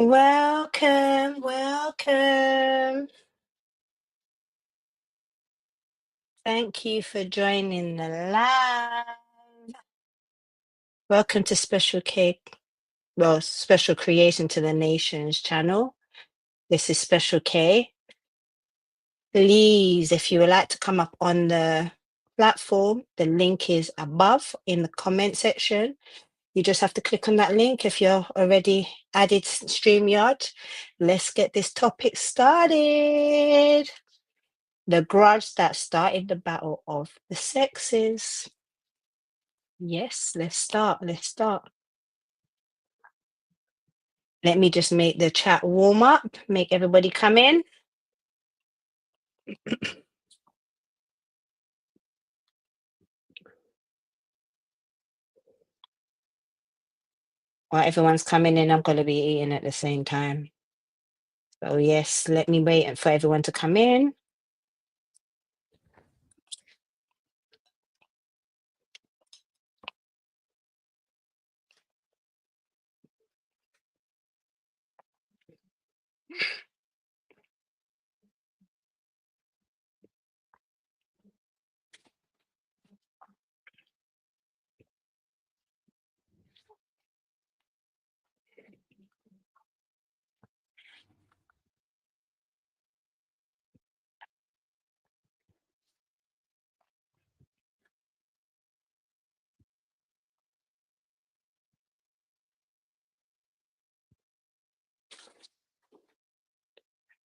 Welcome, welcome. Thank you for joining the live. Welcome to Special Creation to the Nations channel. This is Special K. Please, if you would like to come up on the platform, the link is above in the comment section. You just have to click on that link if you're already added StreamYard. Let's get this topic started. The grudge that started the battle of the sexes. Yes, let's start. Let me just make the chat warm up, make everybody come in. While everyone's coming in, I'm going to be eating at the same time. So yes, let me wait for everyone to come in.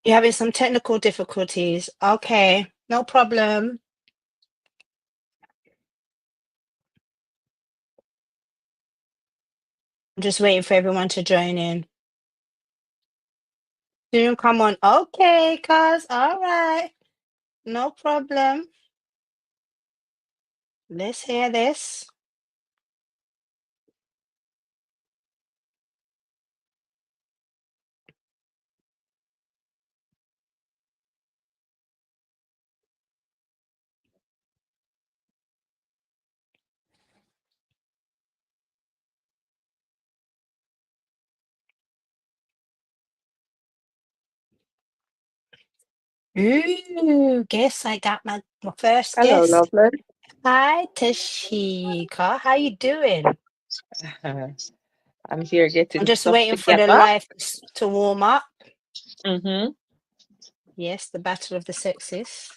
You're having some technical difficulties. Okay, no problem. I'm just waiting for everyone to join in. Soon come on. Okay, cuz. All right. No problem. Let's hear this. Ooh, guess I got my first Hello, guest. lovely. Hi, Tashika. How you doing? I'm here getting I'm just stuff waiting for the together. live to warm up. Mm-hmm. Yes, the battle of the sexes.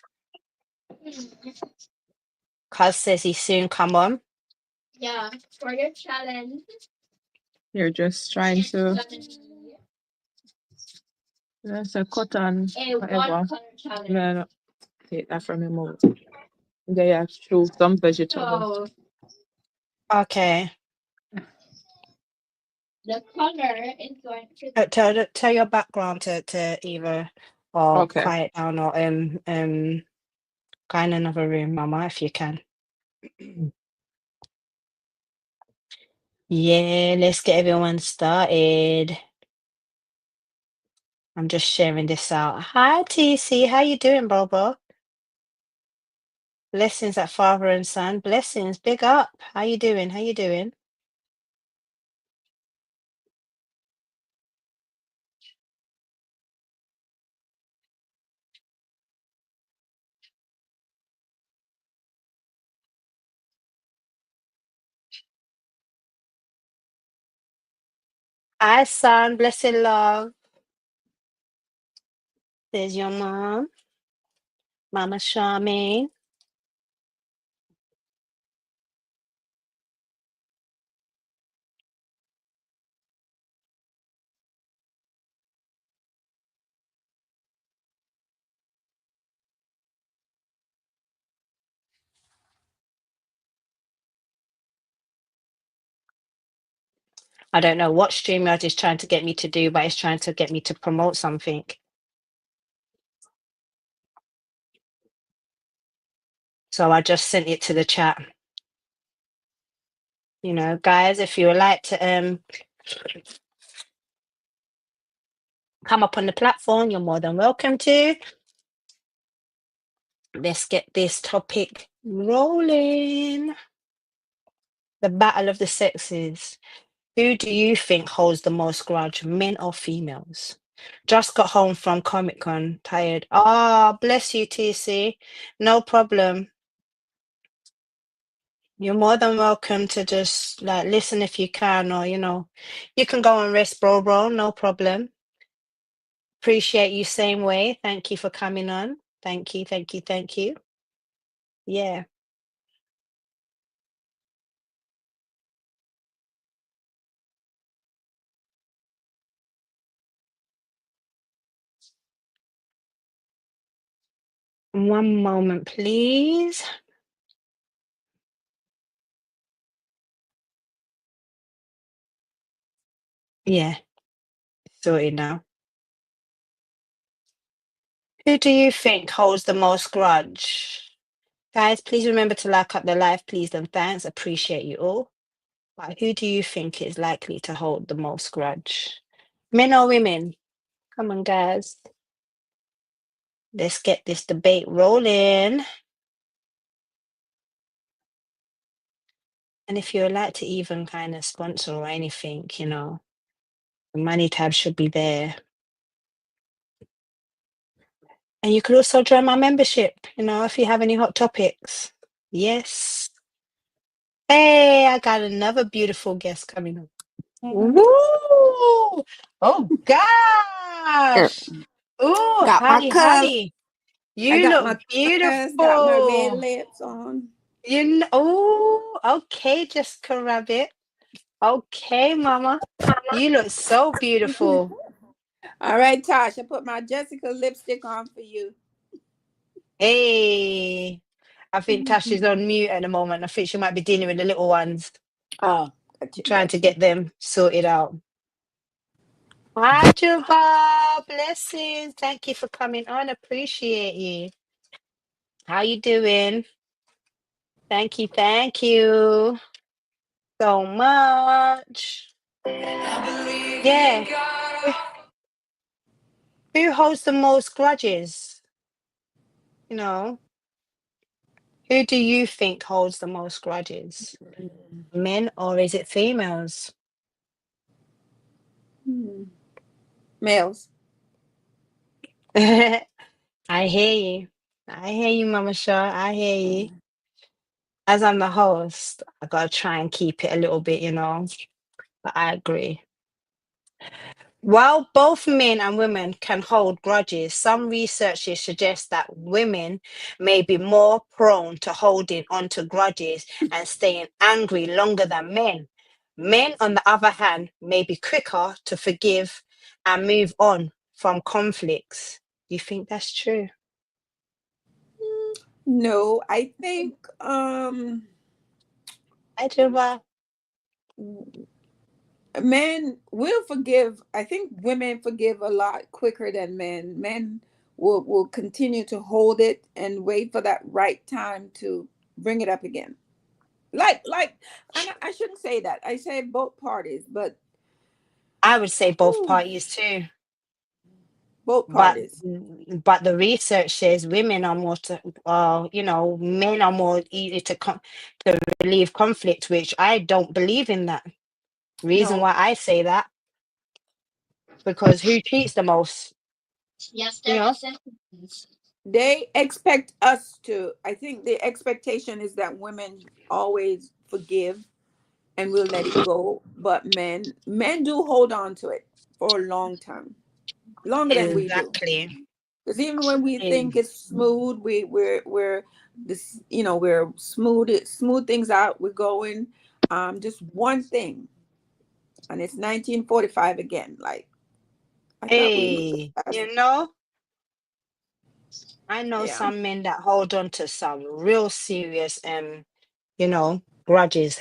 Kaz says he soon come on. Yeah, for your challenge. You're just trying to. That's a cotton. A Whatever. one color challenge. No, take that from him. Yeah, true. Some vegetables. So Okay. the color is going to Tell your background to either or Okay. quiet down or go in another room, Mama, if you can. Yeah, let's get everyone started. I'm just sharing this out. Hi, TC. How you doing, Bobo? Blessings at father and son. Blessings. Big up. How you doing? How you doing? Hi, son. Blessing love. There's your mom. Mama Charmaine. I don't know what StreamYard is trying to get me to do, but it's trying to get me to promote something. So I just sent it to the chat. You know, guys, if you would like to come up on the platform, you're more than welcome to. Let's get this topic rolling. The battle of the sexes. Who do you think holds the most grudge, men or females? Just got home from Comic Con, tired. Ah, bless you, TC. No problem. You're more than welcome to just like listen if you can, or you can go and rest, bro. No problem. Appreciate you same way. Thank you for coming on. Thank you, thank you, thank you. Yeah. One moment, please. Yeah, sorted now. Who do you think holds the most grudge? Guys, please remember to like up the live, please, and thanks. Appreciate you all. But who do you think is likely to hold the most grudge? Men or women? Come on, guys. Let's get this debate rolling. And if you'd like to even kind of sponsor or anything, the money tab should be there. And you could also join my membership, if you have any hot topics. Yes. Hey, I got another beautiful guest coming on. Woo! Oh gosh! Oh, Got my honey, color. honey, I you got look my colors, beautiful. got my red lips on. Oh, okay, Jessica Rabbit. Okay, Mama, you look so beautiful. All right, Tosh, I put my Jessica lipstick on for you. Hey, I think Tash is on mute at the moment. I think she might be dealing with the little ones, Oh, gotcha, trying to get them sorted out. Hi, Juba. Blessings. Thank you for coming on. Appreciate you. How you doing? Thank you so much. Yeah. Who holds the most grudges? Who do you think holds the most grudges? Men or is it females? Males. I hear you. I hear you, Mama Shaw. I hear you. As I'm the host, I gotta try and keep it a little bit, but I agree. While both men and women can hold grudges, some researchers suggest that women may be more prone to holding onto grudges and staying angry longer than men. Men, on the other hand, may be quicker to forgive and move on from conflicts. Do you think that's true? No, I think men will forgive. I think women forgive a lot quicker than men. Men will continue to hold it and wait for that right time to bring it up again. Like I shouldn't say that. I say both parties, but I would say both parties too. Both But parties. the research says women are more men are more easy to relieve conflict, which I don't believe in that. Reason No. why I say that, because who cheats the most? Yes, They expect us to. I think the expectation is that women always forgive and will let it go, but men do hold on to it for a long time, longer than we do. Exactly. Because even when we think it's smooth, we're this, we're smooth things out. We're going, just one thing, and it's 1945 again. Like I thought we moved Hey, past. I know Yeah. some men that hold on to some real serious grudges.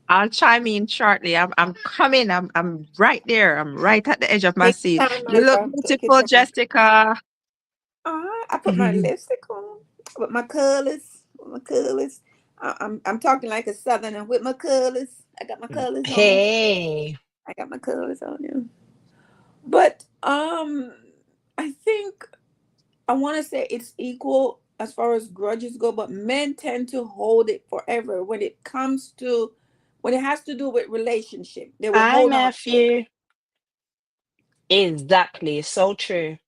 I'll chime in shortly. I'm coming. I'm right there. I'm right at the edge of my Take seat. your time, my You look love. Take your beautiful, time. Jessica. I put my lipstick on with my colors. I'm talking like a southerner with my colors. I got my colors on. Hey. I got my colors on, yeah. But I think I want to say it's equal. as far as grudges go, but men tend to hold it forever when it comes to when it has to do with relationship. They will Hi, hold on to it. Matthew. Exactly. So true.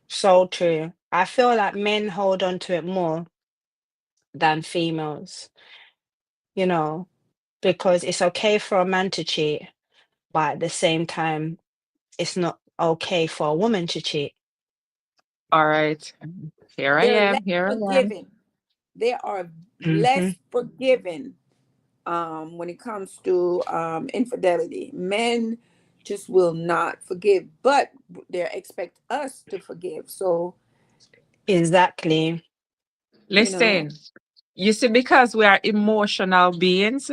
So true. I feel like men hold on to it more than females, you know, because it's okay for a man to cheat, but at the same time, it's not okay for a woman to cheat. All right. Here I They're less am. Here I am. forgiving. They are Hmm. less forgiving when it comes to infidelity. Men just will not forgive, but they expect us to forgive. So, Exactly. you know, Listen, you see, because we are emotional beings,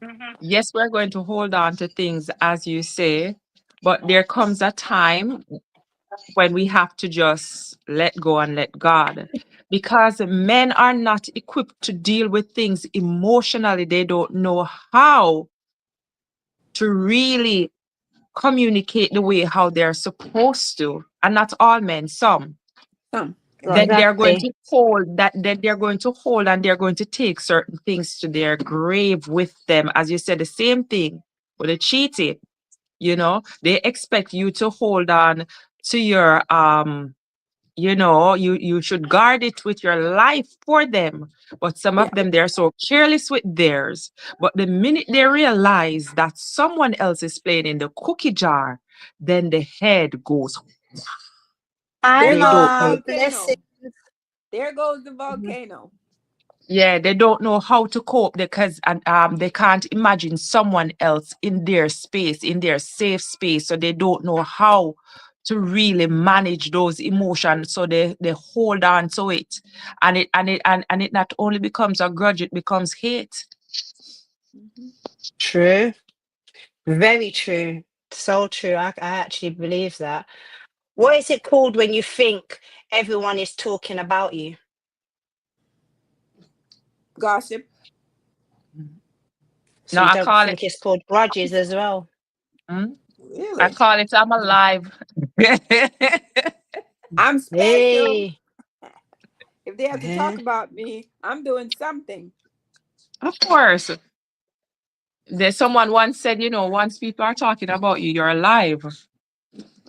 Hmm. yes, we're going to hold on to things, as you say, but there comes a time when we have to just let go and let God. Because men are not equipped to deal with things emotionally. They don't know how to really communicate the way how they're supposed to. And not all men, some. some right. Then they're going Exactly. to hold that, then they're going to hold and they're going to take certain things to their grave with them. As you said, the same thing with the cheating. They expect you to hold on to your you should guard it with your life for them. But some of Yeah. them, they're so careless with theirs. But the minute they realize that someone else is playing in the cookie jar, then the head goes. Hi, There They goes don't the know. Mom. volcano. Blessings. There goes the Mhm. volcano. Yeah, they don't know how to cope because they can't imagine someone else in their space, in their safe space. So they don't know how to really manage those emotions. So they hold on to it. And it not only becomes a grudge, it becomes hate. Mhm. True. Very true. So true. I actually believe that. What is it called when you think everyone is talking about you? Gossip. So No, you I don't call it think it's called grudges as well? hmm? I Really? call it I'm alive. I'm special. Hey. If they have to talk Yeah. about me, I'm doing something. Of course. There's someone once said, once people are talking about you, you're alive.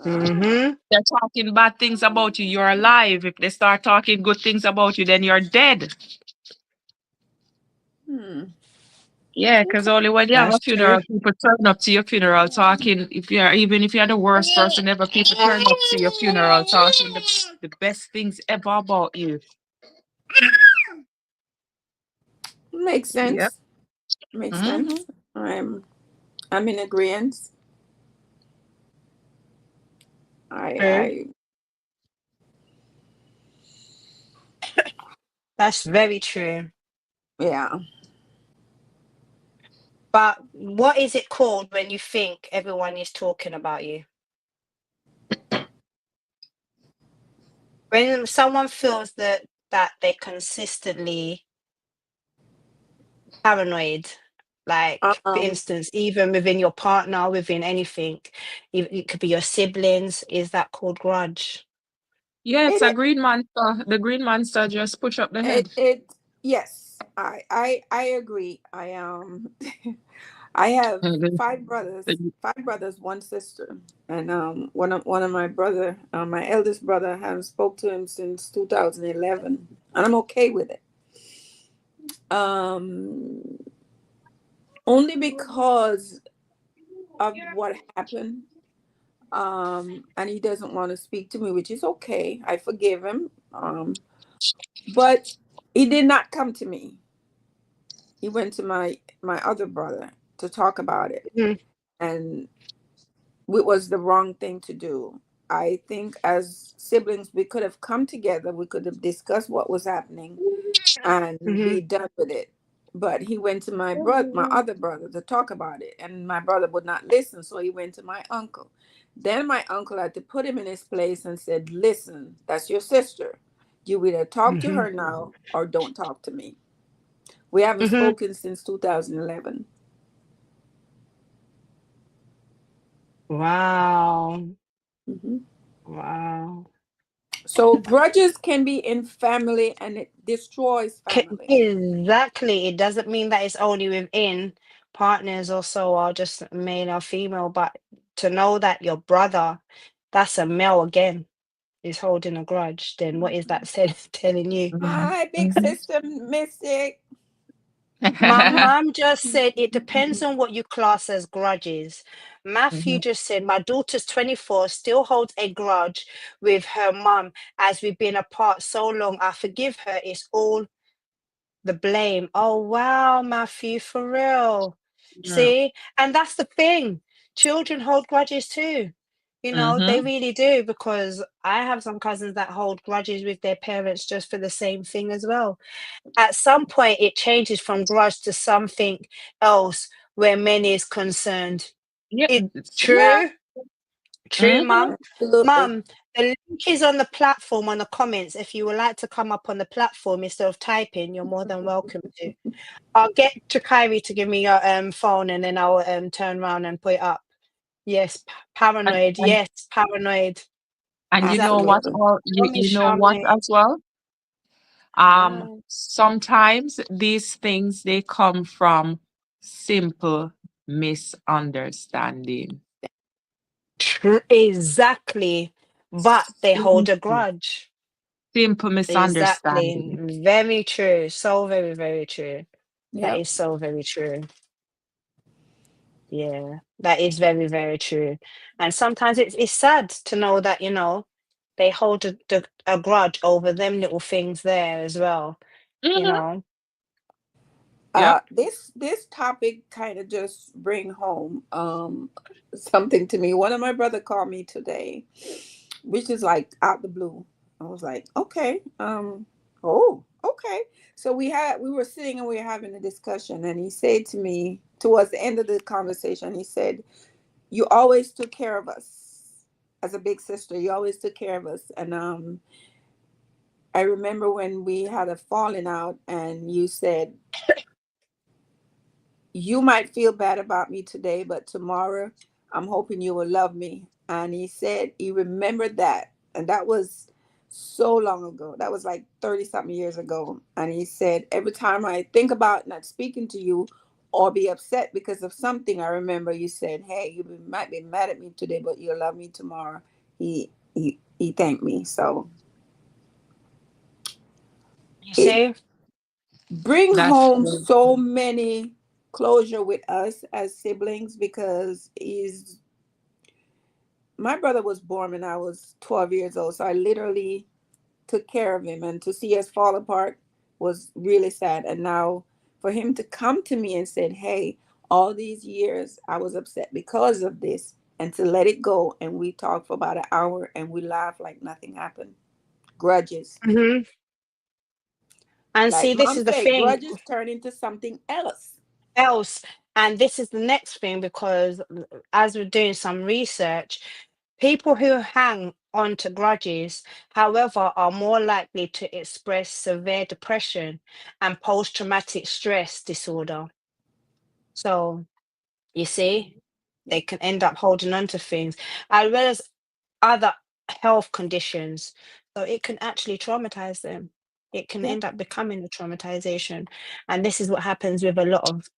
Ah. Mm-hmm. They're talking bad things about you, you're alive. If they start talking good things about you, then you're dead. Hmm. Yeah, because Okay. only when you have a That's true. funeral, people turn up to your funeral talking. Even if you're the worst person ever, people turn up to your funeral talking the best things ever about you. Makes Yep. sense. Makes Hmm. sense. I'm in agreement. True. I That's very true. yeah. But what is it called when you think everyone is talking about you? When someone feels that they're consistently paranoid, like for Um instance, even within your partner, within anything, it could be your siblings, is that called grudge? Yeah, it's a it green monster. The green monster just push up the head. it yes. I agree. I have The- the- five brothers, one sister, and one of my brother, my eldest brother, I haven't spoke to him since 2011, and I'm okay with it. Um, Only because of what happened. And he doesn't want to speak to me, which is okay. I forgive him. But he did not come to me. He went to my other brother to talk about it, Mhm. and it was the wrong thing to do. I think as siblings, we could have come together. We could have discussed what was happening and Mhm. be done with it. But he went to my other brother, to talk about it, and my brother would not listen. So he went to my uncle. Then my uncle had to put him in his place and said, "Listen, that's your sister. You either talk to Mhm. her now or don't talk to me." We haven't Mhm. spoken since 2011. Wow. Hmm. Wow. So grudges can be in family and it destroys family. Exactly. It doesn't mean that it's only within partners or so, or just male or female, but to know that your brother, that's a male again, is holding a grudge, then what is that said telling you? Hi, big Mhm. sister Mystic. My mum just said it depends on what you class as grudges. Matthew Mhm. just said my daughter's 24, still holds a grudge with her mum as we've been apart so long. I forgive her. It's all the blame. Oh wow, Matthew, for real. Yeah. See? And that's the thing. Children hold grudges too. You know, they Mhm. really do, because I have some cousins that hold grudges with their parents just for the same thing as well. At some point it changes from grudge to something else where men is concerned. Yeah. It Yeah. true, true, Mhm. mum. Absolutely. Mum, the link is on the platform on the comments. If you would like to come up on the platform instead of typing, you're more than welcome to. I'll get Kyrie to give me your phone, and then I'll turn around and put it up. Yes, And, paranoid. and Yes, paranoid. and you know what? Exactly. Absolutely. All Show me you know what Charmaine. as well. Hi. Sometimes these things they come from simple misunderstanding. Exactly. But they hold a Simple, grudge. simple Exactly. misunderstanding. Very true. So very, very true. That Yep. is so very true. Yeah, that is very, very true. And sometimes it's sad to know that, they hold a grudge over them little things there as well, you Mhm. know. Yep. This topic kind of just bring home something to me. One of my brother called me today, which is like out the blue. I was like, okay, oh, okay. So we were sitting and we were having a discussion, and he said to me towards the end of the conversation, he said, "You always took care of us as a big sister. You always took care of us." And I remember when we had a falling out, and you said, you might feel bad about me today, but tomorrow I'm hoping you will love me. And he said he remembered that. And that was so long ago. That was like 30 something years ago. And he said, every time I think about not speaking to you or be upset because of something, I remember you said, hey, might be mad at me today, but you'll love me tomorrow. He thanked me. So You it see? bring That's home true. so many closure with us as siblings because he's my brother was born when I was 12 years old, so I literally took care of him, and to see us fall apart was really sad. And now for him to come to me and said, hey, all these years I was upset because of this, and to let it go, and we talked for about an hour and we laughed like nothing happened. Grudges, Hmm. And like see, this mom is the said, thing grudges turn into something else. else. And this is the next thing, because as we're doing some research, people who hang on to grudges, however, are more likely to express severe depression and post-traumatic stress disorder. So, you see, they can end up holding on to things, as well as other health conditions. So it can actually traumatize them. It can Yeah. end up becoming a traumatization. And this is what happens with a lot of,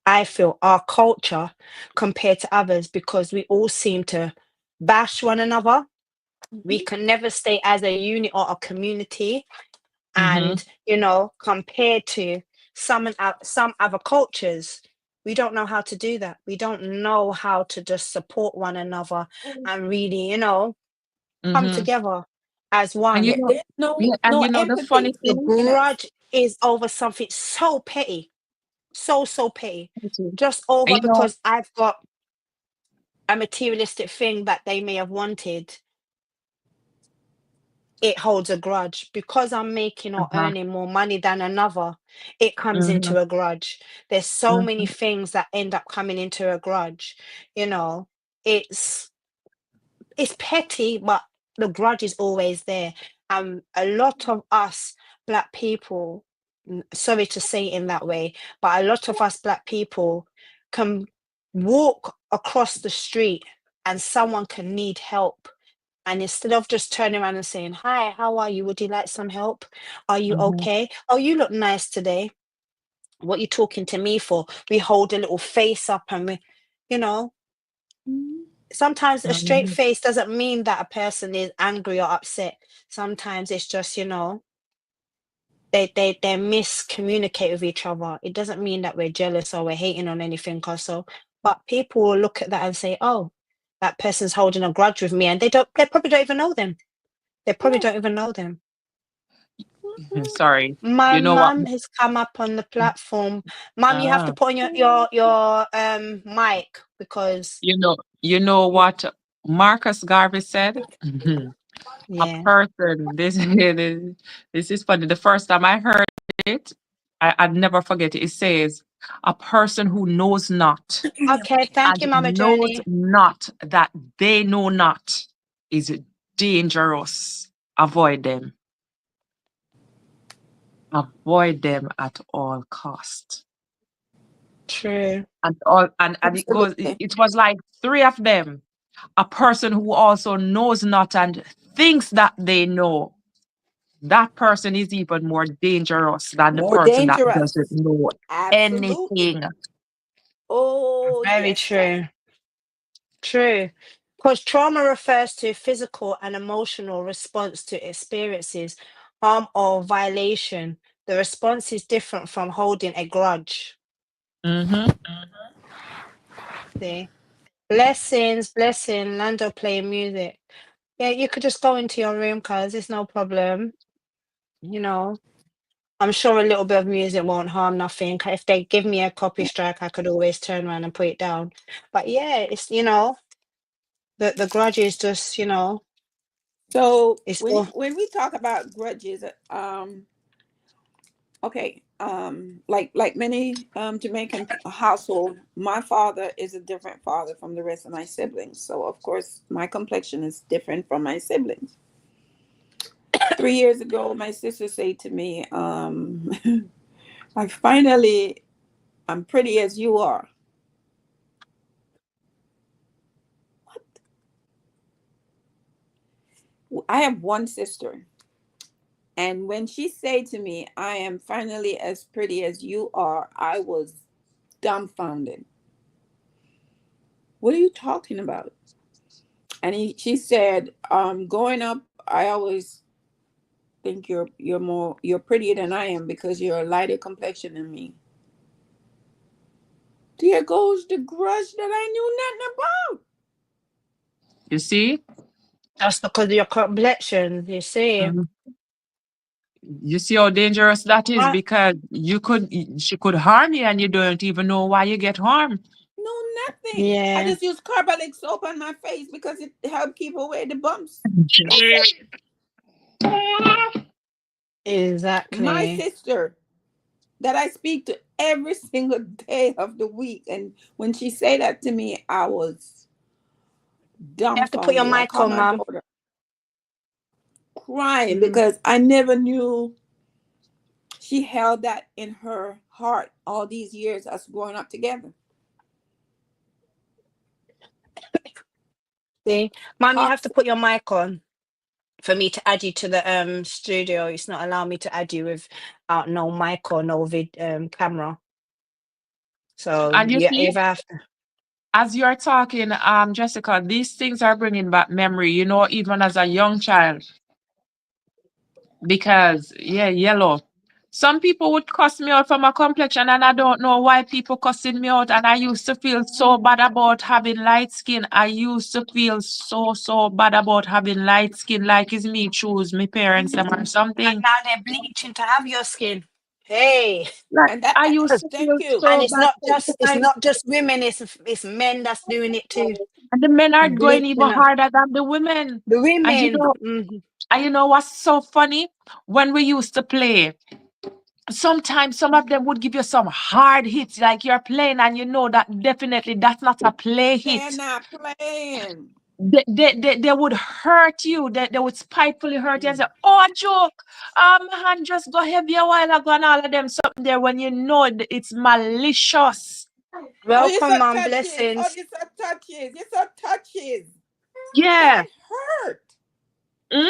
I feel, our culture compared to others, because we all seem to bash one another. We Mhm. can never stay as a unit or a community. Mhm. And, compared to some other cultures, we don't know how to do that. We don't know how to just support one another and really, come Mhm. together as And one. Yeah, there's yeah, and no the funny empathy The thing. in us. grudge is over something so petty, so petty, And just over you know, because I've got a materialistic thing that they may have wanted. It holds a grudge because I'm making or uh-huh. earning more money than another. It comes Mhm. into a grudge. There's so many Mhm. things that end up coming into a grudge. You know, it's it's petty, but the grudge is always there. A lot of us black people, sorry to say it in that way, but a lot of us black people can walk across the street and someone can need help, And instead of just turning around and saying, "Hi, how are you? Would you like some help? Are you Mm-hmm. okay? Oh, you look nice today. What you talking to me for?" We hold a little face up and we, you know, sometimes a straight Mm-hmm. face doesn't mean that a person is angry or upset. Sometimes it's just, they miscommunicate with each other. It doesn't mean that we're jealous or we're hating on anything or so. But people will look at that and say, "Oh, that person's holding a grudge with me," and they probably don't even know them. They probably don't even know them. Sorry. My You know what? mum has come up on the platform. Mum, you have to Ah, put on your mic because you know what Marcus Garvey said? A yeah. person. This is funny. The first time I heard it, I'd never forget it. It says, "A person who knows not Okay, thank and you, Mama knows Journey. not that they know not is dangerous. Avoid them. Avoid them at all cost." True. And it goes. Absolutely. It was like three of them. A person who also knows not and thinks that they know. That person is even more dangerous than the More person that doesn't dangerous. know Absolutely. anything. Oh, Very yes, sir. true. True. Because trauma refers to physical and emotional response to experiences, harm or violation. The response is different from holding a grudge. Mm-hmm. See? Blessings, blessing, Lando playing music. Yeah, you could just go into your room, cuz it's no problem. You know, I'm sure a little bit of music won't harm nothing. If they give me a copy strike, I could always turn around and put it down. But yeah, it's the grudge is just, So it's when all when we talk about grudges, okay, like many Jamaican household, my father is a different father from the rest of my siblings. So of course, my complexion is different from my siblings. 3 years ago, my sister said to me, "I finally, I'm pretty as you are." I have one sister. And when she said to me, "I am finally as pretty as you are," I was dumbfounded. "What are you talking about?" And she said, "Growing up, I always think you're prettier than I am because you're a lighter complexion than me." There goes the grudge that I knew nothing about. You see? just because of your complexion, you see. Mhm. You see how dangerous that is I, because she could harm you and you don't even know why you get harmed. No, nothing. I yeah, just use carbolic soap on my face because it helped keep away the bumps. That's it. My exactly. sister that I speak to every single day of the week. And when she said that to me, I was You have to put your dumbfounded. I mic called on, my Mum. daughter crying Mm. because I never knew she held that in her heart all these years us growing up together. See, Mum, you have to Toxic. put your mic on for me to add you to the studio. It's not allowing me to add you without no mic or no camera. So And you you see, either have to. as you're talking, Jessica, these things are bringing back memory, even as a young child. Because, yeah, yellow. Some people would cuss me out for my complexion, and I don't know why people cussing me out. And I used to feel so bad about having light skin. I used to feel so, so bad about having light skin, like it's me choose my parents them or And something. now they're bleaching to have your skin. Hey, Like And that, I used to thank feel you. and so it's bad. not just it's Like, not just women. It's men that's doing it too. and the men are going even Bleaching up harder than the women. the And women. Mhm. what's so funny? When we used to play, sometimes some of them would give you some hard hits, like you're playing, and you know that definitely that's not a play They're hit. not playing. They would hurt you. They would spitefully hurt you and say, "Oh, a joke. My hand just got heavy a while ago," and all of them something there when you know it's malicious. Oh, you Welcome, saw mom. touches. Oh, Blessings. you saw touches. You saw touches. Yeah. That hurt.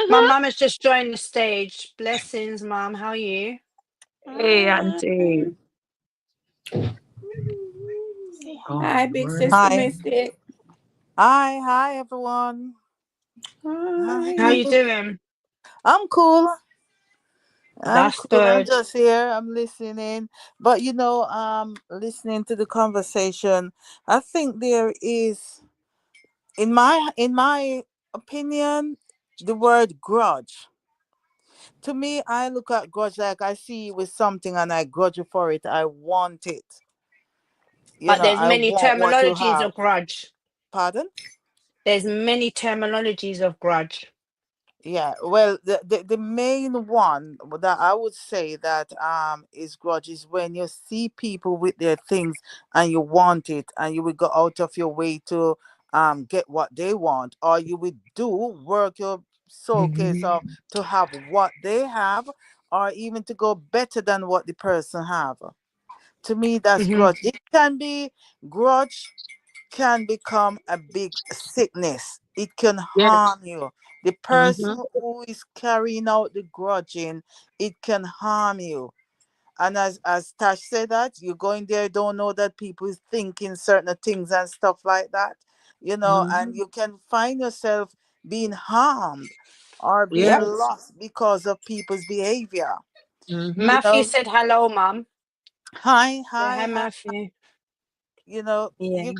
My Mm-hmm. mum has just joined the stage. Blessings, mum. How are you? Hey, auntie. Oh, Hi, big word. sister Hi. Mystic. Hi, everyone. Hi. How Hi. you doing? I'm cool. I'm That's cool. I'm good. just here. I'm listening. But listening to the conversation, I think there is in my opinion, the word grudge. To me, I look at grudge like I see you with something and I grudge you for it. I want it. But there's I many want what you terminologies have. of grudge. Pardon? There's many terminologies of grudge. Yeah, well, the main one that I would say that is grudge is when you see people with their things and you want it and you would go out of your way to get what they want, or you would do work your soul case off Mhm. to have what they have, or even to go better than what the person have. To me, that's Mhm. grudge. It can be grudge can become a big sickness. It can Yes. harm you. The Mm-hmm. person who is carrying out the grudging, it can harm you. And as Tash said that, you go in there, don't know that people is thinking certain things and stuff like that, and Mm-hmm. you can find yourself being harmed or being Yep. Yes. lost because of people's behavior. Mm-hmm. You Matthew know, said hello, mum. hi, Say hi, hi, hi. Matthew. you know Yeah.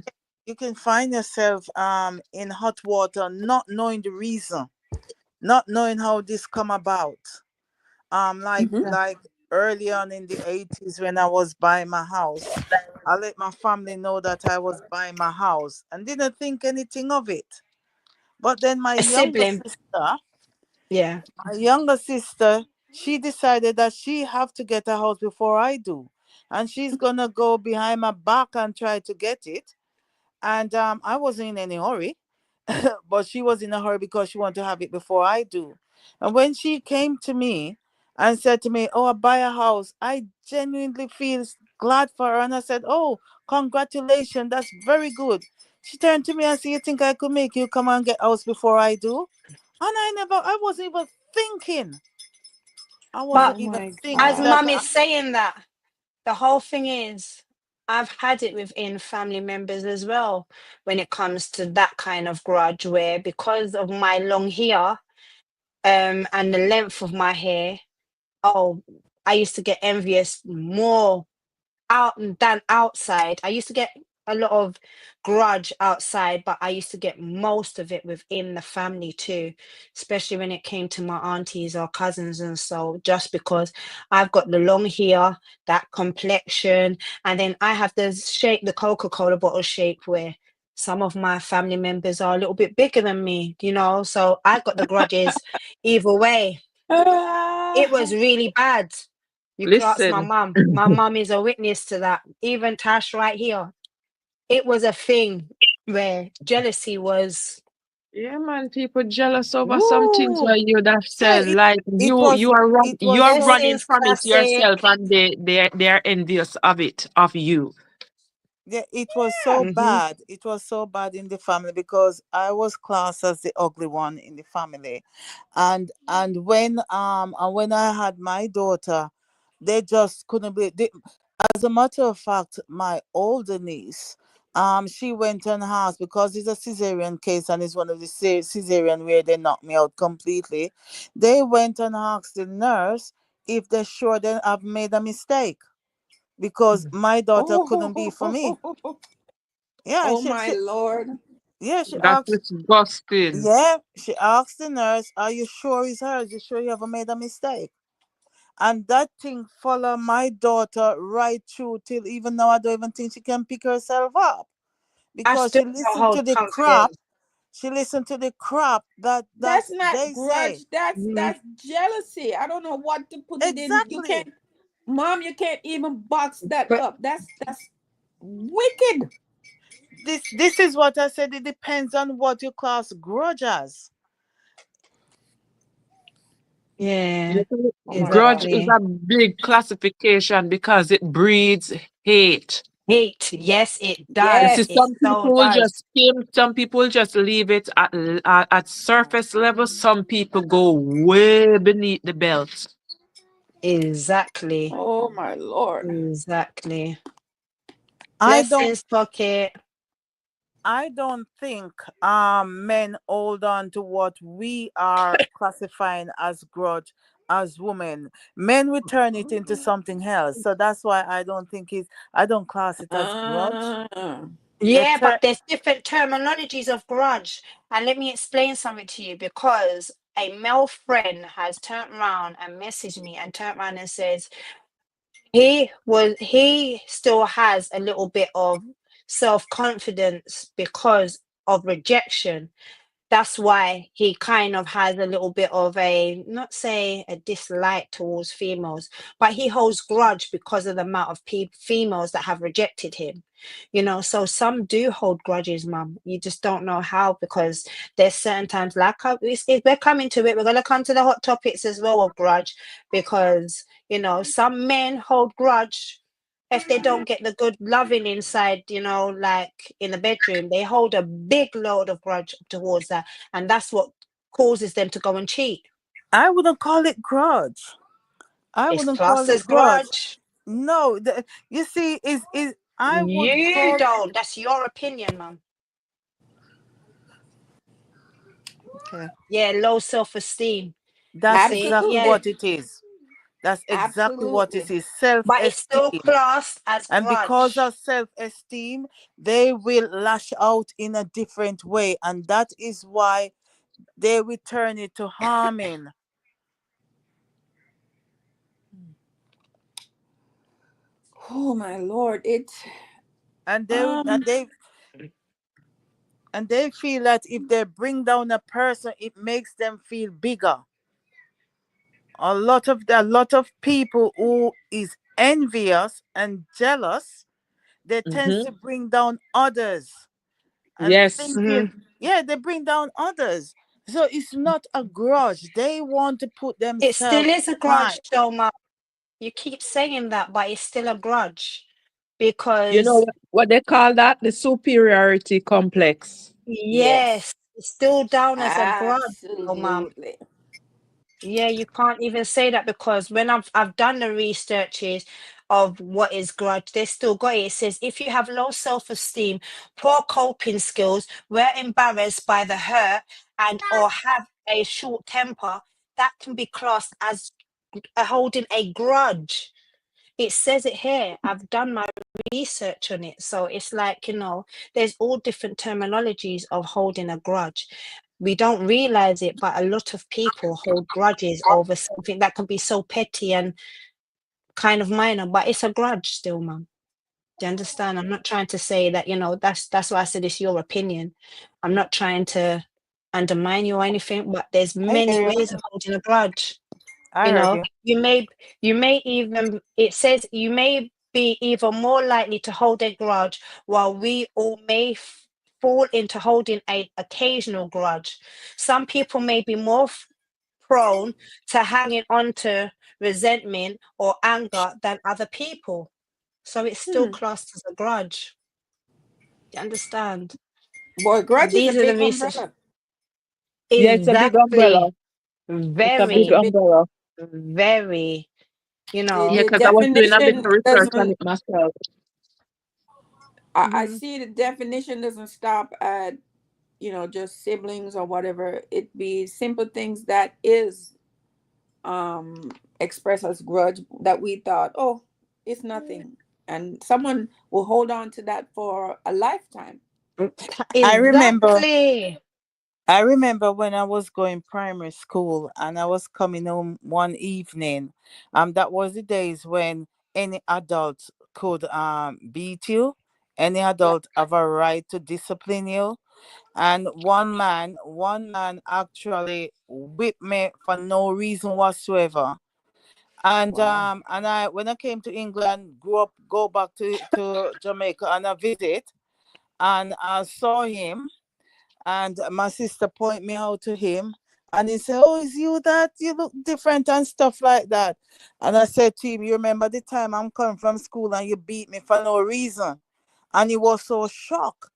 you can find yourself in hot water, not knowing the reason, not knowing how this come about. like Mhm. like early on in the 80s, when I was buying my house, I let my family know that I was buying my house and didn't think anything of it. But then A sibling. Yeah. my younger sister, she decided that she have to get a house before I do, and she's gonna go behind my back and try to get it. And I wasn't in any hurry, but she was in a hurry because she wanted to have it before I do. And when she came to me and said to me, "Oh, I buy a house," I genuinely feel glad for her, and I said, "Oh, congratulations, that's very good." She turned to me and said, "You think I could make you come and get house before I do?" And I wasn't even thinking. I But wasn't Oh even my as thinking that. mum is saying that, the whole thing is, I've had it within family members as well when it comes to that kind of grudge where because of my long hair and the length of my hair, oh, I used to get envious more out than outside. I used to get a lot of grudge outside, but I used to get most of it within the family too, especially when it came to my aunties or cousins and so, just because I've got the long hair, that complexion, and then I have the shape, the Coca-Cola bottle shape where some of my family members are a little bit bigger than me, so I got the grudges either way. It was God. really bad. You could ask my Listen. mum. My mum is a witness to that. Even Tash right here. It was a thing where jealousy was. Yeah, man, people jealous over some things where Woo! you'd have Yeah, said, like it you was are so running Blessings, from it yourself, classic. and they are envious of it, of you. Yeah, it was so Mm-hmm. bad. It was so bad in the family because I was classed as the ugly one in the family. And when I had my daughter, they just couldn't as a matter of fact, my older niece, she went on house because it's a cesarean case and it's one of the cesarean where they knocked me out completely. They went and asked the nurse if they're sure they have made a mistake because my daughter couldn't be for me. Oh, Yeah, oh my Lord. yeah, she That's asked. disgusting. Yeah, she asked the nurse, "Are you sure it's hers? You sure you haven't made a mistake?" And that thing followed my daughter right through till even now. I don't even think she can pick herself up I because still she don't listened to hold the crap. confidence. She listened to the crap that That's not they say. grudge. That's Mhm. that's jealousy. I don't know what to put it in. You Exactly. can't, mom. You can't even box that But up. That's wicked. This is what I said. It depends on what you class grudge as. yeah, You see, Oh my God. grudge is exactly. a big classification because it breeds hate. hate. Yes, it You does. see, Yes. It some so people does. just skim, some people just leave it at surface level. Some people go way beneath the belt. Exactly. Oh my Lord. Exactly. I don't Blessings, Pocket. I don't think men hold on to what we are classifying as grudge as women. Men will turn it into something else. So that's why I don't class it as grudge. Uh, They Yeah, but turn there's different terminologies of grudge. And let me explain something to you because a male friend has turned around and messaged me and turned around and says he still has a little bit of self-confidence because of rejection. That's why he kind of has a little bit of a, not say a dislike towards females, but he holds grudge because of the amount of females that have rejected him. So some do hold grudges, mum. You just don't know how, because there's certain times, like we're coming to it, we're going to come to the hot topics as well of grudge, because some men hold grudge if they don't get the good loving inside, like in the bedroom. They hold a big load of grudge towards that, and that's what causes them to go and cheat. I wouldn't call it grudge. I It's wouldn't call classed it as grudge. grudge. No, you see, is I would You call don't. That's your opinion, mum. okay. Yeah, low self-esteem. You That's see, exactly yeah, absolutely. what it is. That's exactly what it Absolutely. is. but it's still Self-esteem. classed as And because grudge. of self-esteem, they will lash out in a different way. And that is why they will turn it to harming. Oh my Lord. It And they and um they and they feel that if they bring down a person, it makes them feel bigger. A lot of people who is envious and jealous, they tend Hmm. to bring down others and Yes. thinking, Mhm. yeah, they bring down others. So it's not a grudge. They want to put It still themselves is a high. grudge, though, mum. You keep saying that, but it's still a grudge You know because what they call that? The superiority complex. yes. yes, it's still down as a grudge, though, mum. Absolutely. Yeah, you can't even say that because when I've done the researches of what is grudge, they still got it. It says if you have low self-esteem, poor coping skills, were embarrassed by the hurt, and or have a short temper, that can be classed as holding a grudge. It says it here. I've done my research on it. So it's like, there's all different terminologies of holding a grudge. We don't realize it, but a lot of people hold grudges over something that can be so petty and kind of minor, but it's a grudge still, mum. Do you understand? I'm not trying to say that, that's why I said it's your opinion. I'm not trying to undermine you or anything, but there's I many hear you. ways of holding a grudge. I You heard know, you. you may even, it says you may be even more likely to hold a grudge, while we all may fall into holding a occasional grudge. Some people may be more prone to hanging on to resentment or anger than other people. So it's still Hmm. classed as a grudge. You understand? Boy, grudge is a These are the big research. umbrella. Yeah, it's a big umbrella. Exactly. It's a big Very Very, big. umbrella. very, you The, know. Yeah, the because I was doing a bit definition of research on doesn't it myself. I Mhm. see the definition doesn't stop at, just siblings or whatever. It be simple things that is express as grudge that we thought, oh, it's nothing. And someone will hold on to that for a lifetime. I remember Exactly. I remember when I was going primary school and I was coming home one evening. That was the days when any adult could beat you. Any Yeah. adult have a right to discipline you. And one man actually whipped me for no reason whatsoever. Wow. And I when I came to England, go back to Jamaica on a visit, and I saw him, and my sister point me out to him, And he said, "Oh, is you that? You look different and stuff like that." And I said to him, "You remember the time I'm coming from school and you beat me for no reason?" And he was so shocked.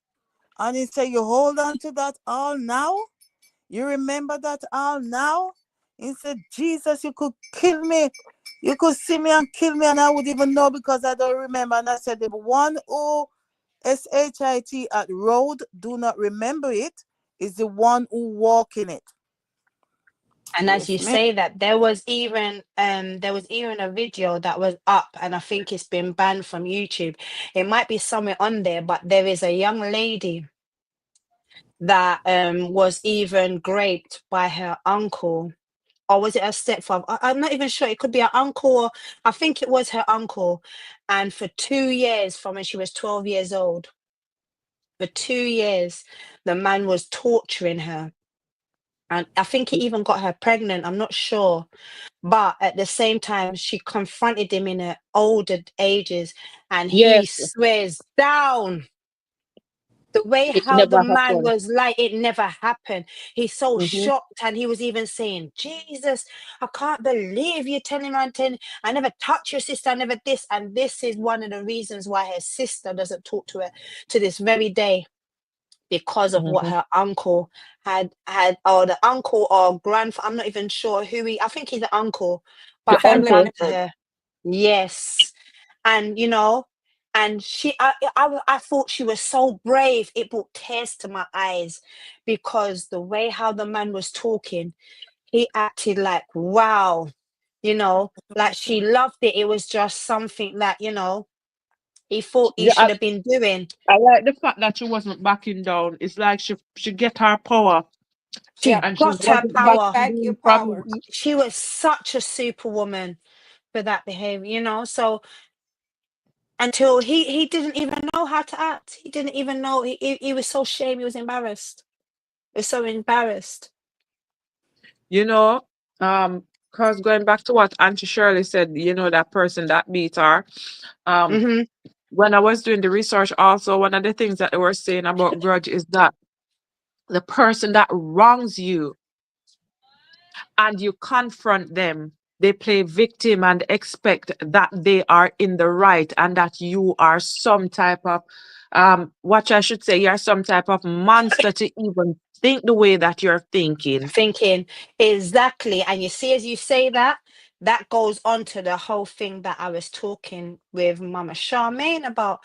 And he said, "You hold on to that all now? You remember that all now?" He said, "Jesus, you could kill me. You could see me and kill me and I would even know because I don't remember." And I said, "The one who shit at road do not remember it is the one who walk in it." And as you Yes, ma'am. say that, there was even a video that was up, and I think it's been banned from YouTube. It might be somewhere on there, but there is a young lady that was even raped by her uncle, or was it a stepfather? I'm not even sure. It could be her uncle, or I think it was her uncle. And for 2 years, from when she was 12 years old, for 2 years, the man was torturing her. And I think he even got her pregnant. I'm not sure. But at the same time, she confronted him in her older ages, and he Yes, swears down. The way it how the never man happened. was like, it never happened. He's so Mm-hmm. shocked, and he was even saying, "Jesus, I can't believe you're telling me, I never touched your sister, I never this." And this is one of the reasons why her sister doesn't talk to her to this very day, because of what Mm-hmm. her uncle had, or the uncle or grandfather. I'm not even sure who I think he's the uncle, The but had Family done uncle. to member. her. Yes. And and I thought she was so brave. It brought tears to my eyes, because the way how the man was talking, he acted like, wow, like she loved it. It was just something that, he thought he Yeah, should have been doing. I like the fact that she wasn't backing down. It's like she get her power Yeah. She and she got her wasn't Take power. backing back your down from power. it. She was such a superwoman for that behavior. So until he didn't even know how to act. He didn't even know. He was so ashamed. He was embarrassed. He was so embarrassed. You know, because going back to what Auntie Shirley said, that person that beat her. Um, Hmm. when I was doing the research, also one of the things that they were saying about grudge is that the person that wrongs you and you confront them, they play victim and expect that they are in the right and that you are some type of, what I should say, you're some type of monster to even think the way that you're thinking. Thinking exactly. And you see, as you say that, that goes on to the whole thing that I was talking with Mama Charmaine about.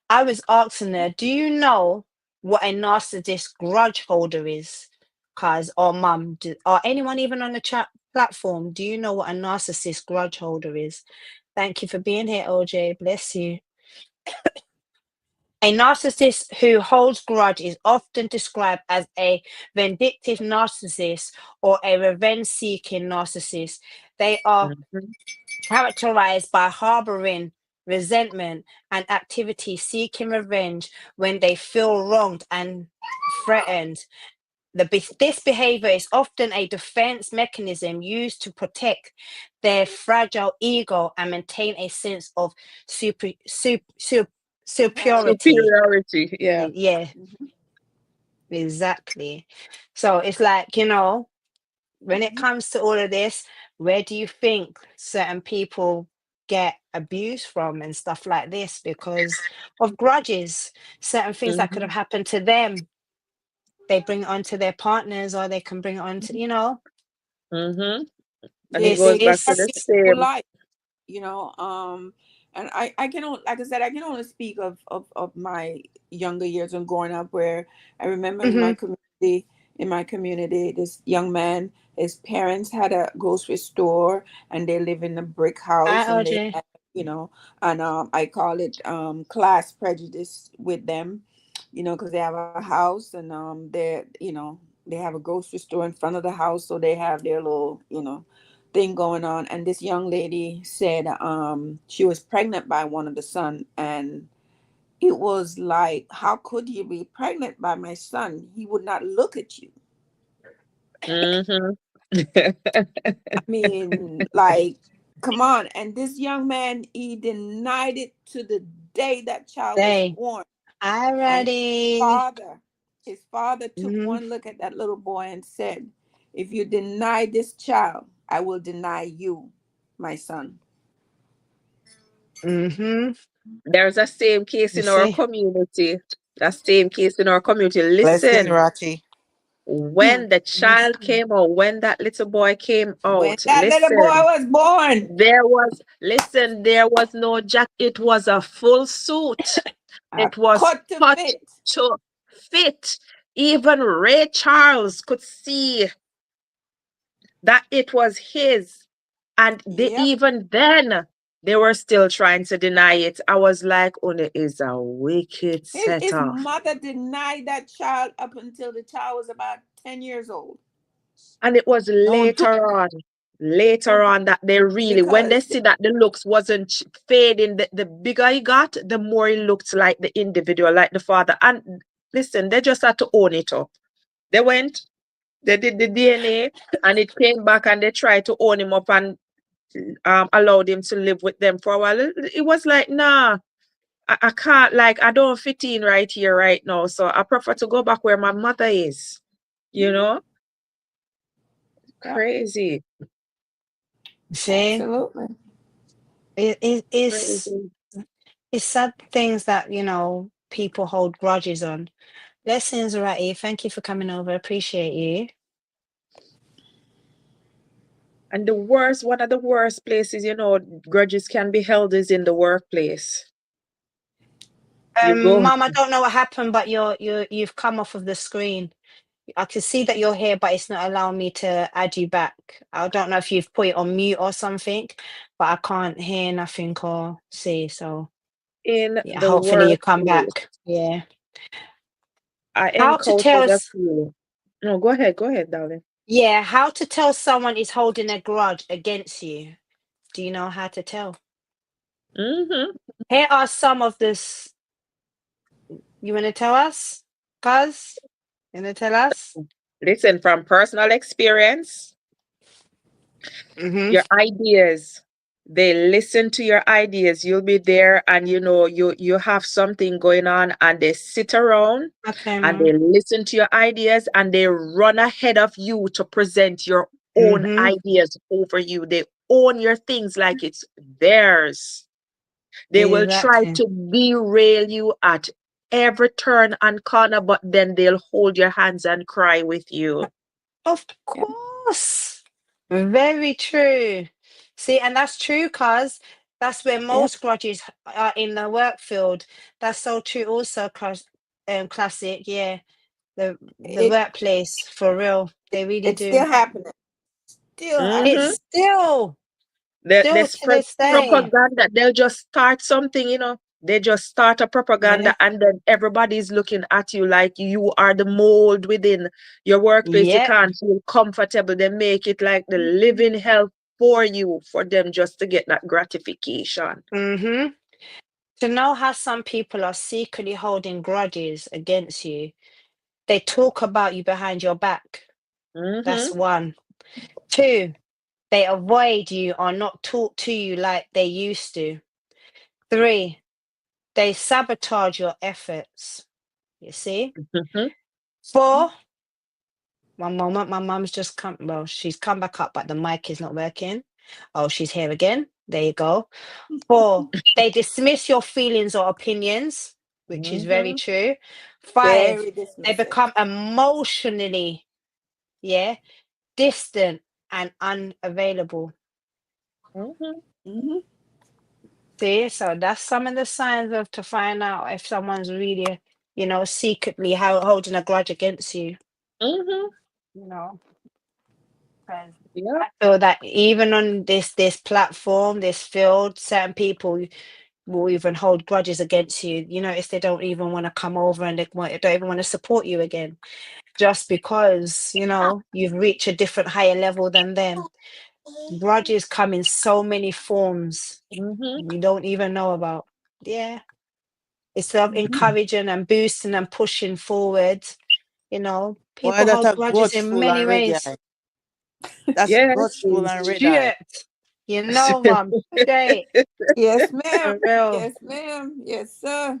I was asking her, do you know what a narcissist grudge holder is? Cause, or mum, or anyone even on the chat platform, do you know what a narcissist grudge holder is? Thank you for being here, OJ. Bless you. A narcissist who holds grudge is often described as a vindictive narcissist or a revenge seeking narcissist. They are Mhm. characterized by harboring resentment and activity seeking revenge when they feel wronged and threatened. This behavior is often a defense mechanism used to protect their fragile ego and maintain a sense of superiority. Superiority, yeah. Yeah, Mhm. exactly. So it's like, when it Mhm. comes to all of this, where do you think certain people get abused from and stuff like this because of grudges? Certain things that could Hmm. have happened to them, they bring it onto their partners, or they can bring it on to, Hmm. And it it's goes They back to carry the it's it through same. life, you know. And I can only, like I said, I can only speak of my younger years and growing up, where I remember mm-hmm. in my community, this young man, his parents had a grocery store, and they live in a brick Hi, house, and they OJ. had, and I call it class prejudice with them, because they have a house, and they have a grocery store in front of the house, so they have their little, thing going on. And this young lady said she was pregnant by one of the son, and it was like, how could you be pregnant by my son? He would not look at you. Hmm. I mean, like, come on. And this young man, he denied it to the day that child was Hey, born. And alrighty. father his father took Mm-hmm. one look at that little boy and said, If you deny this child, I will deny you, my son. Mm-hmm. There's a same case You in our see? community. That same case in our community. Blessing, Listen, Ratty. when the child Listen. came out, when that little boy came When out, that little boy listen, was born, there was no jacket. It was a full suit. I It was cut to cut fit. to fit. Even Ray Charles could see that it was his. And Yep. even then, they were still trying to deny it. I was like, Una is a wicked His setup. mother denied that child up until the child was about 10 years old. And it was Don't do. later on that they really, when they Because see that the looks wasn't fading, the bigger he got, the more he looked like the individual, like the father. And listen, they just had to own it up. They went, they did the DNA, and it came back, and they tried to own him up and allowed him to live with them for a while. It was like, nah, I can't, like, I don't fit in right here, right now. So I prefer to go back where my mother is, you know? yeah, Crazy. See? absolutely. It's Crazy. sad things that, people hold grudges on. Blessings, Ratty. Thank you for coming over. Appreciate you. And one of the worst places, grudges can be held is in the workplace. You go, Mom, I don't know what happened, but you've come off of the screen. I can see that you're here, but it's not allowing me to add you back. I don't know if you've put it on mute or something, but I can't hear nothing or see. So in yeah, the hopefully you come workplace. back. Yeah. I How to encountered tell a us? few. No, go ahead, darling. Yeah, how to tell someone is holding a grudge against you? Do you know how to tell? Mm-hmm. Here are some of this. You want to tell us, Cuz? You want to tell us? Listen, from personal experience, Mm-hmm. your ideas, they listen to your ideas. You'll be there, and you have something going on, and they sit around Okay, and Mom. they listen to your ideas, and they run ahead of you to present your own Mm-hmm. ideas over you. They own your things like it's theirs. They will try Exactly. to derail you at every turn and corner, but then they'll hold your hands and cry with you. Of Yeah. course. Very true. See, and that's true, cuz that's where Yep. most grudges are in the work field. That's so true also, classic. Yeah. The It, workplace, for real. They really it's do. still happening. Still It's Mm-hmm. happening. They still to spread this day. propaganda. They'll just start something, They just start a Yeah. propaganda, and then everybody's looking at you like you are the mold within your workplace. You Yep. can't feel comfortable. They make it like the living hell for you, for them just to get that gratification. Mm-hmm. To know how some people are secretly holding grudges against you, they talk about you behind your back. That's Mm-hmm. one. Two, they avoid you or not talk to you like they used to. Three, they sabotage your efforts. You see? Mm-hmm. Four, one moment, my mum's just come. Well, she's come back up, but the mic is not working. Oh, she's here again. There you go. Four, they dismiss your feelings or opinions, which is very Mm-hmm. true. Five, Very they dismissive. become emotionally, yeah, distant and unavailable. Mm-hmm. Hmm. See, so that's some of the signs of to find out if someone's really, secretly holding a grudge against you. Mm-hmm. You know, 'cause Yeah. I feel that even on this platform, this field, certain people will even hold grudges against you. You notice they don't even want to come over and don't even want to support you again, just because you've reached a different higher level than them. Grudges come in so many forms Mm-hmm. you don't even know about. Yeah. Instead of Hmm. encouraging and boosting and pushing forward, Why people that hold a grudges in grudgeful many and ready ways. eye? That's Yes. grudgeful and red eye. Shit. Mom, straight Yes, ma'am. for real. Yes, ma'am. Yes, sir.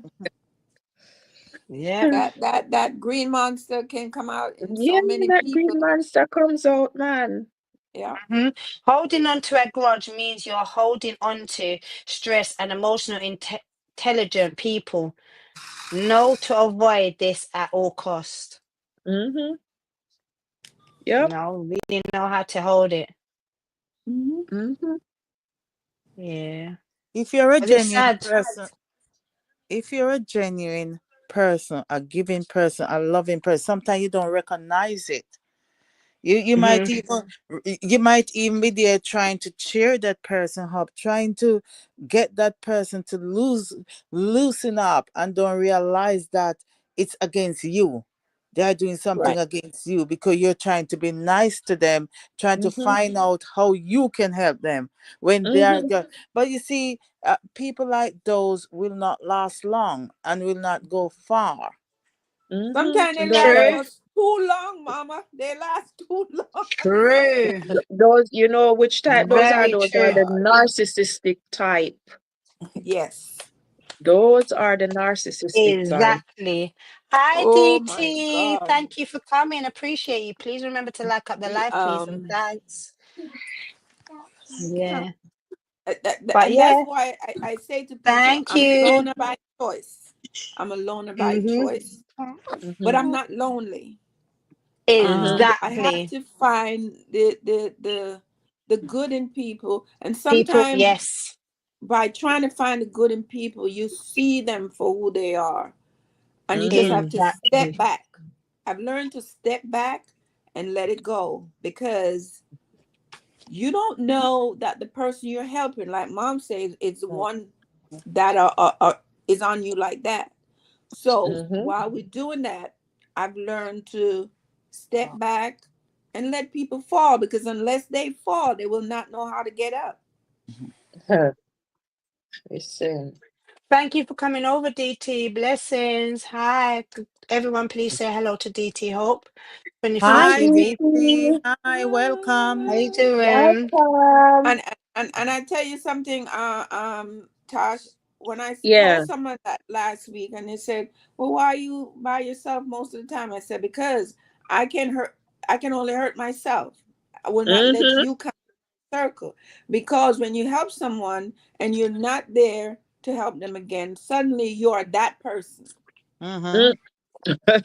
Yeah. That green monster can come out in Yeah, so many that people. green monster comes out, man. Yeah. Mhm. Holding on to a grudge means you're holding on to stress and emotional intelligent people. Know to avoid this at all cost. Mm-hmm. Yep. No, really know how to hold it. Hmm. Mm-hmm. Yeah. If you're a But it's genuine sad. person, if you're a genuine person, a giving person, a loving person, sometimes you don't recognize it. You might Hmm. even be there trying to cheer that person up, trying to get that person to loosen up, and don't realize that it's against you. They are doing something Right. against you because you're trying to be nice to them, trying to Mm-hmm. find out how you can help them when they are Mm-hmm. good. But you see, people like those will not last long and will not go far. Sometimes they Mm-hmm. Those last are True. us too long, Mama. They last too long. True. those, you know, which type those are. Very Those are true. the narcissistic type. Yes. Those are the narcissistic type. Exactly. Hi, Oh my DT. God. Thank you for coming. Appreciate you. Please remember to like up the The live, please, and thanks. Yeah. But and that's yeah, why I say to people, thank I'm a you. loner by choice. I'm a loner by Mm-hmm. choice, but Mm-hmm. I'm not lonely. Mm-hmm. I have Exactly. to find the good in people, and People, sometimes yes. by trying to find the good in people, you see them for who they are, and you just Mm-hmm. have to step Exactly. back. I've learned to step back and let it go, because you don't know that the person you're helping, like Mom says, it's the one that is on you like that. So Mm-hmm. while we're doing that, I've learned to step back and let people fall, because unless they fall, they will not know how to get up. Listen. Thank you for coming over, DT. Blessings. Hi. Everyone, please say hello to DT Hope. Hi, 23 Hi, TV. DT. DT. Hi, welcome. How you Hi. doing? Welcome. And I tell you something, Tosh, when I Yeah. told someone that last week, and they said, "Well, why are you by yourself most of the time?" I said, "Because I can hurt. I can only hurt myself. I will not let Mm-hmm. you come in a circle, because when you help someone and you're not there to help them again, suddenly you are that person." Mm-hmm.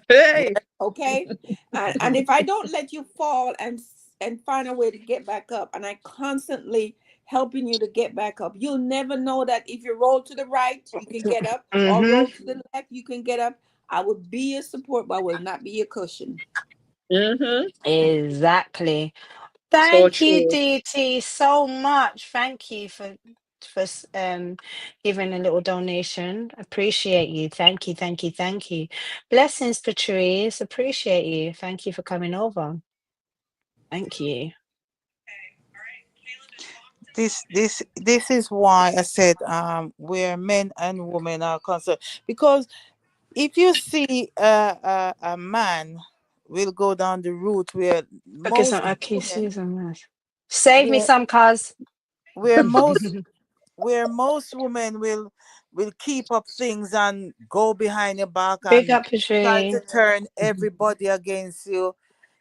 Hey. Yeah. Okay. And if I don't let you fall and find a way to get back up, and I constantly helping you to get back up, you'll never know that if you roll to the right you can get up, or Mm-hmm. roll to the left you can get up. I will be your support, but I will not be your cushion. Mm-hmm. Exactly. So Thank you, true. DT, so much. Thank you for giving a little donation. Appreciate you. Thank you, thank you, thank you. Blessings, Patrice. Appreciate you. Thank you for coming over. Thank you. This is why I said where men and women are concerned, because if you see a man will go down the route where Focus on most okay women season. Nice. Save me where some cuz. where most where most women will keep up things and go behind your back Big and up, try to Patrice. turn everybody against you.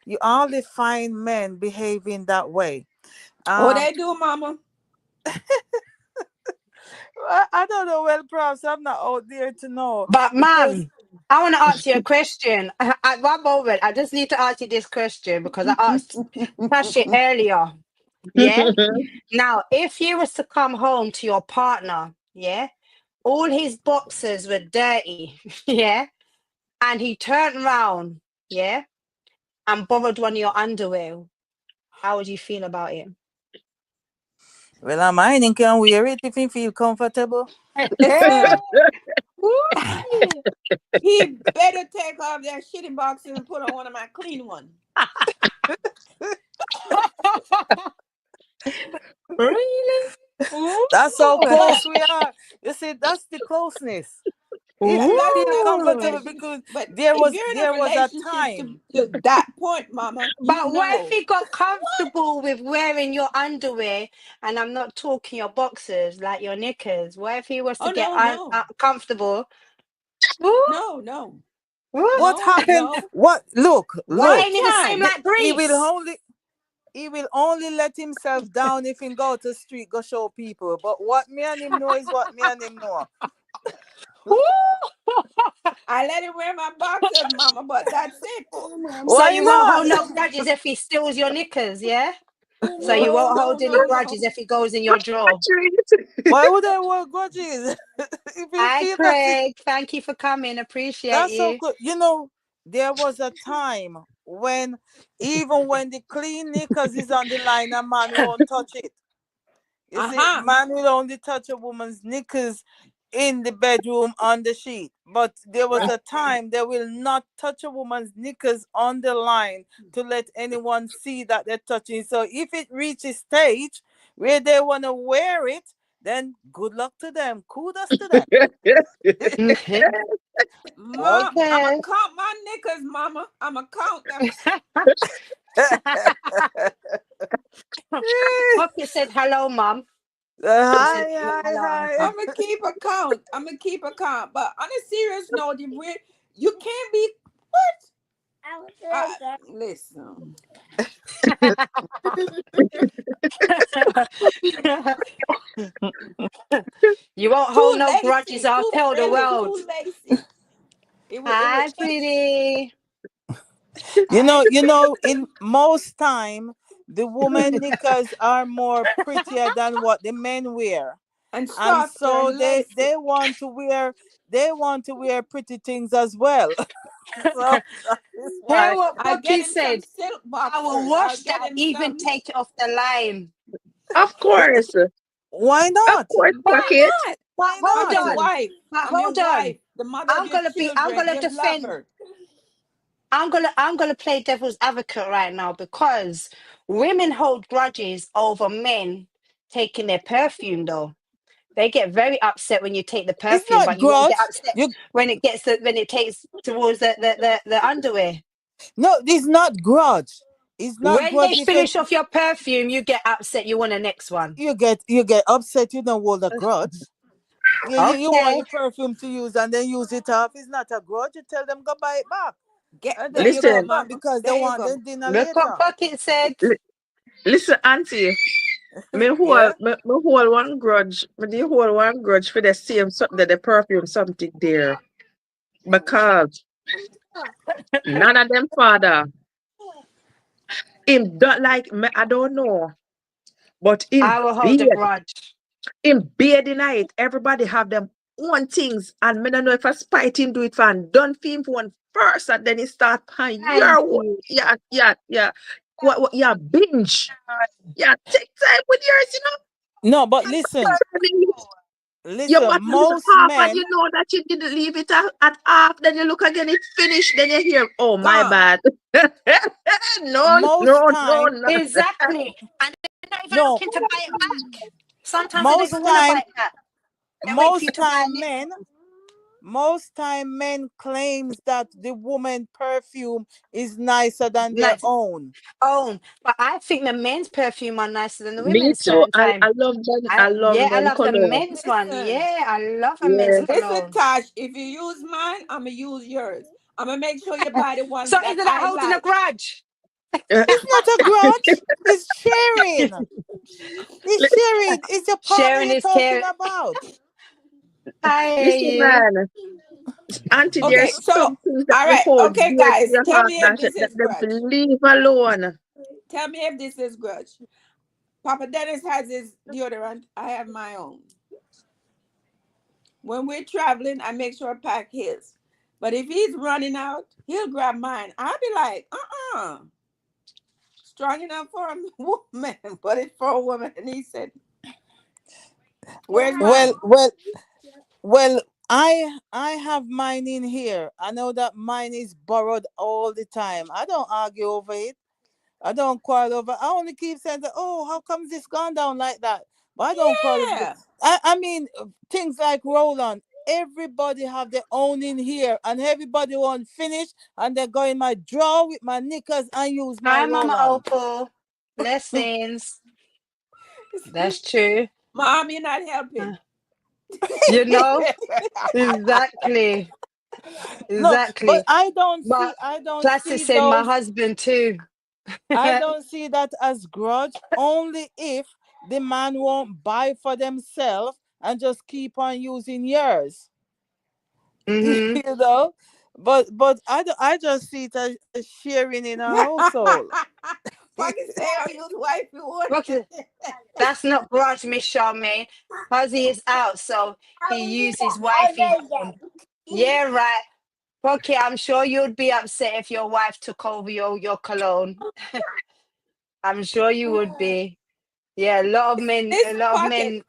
You only find men behaving that way. Oh, um they do, Mama. I don't know. Well, perhaps I'm not out there to know But because ma'am, I want to ask you a question. At one moment, I just need to ask you this question because I asked Tashi earlier. Yeah. Now, if you was to come home to your partner, yeah, all his boxes were dirty, yeah, and he turned around, yeah, and borrowed one of your underwear, how would you feel about it? well, I'm mining can wear it if you feel comfortable. Listen, Woo! he better take off that shitty box and put on one of my clean ones. Really? That's how Ooh. close we are. You see, that's the closeness. If you That's feel that's the Ooh. comfortable, relationship. because But there if was you're in a there was a relationship time. to that point, Mama, you But what if know. he got comfortable with wearing your underwear, and I'm not talking your boxers, like your knickers? What if he was to Oh get no, no, comfortable? Ooh, no, no. What No, happened? no. What? Look, Why look. ain't it the same Time. like He will Greece? only let himself down if he go to street go show people. But what me and him know is what me and him know. Woo! I let him wear my boxers, mama, but that's it. So Why you won't not? hold no grudges if he steals your knickers, yeah? So you No, won't no, hold any no, no. grudges if he goes in your drawer. Why would I hold grudges? If you Hi, feel that it, Craig. Thank you for coming. Appreciate that's so you. good. You know, there was a time when even when the clean knickers is on the line, a man won't touch it. You see, Uh-huh. man will only touch a woman's knickers in the bedroom on the sheet. But there was a time they will not touch a woman's knickers on the line to let anyone see that they're touching. So if it reaches stage where they want to wear it, then good luck to them. Kudos to them. Ma, I'ma Okay. count my knickers, mama. I'ma count them. Poppy said hello, Mum. She said Hi, hi, hello, hi. Auntie. I'ma keep a count. I'ma keep a count. But on a serious note, you can't be listen. You won't hold Too no grudges. lazy, I'll too tell the frilly, world. too lazy. It will Hi, itch. pretty. In most time, the women knickers are more prettier than what the men wear. And And softer so and lacy. they want to wear pretty things as well. So that is Hear why. what I'll get Poppy him some said. silk I will boxers. I'll wash get that, him even some. take it off the line. Of course. Why Of not? course, Why Pocket. not? But Why I'm hold not? your on. wife. But I'm your hold on. wife, the mother of your I'm children. gonna You love defend. her. I'm gonna play devil's advocate right now because women hold grudges over men taking their perfume though. They get very upset when you take the It's perfume, not but you won't get grudge. upset You when it takes towards the underwear. No, it's not grudge. It's not When they grudge if finish off your perfume, you get upset. You want the next one. you get upset. You don't hold a grudge. You want Okay. your perfume to use and then use it off. It's not a grudge. You tell them go buy it back. And There then you you go, get Listen, mad mama. because they There you want go. their dinner Look what later. Pocket said. li- listen, Auntie. Yeah? Me hold one grudge. Me do hold one grudge for the same something that the perfume something there. Because none of them father. Him don't like me, I don't know. But I will hold a grudge. in bed in night, everybody have them own things. And me don't know if I spite him do it for and done for him for one first and then he start pan Thank your you. yeah. What yeah, binge. Yeah, take time with yours, No, but And listen, your listen, bottle is most half and men, you know that you didn't leave it at half, then you look again, it's finished, then you hear, oh my Gone. bad. No, most no, no, time, no. Exactly. And they're not even no, looking to buy it back. Sometimes they don't most even want to buy time, it back. They wait for you most to buy time a new men, most time men claims that the woman perfume is nicer than their nice own. own. But I think the men's perfume are nicer than the Me women's too. certain time. I love I men love the cologne. men's one. Listen. Yeah, I love a men's Yeah. Listen, cologne. Tosh, if you use mine, I'ma use yours. I'ma make sure you buy the ones So is that it like I holding a like. grudge? It's not a grudge. It's sharing. It's Li- sharing. It's your partner Sharing you're is talking care. about. I Listen, hear you. man. Auntie, Okay, there's so some things that all we right, hold okay, dear to guys, your tell heart me if that this that is them grudge. leave alone. Tell me if this is grudge. Papa Dennis has his deodorant. I have my own. When we're traveling, I make sure I pack his. But if he's running out, he'll grab mine. I'll be like, strong enough for a woman, but it's for a woman. And he said, where's Well, mine? well, well. I have mine in here. I know that mine is borrowed all the time. I don't argue over it. I don't quarrel over. I only keep saying that. Oh, how come this gone down like that? But I don't quarrel. Yeah. I mean, things like roll-on. Everybody have their own in here, and everybody want finish, and they go in my drawer with my knickers and use my Hi, Mama roll-on. Opal. Blessings. That's true. Mom, you're not helping. Uh, You know exactly. No, but Exactly. I don't But see Classic said my those. husband too. I don't see that as grudge only if the man won't buy for themselves and just keep on using yours. Hmm. You know. But I just see it as sharing in a household. Fucking say I use wife you would. Okay, that's not grudge, Miss Charmaine. Fuzzy is out, so he uses wifey. Yeah, right. Okay, I'm sure you'd be upset if your wife took over your cologne. I'm sure you would be. Yeah, a This lot of pocket, men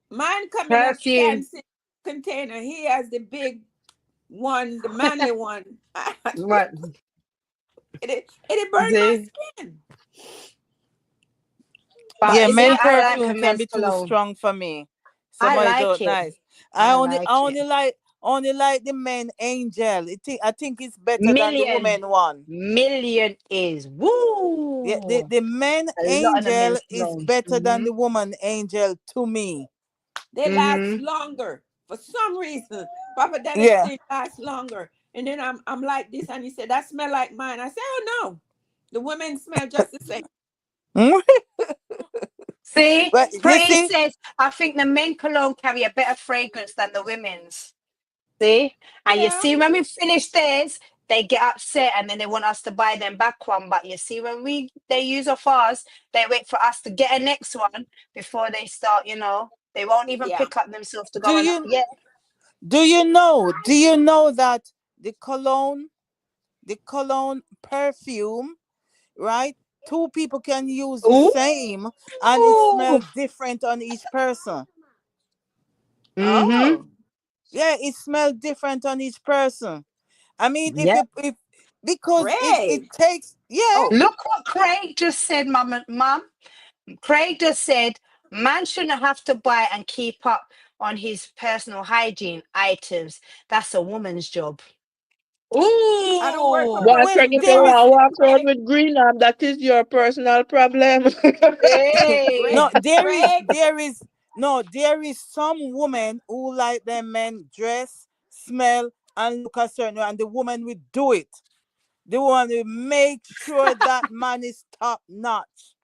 mine come in a perfume. fancy container. He has the big one, the manly one. What? It burned my See? skin. But Yeah, see, men I like a perfume can men's be too cologne. strong for me. I Somebody like don't it. nice. I I only I like it. only like the men angel. I think it's better than the Million. woman one. Million is Yeah, woo. the men A lot of the angel men's is colognes. better than Mm-hmm. the woman angel to me. They last Mm-hmm. longer for some reason. Papa Dennis Yeah. say it lasts longer. And then I'm like this, and he said, that smell like mine. I said, oh no. The women smell just the same. See, But you Pretty see, says, I think the men cologne carry a better fragrance than the women's. See? And you Yeah. see, when we finish theirs, they get upset and then they want us to buy them back one. But you see, when they use off ours, they wait for us to get a next one before they start, they won't even Yeah. pick up themselves to do go and you yeah. do you know that the cologne perfume, right? Two people can use the Ooh. same and it smells different on each person. Mm-hmm. Oh, Yeah, it smells different on each person. I mean, if Yeah. you if because it Craig. takes, yeah. Oh, Look what Craig just said, Mum. Craig just said, man shouldn't have to buy and keep up on his personal hygiene items. That's a woman's job. I don't work for Well, Ooh. Well, Craig, if you there want is to walk around Craig. with green arm, that is your personal problem. Hey. no, there is Craig. there is no there is some women who like their men dress, smell, and look a certain way, and the woman will do it. They want to make sure that man is top notch.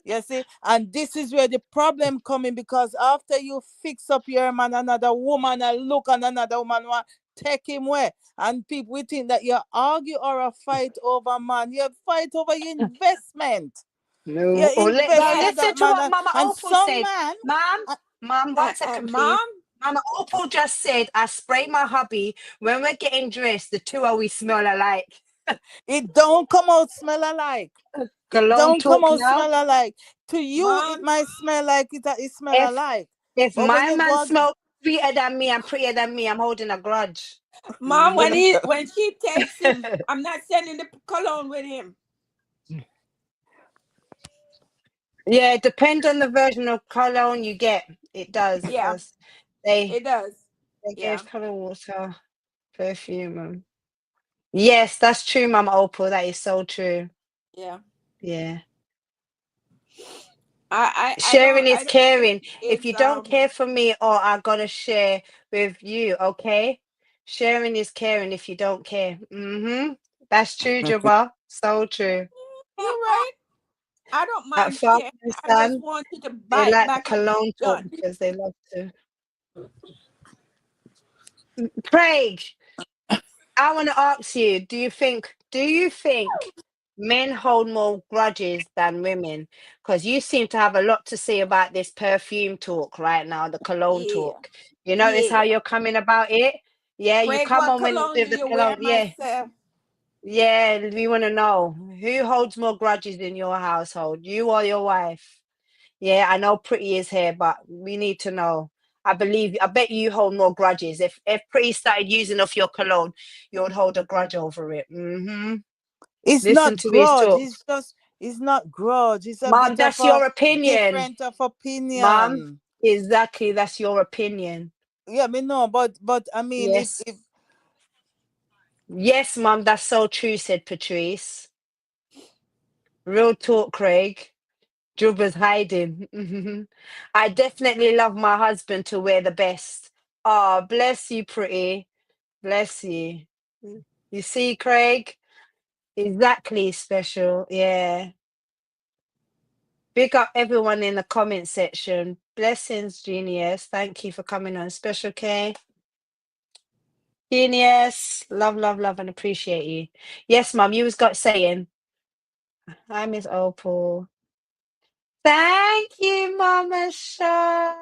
You see, and this is where the problem coming, because after you fix up your man, another woman and look, and another woman want take him away, and people will think that you argue or a fight over man. You fight over your investment. You No. Well, invest Yes. in listen that to man, what Mama and Opal some said. man, Mom, uh, Mom, 1 second, Mom, please. Mama Opal just said, I spray my hubby when we're getting dressed. The two of we smell alike. it don't come out smell alike. It Cologne don't come talk out now. smell alike. To you, it mom, might smell like it smell If alike. if But when my you man go, smells sweeter than me and prettier than me, I'm holding a grudge. mom. When Hmm. she takes him, I'm not sending the cologne with him. Yeah, it depends on the version of cologne you get. It does, Yeah, because they it does. they Yeah, gave color water perfume. Yes, that's true, Mama Opal. That is so true. yeah. Yeah. I Sharing is don't think caring. If it's you don't care for me, or I'm gonna share with you, okay? Sharing is caring if you don't care. Mm-hmm. That's true, Jabba. So true. you're right. I don't That mind father sharing. and I just son, want you to they bite like the back and be cologne talk done. because they love to. Craig, I want to ask you, do you think men hold more grudges than women? Because you seem to have a lot to say about this perfume talk right now, the cologne Yeah, talk. You notice how yeah. you're coming about it? Yeah, you Craig, come what on when cologne with do the you cologne. wear Yeah, myself? yeah, we want to know who holds more grudges in your household, you or your wife? Yeah, I know Pretty is here, but we need to know. I bet you hold more grudges. If Pretty started using off your cologne, you would hold a grudge over it. Mm-hmm. it's Listen not to his grudge. talk. It's not grudge. It's a Mom, bit of that's a your opinion. different of Mom, opinion. exactly, that's your opinion. Yeah, me know, but I mean, Yes. if Yes, Mom, that's so true, said Patrice. Real talk, Craig. Jubba's hiding. I definitely love my husband to wear the best. Oh, bless you, Pretty. Bless you. You see, Craig? Exactly, special. Yeah. Big up everyone in the comment section. Blessings, Genius. Thank you for coming on. Special K. Genius. Love, love, love, and appreciate you. Yes, Mum, you was got saying. Hi, Miss Opal. Thank you, Mama Shaw.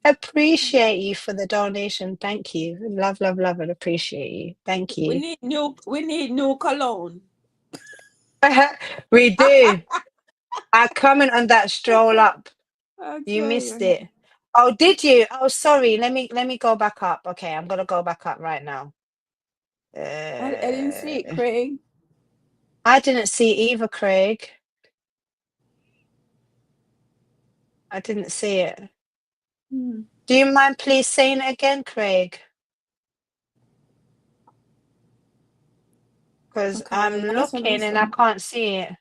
Appreciate you for the donation. Thank you. Love, love, love, and appreciate you. Thank We you. need new cologne. We do. I comment on that stroll up. You missed Okay. it. Oh, did you? Oh, sorry. Let me go back up. Okay, I'm gonna go back up right now. I didn't see it, Craig. I didn't see either, Craig. I didn't see it. Hmm. Do you mind please saying it again, Craig? Because Okay, I'm that's what he looking and I said. can't see it.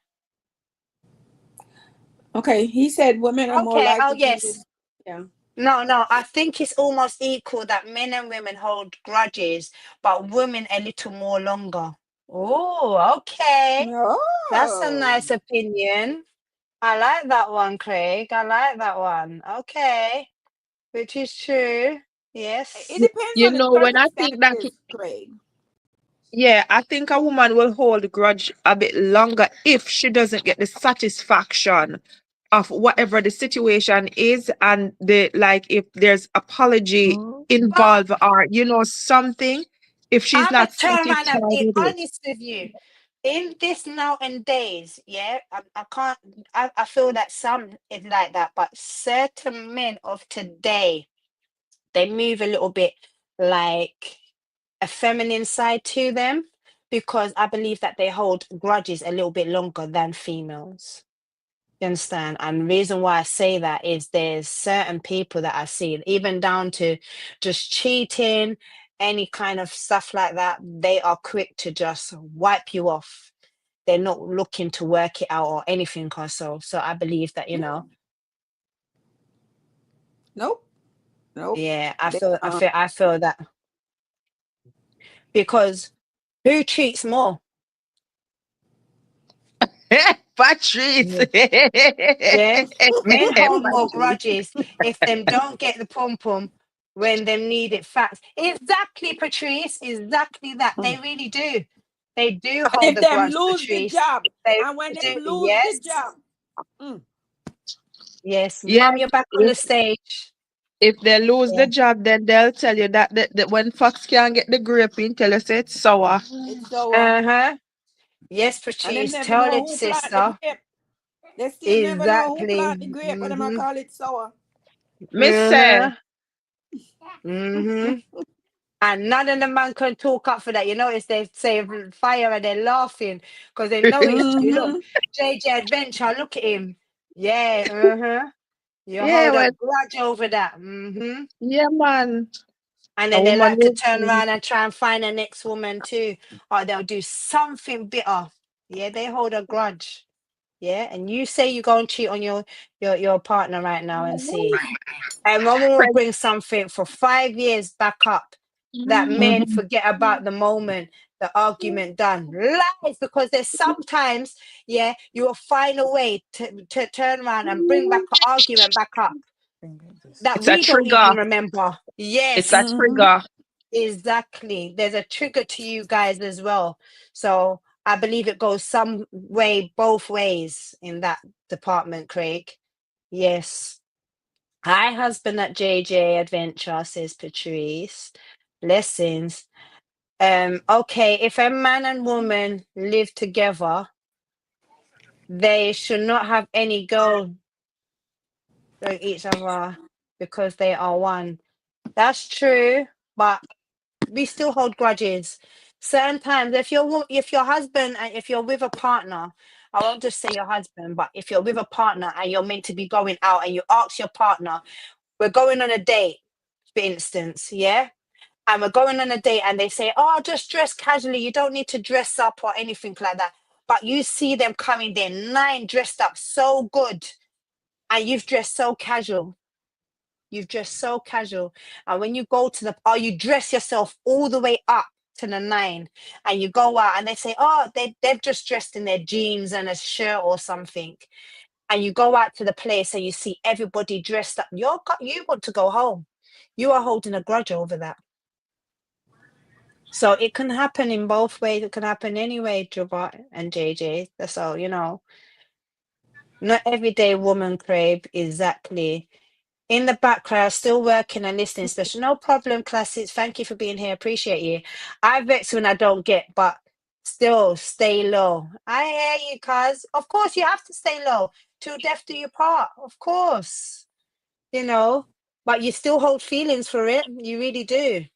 Okay, he said women are more Okay. Oh, likely to yes. use. Yeah. No. I think it's almost equal that men and women hold grudges, but women a little more longer. Oh, okay. That's a Oh. nice opinion. I like that one, Craig. I like that one. Okay. Which is true. It Yes. depends You on the know, when I think that, circumstances, Craig. yeah, I think a woman will hold a grudge a bit longer if she doesn't get the satisfaction of whatever the situation is, and the like if there's apology But involved, or something, if she's I'm going not to turn around and satisfied be with it. honest with you. In this now and days, yeah, I can't, I feel that some is like that, but certain men of today, they move a little bit like a feminine side to them because I believe that they hold grudges a little bit longer than females. You understand? And the reason why I say that is there's certain people that I see, even down to just cheating, any kind of stuff like that, they are quick to just wipe you off. They're not looking to work it out or anything or so. So I believe that, Nope. yeah, They, I feel that because who cheats more? Patrice. Yeah, men hold more Patrice. grudges if them don't get the pom pom when them need it fast. Exactly, Patrice. Exactly that. They really do. They do and hold if the them grudge, lose the Patrice. job, They and when really them do. lose the Yes. job, mm, Yes. Yes, Mom, you're back on if the stage. if they lose the Yeah. job, then they'll tell you that when Fox can't get the grape in, tell us it's sour. it's so. Uh-huh. Yes, And them Patrice. never Tell know it, who plant the sister. grape. They still never know who plant the Exactly. grape, but them I Mm-hmm. call it sour. Miss say, Uh-huh. Mm-hmm. And none of the man can talk up for that. You notice they say fire and they're laughing because they know it's true. Look, Mm-hmm. JJ Adventure, look at him. Yeah, uh-huh. You yeah, hold a well, grudge over that. Mm-hmm. yeah, man. And A then they woman like to will. turn around and try and find a next woman too. Or they'll do something bitter. Yeah, they hold a grudge. Yeah. And you say you go and cheat on your partner right now and see. And one will bring something for 5 years back up that men Mhm. forget about the moment, the argument done. Lies, because there's sometimes, yeah, you will find a way to turn around and bring back an argument back up that It's a we don't trigger. even remember. It's a Yes, Mm-hmm. trigger. exactly. There's a trigger to you guys as well. So I believe it goes some way, both ways in that department, Craig. Yes. Hi, husband at JJ Adventure, says Patrice. Blessings. Okay, if a man and woman live together, they should not have any girl like each other because they are one. That's true, but we still hold grudges. Certain times, if your husband and if you're with a partner, I won't just say your husband, but if you're with a partner and you're meant to be going out and you ask your partner, we're going on a date, for instance, yeah? And we're going on a date and they say, oh, just dress casually. You don't need to dress up or anything like that. But you see them coming there, dressed up so good, and you've dressed so casual. you've dressed so casual, and when you go to you dress yourself all the way up to the 9, and you go out and they say, oh, they've just dressed in their jeans and a shirt or something, and you go out to the place and you see everybody dressed up, you want to go home. You are holding a grudge over that. So it can happen in both ways. It can happen anyway, Jabba and JJ. So, not everyday woman crave exactly. In the background, still working and listening special. No problem, classics. Thank you for being here. Appreciate you. I vex when I don't get, but still stay low. I hear you, cuz. Of course, you have to stay low. Till death do you part. Of course. But you still hold feelings for it. You really do.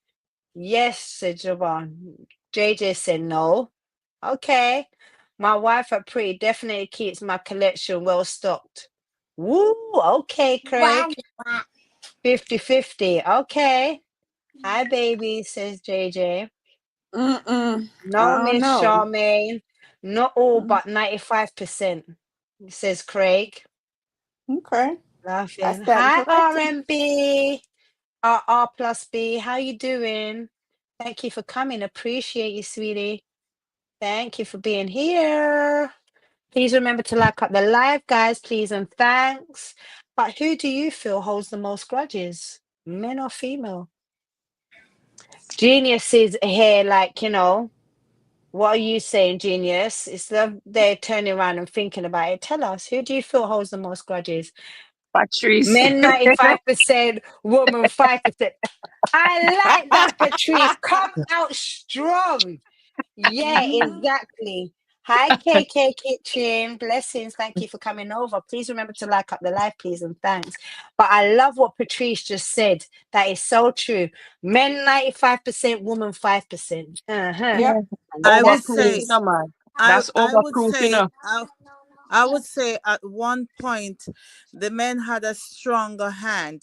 Yes, said Javon. JJ said no. Okay. My wife at Pretty definitely keeps my collection well stocked. Woo, okay, Craig. 50-50. Okay. Hi, baby, says JJ. I No, don't Miss know. Charmaine. Not all, but 95%, says Craig. Okay. I Laughing. stand Hi, corrected. RMB. R plus B. How you doing? Thank you for coming. Appreciate you, sweetie. Thank you for being here. Please remember to like up the live, guys, please, and thanks. But who do you feel holds the most grudges? Men or female? Genius is here, like, what are you saying, Genius? They're turning around and thinking about it. Tell us, who do you feel holds the most grudges? Patrice. Men 95%, woman 5%. I like that, Patrice. Come out strong. Yeah, Mhm. exactly. Hi, KK Kitchen. Blessings. Thank you for coming over. Please remember to like up the live, please, and thanks. But I love what Patrice just said. That is so true. Men 95%, woman 5%. Yep. I would Overproof, say, Please. man. I That's I would overproof, say, I would say at one point the men had a stronger hand,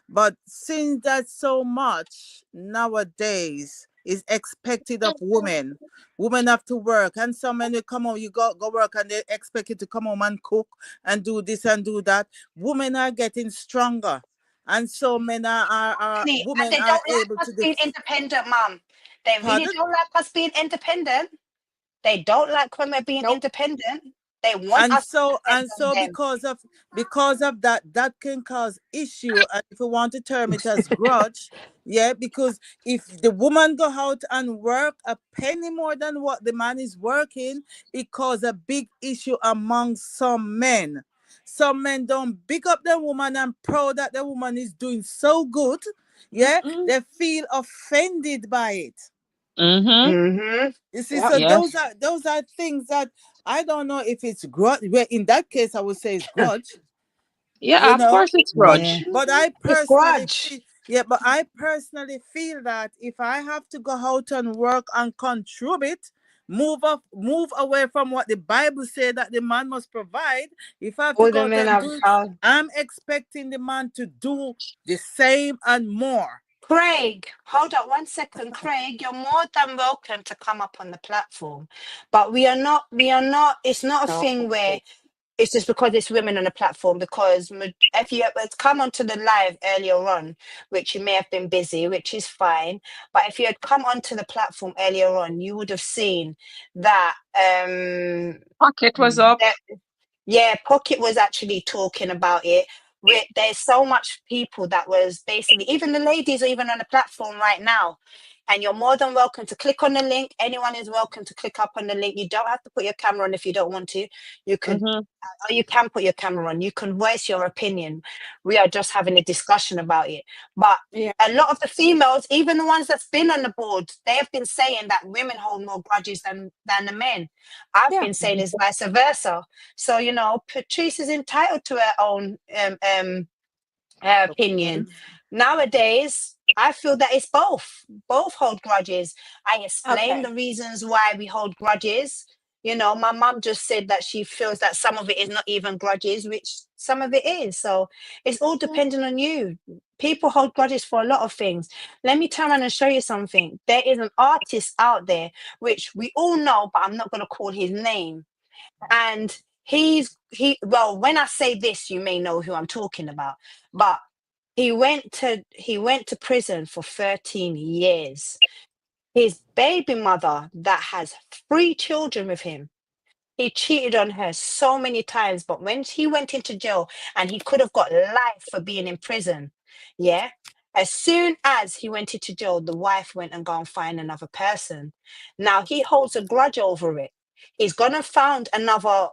but since that so much nowadays is expected of women, women have to work, and some men will come home, you go work, and they expect you to come home and cook and do this and do that. Women are getting stronger, and so men are And women they are don't like able us to being independent, Mum. They really pardon. don't like us being independent. They don't like when we're being Nope. independent. They want and us to so depend and on so them. because of that, that can cause issue, and if you want to term it as grudge, yeah, because if the woman go out and work a penny more than what the man is working, it cause a big issue among some men. Some men don't big up the woman and proud that the woman is doing so good, yeah, Mm-mm. they feel offended by it. Mm-hmm. Mm-hmm. You see, Yep. so Yes. those are things that I don't know if it's grudge. Well, in that case, I would say it's grudge, you Yeah, of know. course it's But Yeah. grudge. but I It's personally grudge. feel, yeah, but I personally feel that if I have to go out and work and contribute, move away from what the Bible said that the man must provide. If I have to All go the out men and have do it, power. I'm expecting the man to do the same and more. Craig, hold up 1 second. Craig, you're more than welcome to come up on the platform. But it's not a No. thing where it's just because it's women on the platform. Because if you had come onto the live earlier on, which you may have been busy, which is fine, but if you had come onto the platform earlier on, you would have seen that Pocket was up. that yeah, Pocket was actually talking about it. There's so much people that was basically, even the ladies are even on the platform right now. And you're more than welcome to click on the link. Anyone is welcome to click up on the link. You don't have to put your camera on if you don't want to. You could, Mm-hmm. or you can put your camera on. You can voice your opinion. We are just having a discussion about it. But Yeah. a lot of the females, even the ones that's been on the board, they have been saying that women hold more grudges than the men. I've Yeah. been saying it's vice versa. So, Patrice is entitled to her own opinion. Opinion. Nowadays, I feel that it's both. Both hold grudges. I explain Okay. the reasons why we hold grudges. My mum just said that she feels that some of it is not even grudges, which some of it is. So it's all Yeah. depending on you. People hold grudges for a lot of things. Let me turn around and show you something. There is an artist out there, which we all know, but I'm not going to call his name. And well, when I say this, you may know who I'm talking about. But He went to prison for 13 years. His baby mother that has 3 children with him, he cheated on her so many times, but when he went into jail and he could have got life for being in prison, yeah. As soon as he went into jail, the wife went and go and find another person. Now he holds a grudge over it. He's gone and found another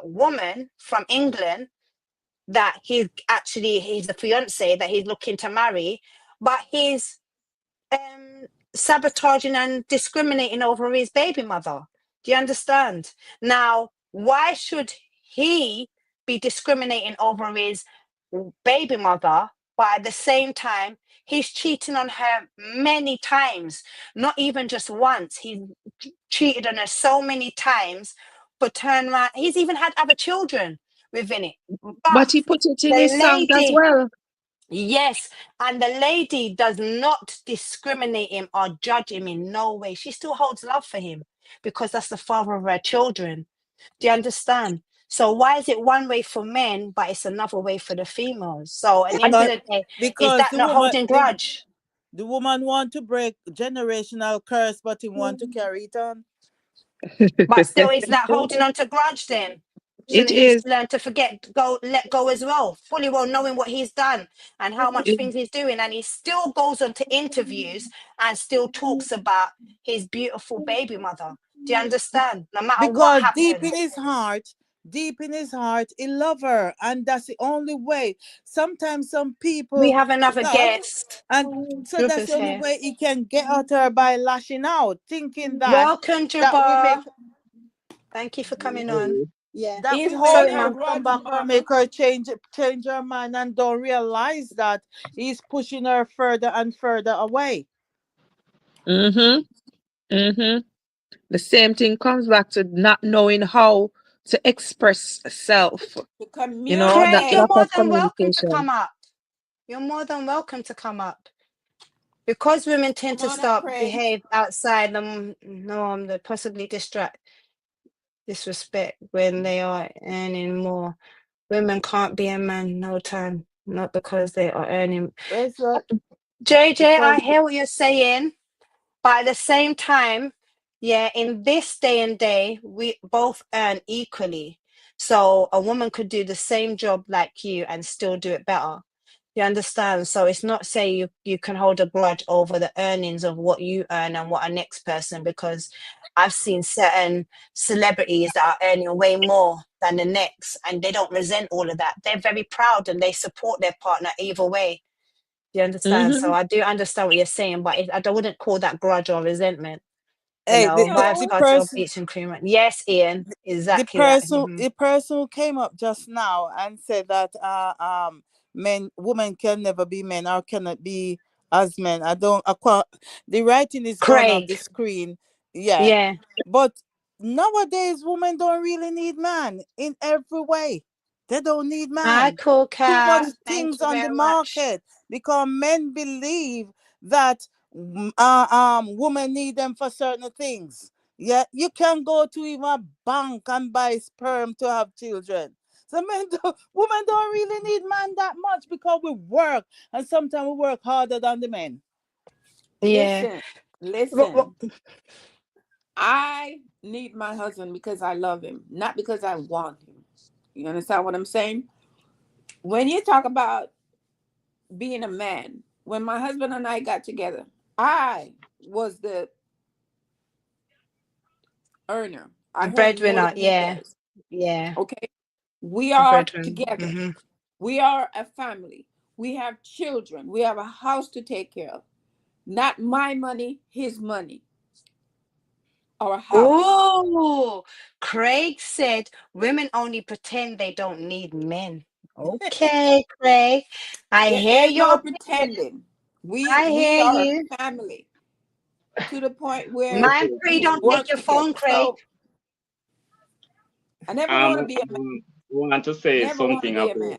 woman from England that he's the fiance that he's looking to marry, but he's um sabotaging and discriminating over his baby mother. Do you understand? Now, why should he be discriminating over his baby mother, but at the same time he's cheating on her many times, not even just once. He cheated on her so many times, but turn around, he's even had other children within it. But But he put it in the his songs as lady, well. yes, and the lady does not discriminate him or judge him in no way. She still holds love for him because that's the father of her children. Do you understand? So why is it one way for men, but it's another way for the females? So at the end of because the day, is because that not holding grudge? the woman want to break generational curse, but he want to carry it on. But still, is that holding on to grudge then? It Shouldn't he is. learn to let go as well? Fully well knowing what he's done and how much things he's doing. And he still goes on to interviews and still talks about his beautiful baby mother. Do you understand? No matter what Because happens. deep in his heart, he love her, and that's the only way. Sometimes some We people have another love, guest. and so that's Rupert's the only here. way he can get at her by lashing out, thinking Welcome, that we make Jabbar. Thank you for coming on. Yeah. that He's we make Sorry, holding a her ma'am. come grudge, back or Mama. make her change her mind, and don't realize that he's pushing her further and further away. Mm-hmm. Mm-hmm. The same thing comes back to not knowing how to express self. To That Craig, communicate. you're lack more of than welcome to come communication. up. You're more than welcome to come up. Because women tend Come to on up, start Craig. behave outside the norm, they possibly disrespect when they are earning more. Women can't be a man no time, not because they are earning. That's right. JJ, Because I hear what you're saying, but at the same time, yeah, in this day and day, we both earn equally. So a woman could do the same job like you and still do it better. You understand? So it's not say you can hold a grudge over the earnings of what you earn and what a next person, because I've seen certain celebrities that are earning way more than the next, and they don't resent all of that. They're very proud and they support their partner either way. You understand? So Mm-hmm. I do understand what you're saying, but I wouldn't call that grudge or resentment. You hey, know, the, the, wives the So, got your person beats and cream. Yes, Ian, the exactly that. person the person who came up just now and said that women can never be men or cannot be as men. I don't the writing is gone off Craig, the screen. Yeah. yeah. But nowadays women don't really need man in every way. They don't need Hi, man. cool Too much cat. Thank things you on the very much. market because men believe that women need them for certain things. Yeah, you can go to even a bank and buy sperm to have children. So women don't really need man that much because we work, and sometimes we work harder than the men. Yeah. listen, What, what, listen. I need my husband because I love him, not because I want him. You understand what I'm saying? When you talk about being a man, when my husband and I got together, I was the earner. the I earned more breadwinner, than he yeah. does. Yeah. Okay? We The are breadwinner. together. Mm-hmm. We are a family. We have children. We have a house to take care of. Not my money, his money, our house. Oh, Craig said women only pretend they don't need men. Okay, Craig. I There hear ain't your no opinion. pretending. We I we hear are you. a family to the point where Mind free, we don't take work your phone, together. Craig. So I never want to be a man. Want to say Never want to something be a about man.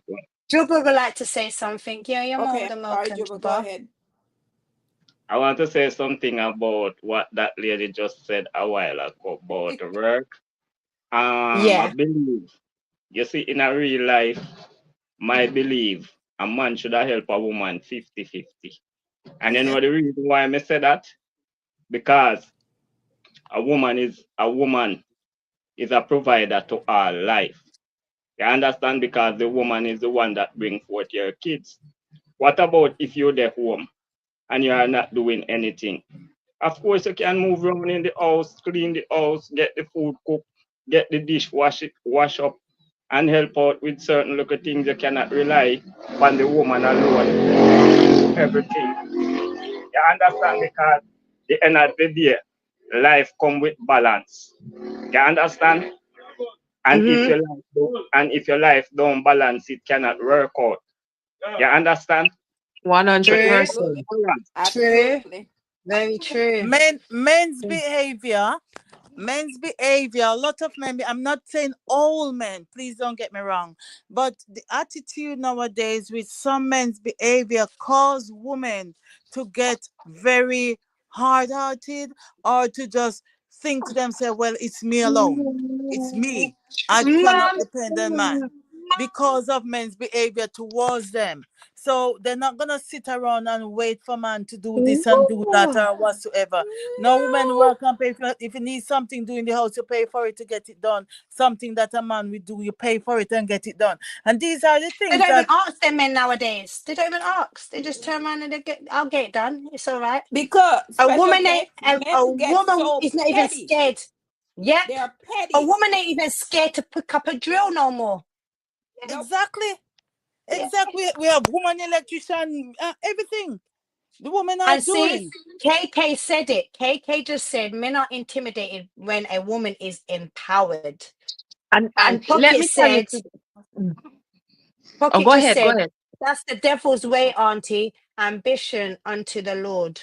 Juba would like to say something. Yeah, you're more Okay, I'm than sorry, welcome, Juba. Go Juba. ahead. I want to say something about what that lady just said a while ago about the work. I Yeah. believe, you see, in a real life, my belief, a man should have help a woman 50-50. And you know the reason why I say that? Because a woman is a provider to all life. You understand? Because the woman is the one that brings forth your kids. What about if you're the home and you are not doing anything? Of course, you can move around in the house, clean the house, get the food cooked, get the dish wash up, and help out with certain little things. You cannot rely on the woman alone. Everything. You understand? Because the end of the day, life come with balance. You understand? And if your life don't balance, it cannot work out. You understand? 100%. True. Absolutely. Very true. Men's behavior, a lot of men, I'm not saying all men, please don't get me wrong, but the attitude nowadays with some men's behavior cause women to get very hard-hearted, or to just think to themselves, well, it's me alone, it's me, I cannot Mom. depend on man, because of men's behavior towards them. So they're not gonna sit around and wait for man to do this and do that or whatsoever. No, woman work and pay for it. If you need something do in the house, you pay for it to get it done. Something that a man will do, you pay for it and get it done. And these are the They things don't even that ask them men nowadays. They don't even ask. They just turn around and I'll get it done. It's all right. Because A special woman K, ain't, men a get woman so is not even petty. scared. Yep. They're A petty. woman ain't even scared to pick up a drill no more. Nope. exactly. Yeah. Exactly. We have woman electrician, everything. The women are And see, doing. KK said it. KK just said men are intimidated when a woman is empowered. And And let Pocket me tell you. said, Oh, Pocket go just ahead. Go said, ahead. that's the devil's way, auntie. Ambition unto the Lord.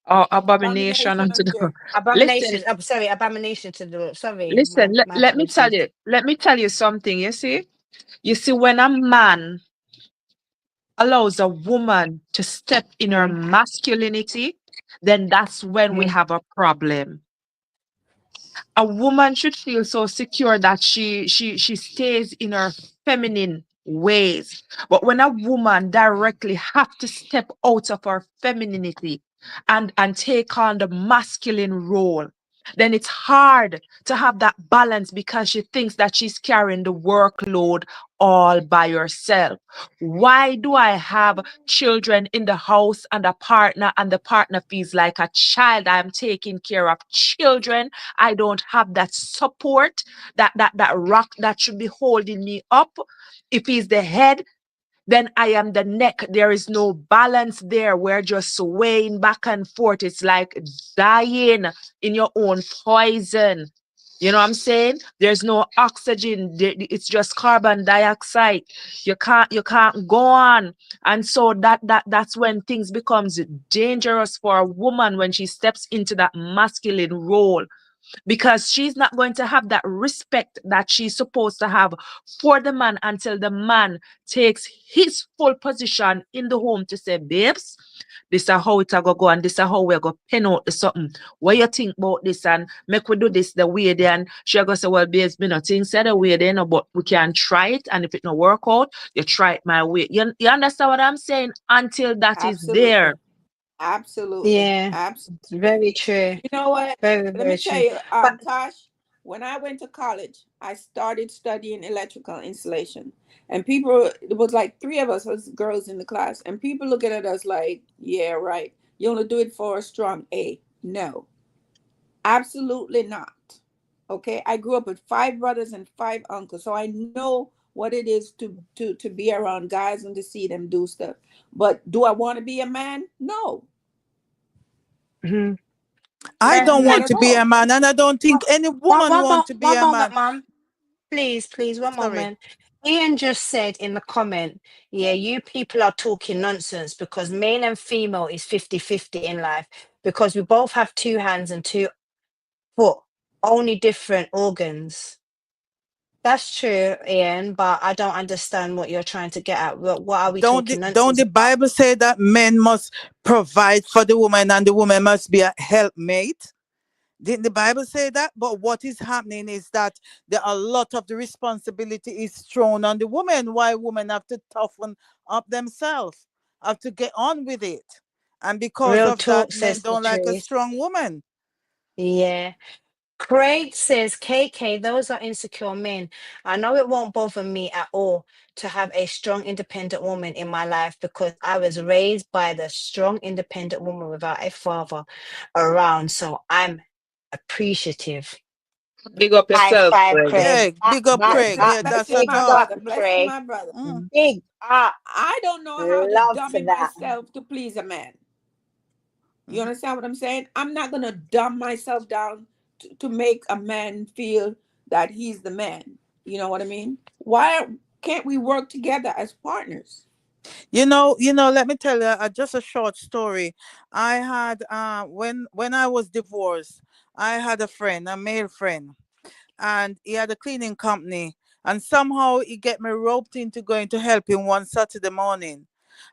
Oh, abomination Abomination unto the. unto. Abomination. Listen, I'm sorry, abomination to the Lord. Sorry, listen. my Let me tell apologies. you. Let me tell you something. You see, when a man allows a woman to step in her masculinity, then that's when we Mhm. have a problem. A woman should feel so secure that she stays in her feminine ways. But when a woman directly have to step out of her femininity and take on the masculine role, then it's hard to have that balance because she thinks that she's carrying the workload all by herself. Why do I have children in the house and the partner feels like a child? I'm taking care of children. I don't have that support, that rock that should be holding me up. If he's the head, then I am the neck. There is no balance there. We're just swaying back and forth. It's like dying in your own poison. You know what I'm saying? There's no oxygen. It's just carbon dioxide. You can't go on. And so that's when things becomes dangerous for a woman when she steps into that masculine role, because she's not going to have that respect that she's supposed to have for the man until the man takes his full position in the home to say, babes, this is how it's going to go and this is how we're going to pen out the something. What you think about this, and make we do this the way they, and she going to say, well, babes, me not think said the way they know, but we can try it, and if it not work out, you try it my way. You understand what I'm saying? Until that is there. Absolutely. Yeah, Absolutely. very true. You know what? Very, Let very me tell true. you, But Tosh, when I went to college, I started studying electrical installation. And people, it was like three of us girls in the class, and people looking at us like, yeah, right. You only do it for a strong A. No, absolutely not. Okay. I grew up with five brothers and five uncles, so I know what it is to be around guys and to see them do stuff. But do I want to be a man? No, mhm. I don't not want at to be all. a man, and I don't think any woman wants to be One a moment, man. Mum. Please, one Sorry. moment. Ian just said in the comment, yeah, you people are talking nonsense because male and female is 50-50 in life because we both have two hands and two foot, only different organs. That's true, Ian, but I don't understand what you're trying to get at. What are we talking Don't nonsense the about? Bible say that men must provide for the woman and the woman must be a helpmate? Didn't the Bible say that? But what is happening is that a lot of the responsibility is thrown on the woman. Why women have to toughen up themselves, have to get on with it. And because Real of that, talk, men says the don't like a truth. strong woman. Yeah. Craig says, KK, those are insecure men. I know it won't bother me at all to have a strong, independent woman in my life because I was raised by the strong, independent woman without a father around. So I'm appreciative. Big up High yourself, five, Greg. Craig. Yeah, big up Craig. Blessing, Yeah, that's a blessing, Big my talk. up, brother. Blessing, Craig. my brother. Mm. Big up. I don't know how to Love for dummy that. myself to please a man. You Mhm. understand what I'm saying? I'm not gonna dumb myself down to make a man feel that he's the man. You know what I mean? Why can't we work together as partners? Let me tell you just a short story. I had when I was divorced, I had a friend, a male friend, and he had a cleaning company, and somehow he get me roped into going to help him one Saturday morning.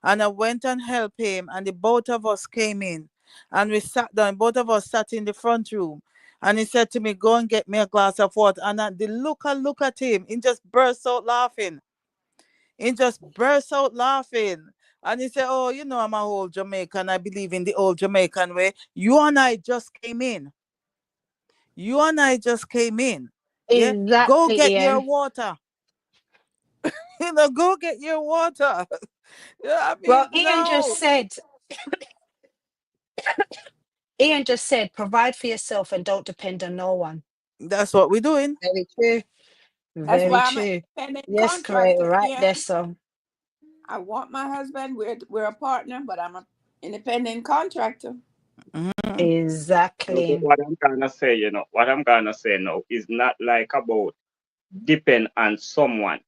And I went and helped him, and the both of us came in, and we sat down. Both of us sat in the front room, and he said to me, "Go and get me a glass of water." And the look I look at him, he just burst out laughing. He just burst out laughing. And he said, "Oh, I'm a old Jamaican. I believe in the old Jamaican way. You and I just came in. You and I just came in. Yeah. Go Exactly, get your Ian. water. Go get your water." Yeah, I Well, mean, no. Ian just said, provide for yourself and don't depend on no one. That's what we're doing. Very true. That's Very why I'm an true. independent Yes, Craig, contractor. right Yeah, there, so. I want my husband. We're a partner, but I'm an independent contractor. Mhm. Exactly. What I'm gonna say, what I'm gonna say now is not like about depend on someone.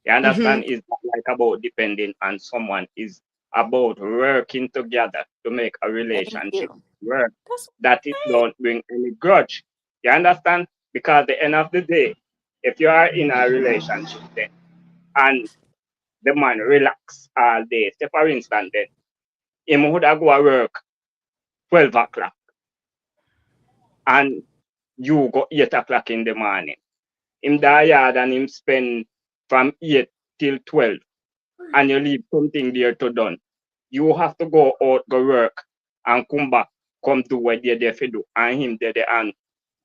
You Mm-hmm. understand? It's not like about depending on someone. It's about working together to make a Thank relationship you. work. That's That it right. don't bring any grudge. You understand? Because at the end of the day, if you are in a relationship then and the man relax all day, say for instance then, him would go to work 12 o'clock and you go 8 o'clock in the morning. Him die yard and him spend from 8 till 12 and you leave something there to done. You have to go out, go work and come back, come do what you're there for do. And him there and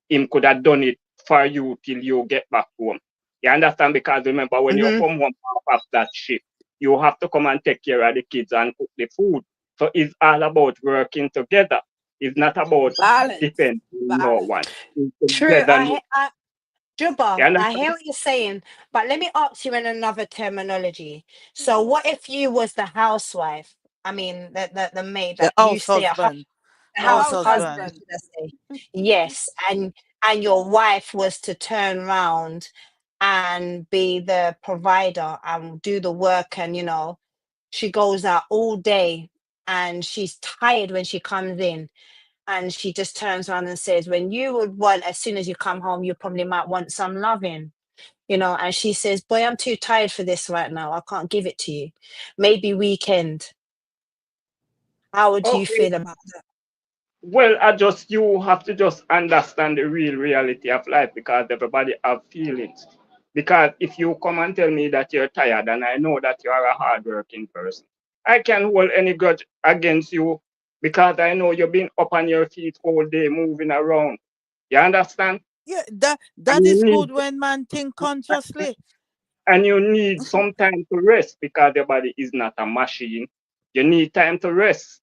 him could have done it for you till you get back home. You understand? Because remember, when you Mm-hmm. come home off that shift, you have to come and take care of the kids and cook the food. So it's all about working together. It's not about Balance. depending on no Balance. one. It's True. together. You Juba, I understand? hear what you're saying, but let me ask you in another terminology. So what if you was the housewife? I mean, the maid, The like you house stay at home, husband. the The House house house husband, husband. husband. should I say? Yes, and your wife was to turn round and be the provider and do the work, and she goes out all day and she's tired when she comes in, and she just turns around and says, when you would want, as soon as you come home, you probably might want some loving, and she says, boy, I'm too tired for this right now, I can't give it to you, maybe weekend. How would you Okay. feel about that? Well, you have to just understand the real reality of life because everybody have feelings. Because if you come and tell me that you're tired and I know that you are a hardworking person, I can hold any grudge against you because I know you've been up on your feet all day moving around. You understand? Yeah, that And that you is need good when man think consciously. and you need some time to rest because your body is not a machine. You need time to rest.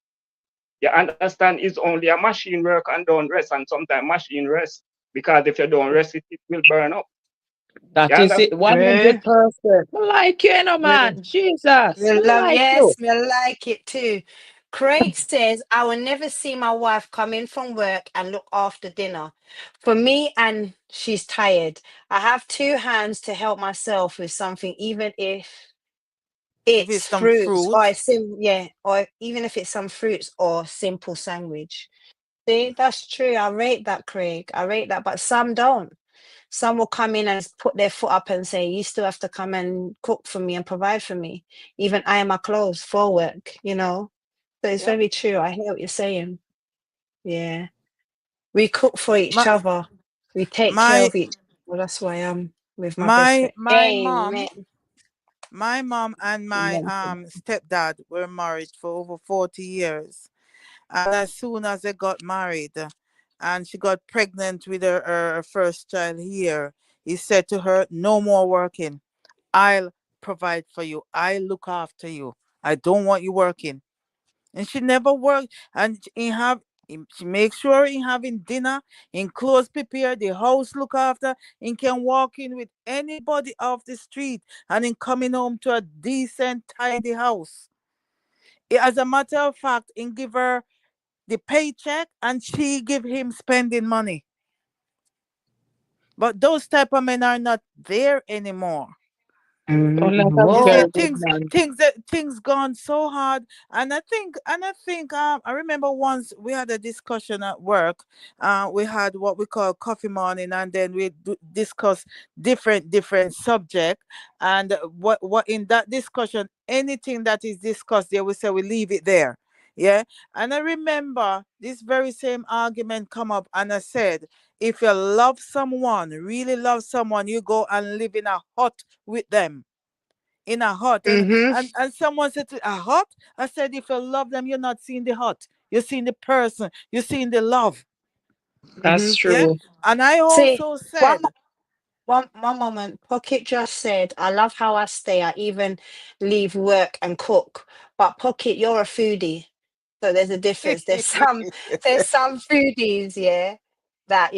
You understand? It's only a machine work and don't rest, and sometimes machine rest because if you don't rest, it will burn up. You That is understand? it, True. 100%. I like you, True. man. Jesus, Me I love, like you. yes, me like it too. Craig says, I will never see my wife come in from work and look after dinner. For me, and she's tired. I have two hands to help myself with something, even if If it's it's some fruits or fruits. or even if it's some fruits or simple sandwich. See, that's true. I rate that, Craig. I rate that, but some don't. Some will come in and put their foot up and say, you still have to come and cook for me and provide for me. Even iron my clothes for work. So it's Yep. very true. I hear what you're saying. Yeah. We cook for each My other. We take care my of each. Well, that's why I'm with my best my friend. my mom, Amen. my mom and my Amen. stepdad were married for over 40 years. And as soon as they got married, and she got pregnant with her first child here, he said to her, "No more working. I'll provide for you. I look after you. I don't want you working." And she never worked. And she makes sure in having dinner, in clothes prepared, the house look after, and can walk in with anybody off the street, and in coming home to a decent, tidy house. As a matter of fact, in give her the paycheck and she give him spending money. But those type of men are not there anymore. Sound like a You see, Whoa. very good man. things gone so hard. And I think I remember once we had a discussion at work. We had what we call coffee morning, and then we discuss different subject. And what in that discussion, anything that is discussed there, we say we leave it there. Yeah. And I remember this very same argument come up, and I said, if you love someone, really love someone, you go and live in a hut with them, in a hut. and Mm-hmm. and and someone said to, a hut? I said, if you love them, you're not seeing the hut, you're seeing the person, you're seeing the love. That's Mm-hmm. Yeah. true. And I See, also one said, one moment. Pocket just said, "I love how I stay. I even leave work and cook." But Pocket, you're a foodie, so there's a difference. There's some foodies, yeah, that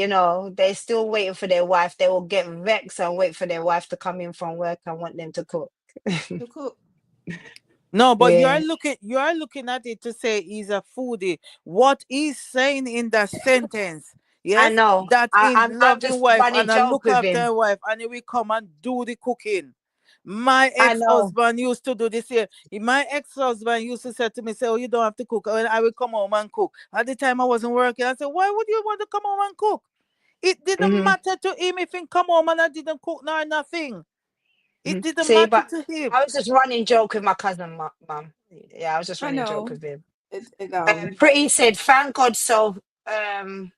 they're still waiting for their wife. They will get vexed and wait for their wife to come in from work and want them to cook. To cook. no, but Yeah, you're looking at it to say he's a foodie. What he's saying in that sentence, I yes, know. that in I'm love his just wife running and a joke look with after him. her wife, and he will come and do the cooking. My I know. ex-husband used to do this here. My ex-husband used to say to me, say, "Oh, you don't have to cook. I will come home and cook." At the time I wasn't working, I said, "Why would you want to come home and cook?" It didn't Hmm. matter to him if he come home and I didn't cook nor nothing. It Hmm. didn't See, matter but to him. I was just running joke with my cousin, mum. Yeah, I was just I running joke know. with him. It Pretty said, "Thank God so um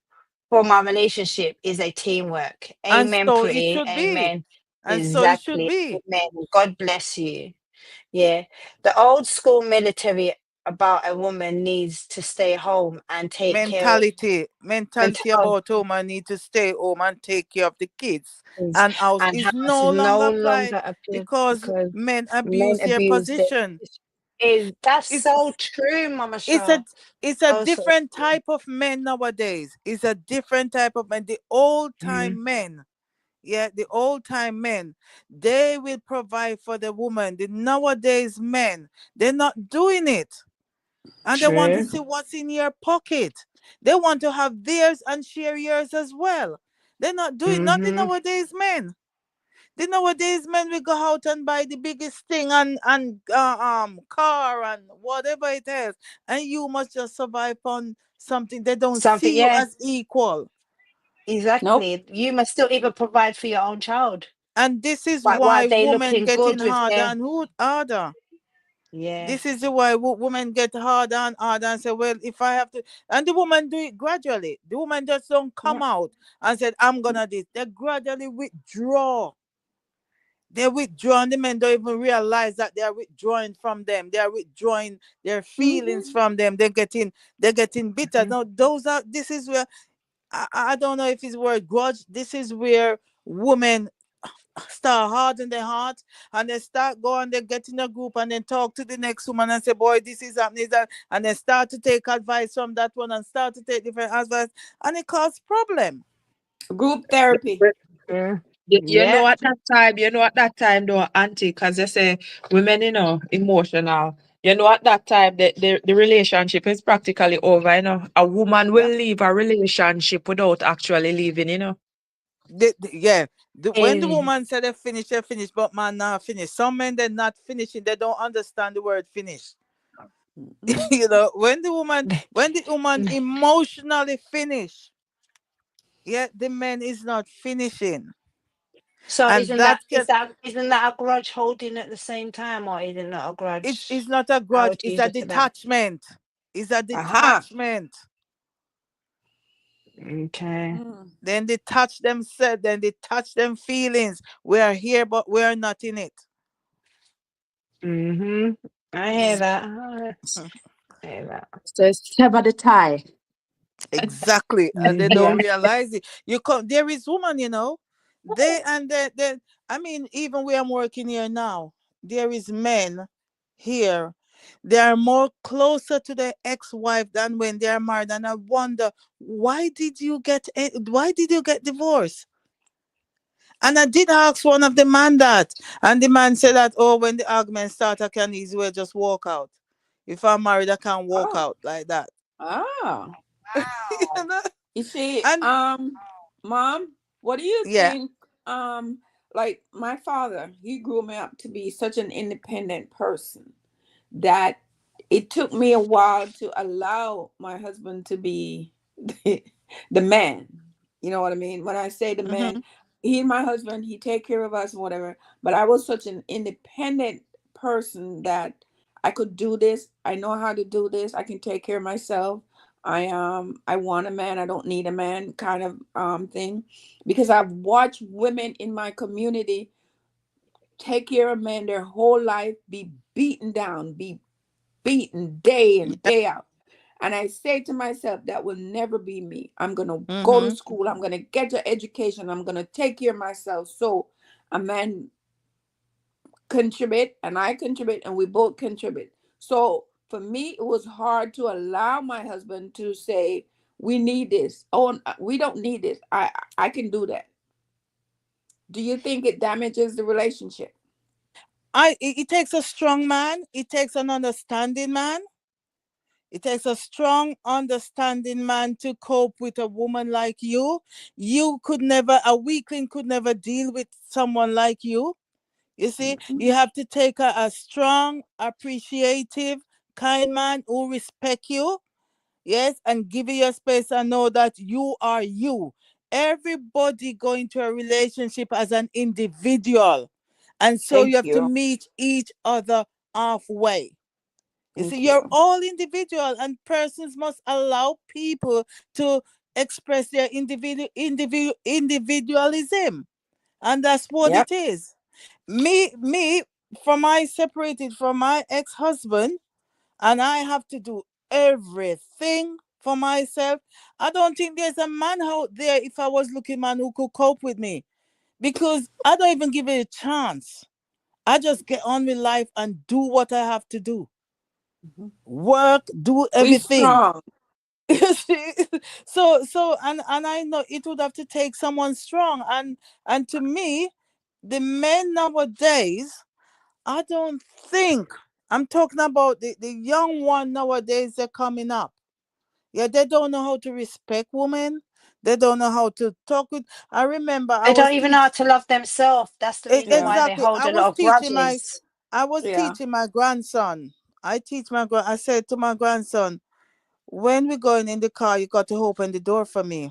for my relationship is a teamwork." And Amen, so it Pretty. should be. Amen. And so it should Exactly. be. Amen. God bless you. Yeah. The old school military about a woman needs to stay home and take care of Mentality of about woman need to stay home and take care of the kids things, and house and is house no is longer no applied longer appeal because because men men abuse their abuse their position. is that's It's so true, Mama it's Shaw. a it's a So different true. type of men nowadays. It's a different type of men. The old Mm, time men, yeah, the old time men, they will provide for the woman. The nowadays men, they're not doing it. And they want to true. see what's in your pocket. They want to have theirs and share yours as well. They're not doing not the Mm-hmm. nowadays men. The nowadays men will go out and buy the biggest thing and car and whatever it is, and you must just survive on something. They don't Something, see you yeah, as equal. nope. exactly. You must still even provide for your own child. And this is While why they women looking getting good with harder their, and harder. yeah. This is the why women get harder and harder and say, well, if I have to, and the woman do it gradually. The woman just don't come Yeah. out and said, I'm gonna this. They gradually withdraw. They withdraw, and the men don't even realize that they are withdrawing from them. They are withdrawing their feelings Hmm. from them. They're getting bitter. Mhm. Now, this is where I don't know if it's word grudge. This is where women start hard in their heart, and they start going, they get in a group and then talk to the next woman and say, boy, this is happening, that, and then start to take advice from that one and start to take different advice, and it causes problem. Group therapy. Mm. You know Yeah. at that time though, auntie, because they say women, emotional. You know at that time the relationship is practically over, A woman will Yeah. leave a relationship without actually leaving. Yeah. When the Eh, woman said they finish, but man not finish. Some men they're not finishing, they don't understand the word finish. Mhm. When the woman emotionally finish, yet the man is not finishing. So And isn't that that is can that isn't that a grudge holding at the same time, or is it not a it's grudge? not a How grudge, would it's you a look at that? detachment. It's a Aha. detachment. Okay. Then they touch them said, then they touch them feelings. We are here, but we are not in it. Mm-hmm. I hear Mm. that. I hear that. So it's sever the tie. Exactly. And they don't Mm-hmm. realize it. There is woman, they and they I mean, even where I'm working here now, there is men here. They are more closer to their ex-wife than when they are married. And I wonder, why did you get divorced? And I did ask one of the man that, and the man said that, oh, when the argument start, I can easily just walk out. If I'm married, I can walk Oh, out like that. ah. You know? You see, And Mom, what do you yeah. think? Like my father, he grew me up to be such an independent person that it took me a while to allow my husband to be the man. You know what I mean? When I say the man, Mm-hmm. he and my husband, he take care of us and whatever. But I was such an independent person that I could do this. I know how to do this. I can take care of myself. I want a man. I don't need a man kind of thing, because I've watched women in my community take care of men their whole life, be beaten down, be beaten day in, Yeah. day out. And I say to myself, that will never be me. I'm going to go to Mm-hmm. school. I'm going to get an education. I'm going to take care of myself. So a man contribute and I contribute and we both contribute. So for me, it was hard to allow my husband to say, we need this. Oh, we don't need this. I can do that. Do you think it damages the relationship? It takes a strong man. It takes an understanding man. It takes a strong, understanding man to cope with a woman like you. A weakling could never deal with someone like you. You see, Mhm. you have to take a strong, appreciative, kind man who respect you. Yes, and give you your space and know that you are you. Everybody go into a relationship as an individual. And so you Thank have to you. meet each other halfway. You see, Thank you're you. all individual, and persons must allow people to express their individualism. And that's what Yep. it is. Me, from I separated from my ex-husband, and I have to do everything for myself. I don't think there's a man out there, if I was looking man, who could cope with me, because I don't even give it a chance. I just get on with life and do what I have to do. Mhm. Work, do We everything. strong. You see? And I know it would have to take someone strong. And to me, the men nowadays, I don't think, I'm talking about the young one nowadays, they're coming up. Yeah, they don't know how to respect women. They don't know how to talk with. I remember They don't even know how to love themselves. That's the reason Yeah. why they exactly. hold a lot of grudges. I was Yeah. teaching my grandson. I said to my grandson, when we're going in the car, you got to open the door for me.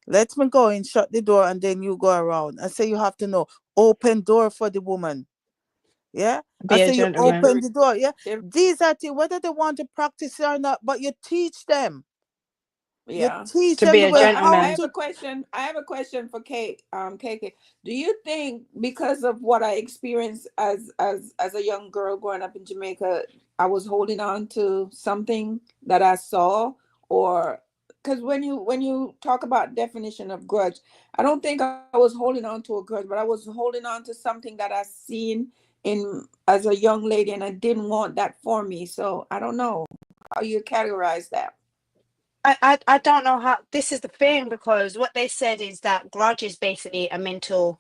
Let me go and shut the door and then you go around. I say you have to know, open door for the woman. Yeah. I Be a say you gentleman. open Very, the door. Yeah. very, These are things, whether they want to practice it or not, but you teach them. You yeah. teach To them be the a way I how gentleman. have a to. question. I have a question for Kate. KK, do you think because of what I experienced as a young girl growing up in Jamaica, I was holding on to something that I saw, or because when you talk about definition of grudge, I don't think I was holding on to a grudge, but I was holding on to something that I seen in as a young lady, and I didn't want that for me. So I don't know how you categorize that. I don't know how this is the thing, because what they said is that grudge is basically a mental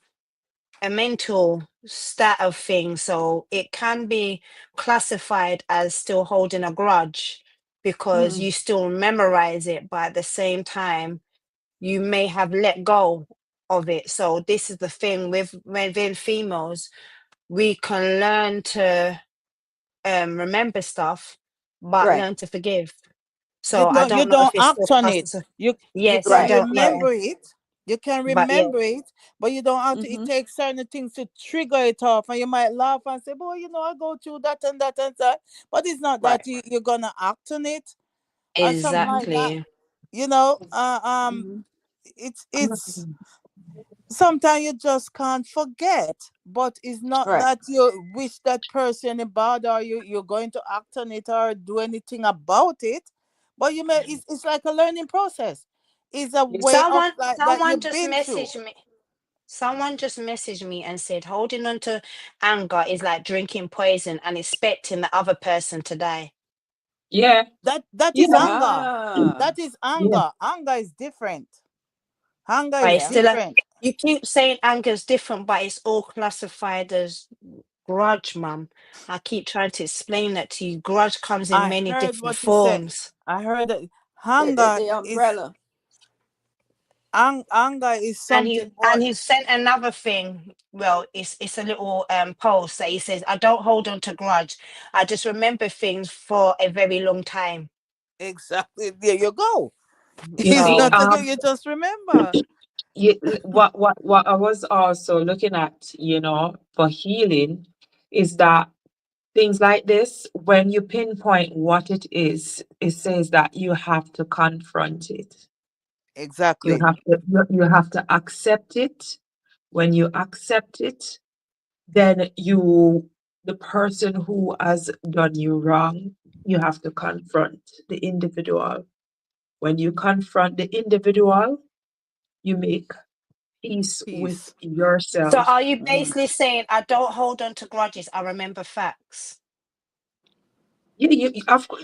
stat of things. So it can be classified as still holding a grudge because Mm, you still memorize it, but at the same time, you may have let go of it. So this is the thing within females, we can learn to remember stuff, but right, learn to forgive. You So I don't you don't know if don't it's act still on classed it. as a, You yes, I can right, don't, right. yeah, remember it. You can but yeah, remember it, but you don't have to. It Mm-hmm. takes certain things to trigger it off, and you might laugh and say, "Boy, I go through that and that and that." But it's not Right. that you're gonna act on it or something Mm-hmm. like that. exactly. You know, Mm-hmm. it's sometimes you just can't forget, but it's not Right. that you wish that person bad, or you're going to act on it or do anything about it. But you may it's like a learning process. It's a way of like that Someone you've just been through. messaged me. Someone just messaged me and said holding on to anger is like drinking poison and expecting the other person to die. Yeah. That is Yeah. anger. Ah, That is Yeah. anger. Anger is different. Anger But is it's yeah. still different. you keep saying anger is different, but it's all classified as grudge, mum. I keep trying to explain that to you. Grudge comes in I many heard different what you said. forms. I heard that The, anger the is umbrella. anger is And something he sent another thing. Well, it's a little post that he says, I don't hold on to grudge. I just remember things for a very long time. exactly. There you go. You It's see, So not to go. You just remember. what I was also looking at, for healing, is that things like this, when you pinpoint what it is, it says that you have to confront it. You Exactly. have to you have to accept it. When you accept it, then the person who has done you wrong, you have to confront the individual. When you confront the individual, you make peace with Peace. so yourself. are you Mm. basically saying I don't hold on to grudges, I remember facts?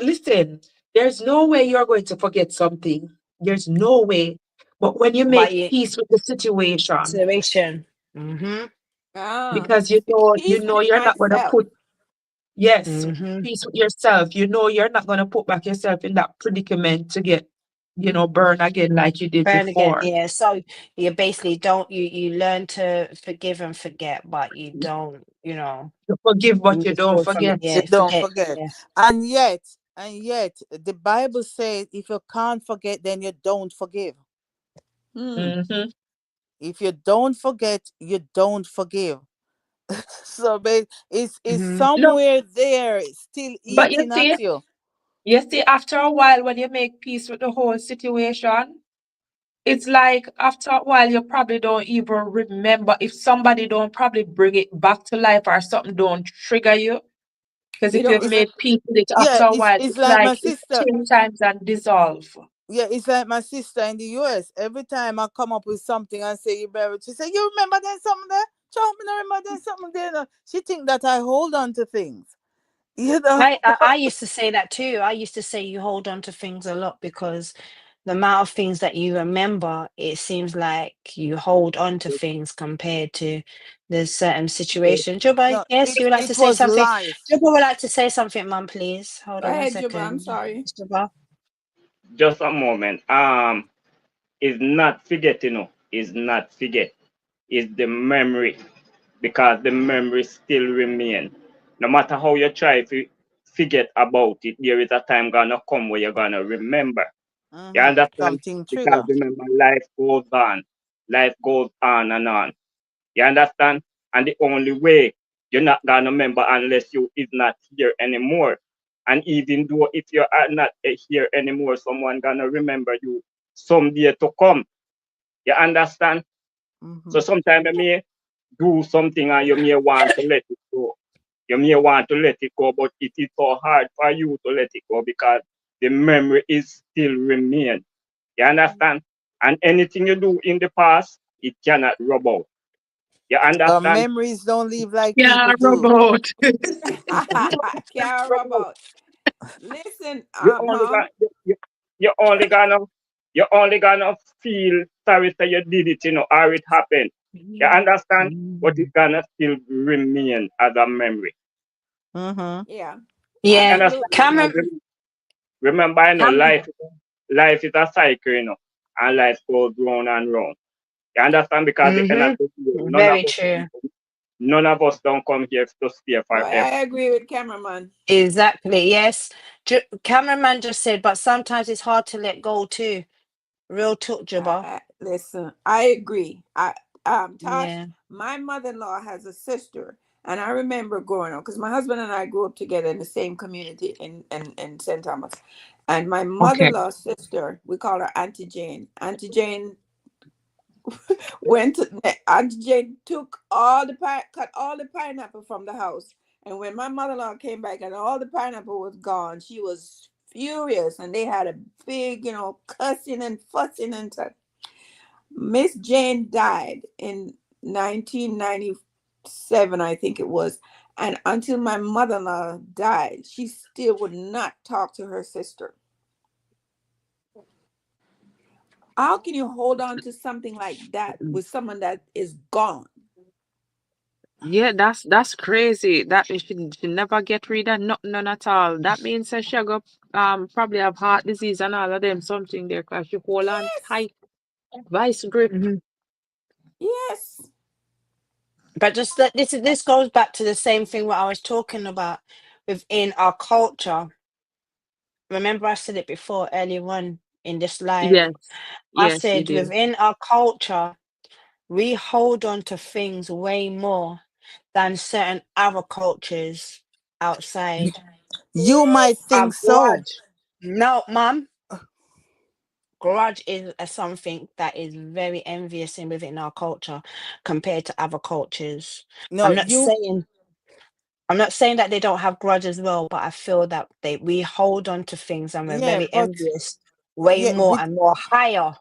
Listen, there's no way you're going to forget something. There's no way. But when you But make you peace with the situation, situation. Mm-hmm. Ah, because you peace know with you're not going to myself. put, yes, Mm-hmm. peace with yourself. You know you're not going to put back yourself in that predicament to get, burn again like you did Burn again, before. yeah. So you basically don't you learn to forgive and forget, but you don't, You forgive, but you move don't forward from it. forget. You Yeah, don't forget. forget. Yeah. And yet, the Bible says if you can't forget, then you don't forgive. Hmm. Hmm. If you don't forget, you don't forgive. So, but it's Mm-hmm. No, somewhere there, still but you eating see, at you. after a while, when you make peace with the whole situation, it's like after a while you probably don't even remember if somebody don't probably bring it back to life or something don't trigger you. Because You if don't you've It's made remember. peace with it yeah, after a it's while, it's it's like like my it's sister. 10 times and dissolve. Yeah, it's like my sister in the US. Every time I come up with something and say you married, she say, "You remember there's something there? Child, me not remember there's something there." No." She think that I hold on to things. You know? I used to say that too. I used to say you hold on to things a lot because the amount of things that you remember, it seems like you hold on to things compared to the certain situation. Juba, No, yes, it you would like it to say was something. life. Juba would like to say something, Mum, please. Hold Go on one ahead, Juba. I'm second. sorry. Juba. Just a moment. Is not forget, is not forget. Is the memory, because the memory still remain. No matter how you try to forget about it, there is a time gonna come where you're gonna remember. You understand? Something Because trigger. remember, life goes on. Life goes on and on. You understand? And the only way you're not gonna remember unless you is not here anymore. And even though if you are not here anymore, someone gonna remember you someday to come. You understand? Mm-hmm. So sometimes you may do something and you may want to let it go. You may want to let it go, but it is so hard for you to let it go because the memory is still remain. You understand? And anything you do in the past, it cannot rub out. You understand? Memories don't live like Yeah, people do. robot. Care about. Listen, You only mom. got you only gonna you only gonna feel sorry that you did it, or it happened. You understand? But it's gonna still remain as a memory. Mm-hmm. Yeah, You Yeah, understand? absolutely. Because Cameron. remember, Cameron. life is a cycle, and life goes round and round. You understand? Because the end of the day, Mm-hmm. Very true. none of us don't come here to stay No, forever. I agree with cameraman. Exactly. Yes. Cameraman just said, but sometimes it's hard to let go too. Real talk, Juba. Listen, I agree. Tosh, Yeah. my mother-in-law has a sister, and I remember growing up because my husband and I grew up together in the same community in St. Thomas. And my Okay. mother-in-law's sister, we call her Auntie Jane. Auntie Jane went to Auntie Jane took all the cut all the pineapple from the house. And when my mother-in-law came back and all the pineapple was gone, she was furious. And they had a big, cussing and fussing and stuff. Miss Jane died in 1997, I think it was. And until my mother-in-law died, she still would not talk to her sister. How can you hold on to something like that with someone that is gone? Yeah, that's crazy. That means she never get rid of none at all. That means that she go probably have heart disease and all of them something there because she hold on Yes. tight, vice grip. Yes. But just that this goes back to the same thing what I was talking about within our culture. Remember, I said it before earlier on in this live. Yes, I yes, you said did. within our culture, we hold on to things way more than certain other cultures outside. You might A think so. grudge. No, mum. Grudge is something that is very envious in within our culture compared to other cultures. No, I'm not you saying I'm not saying that they don't have grudge as well, but I feel that we hold on to things and we're yeah, very but envious way yeah, more and more higher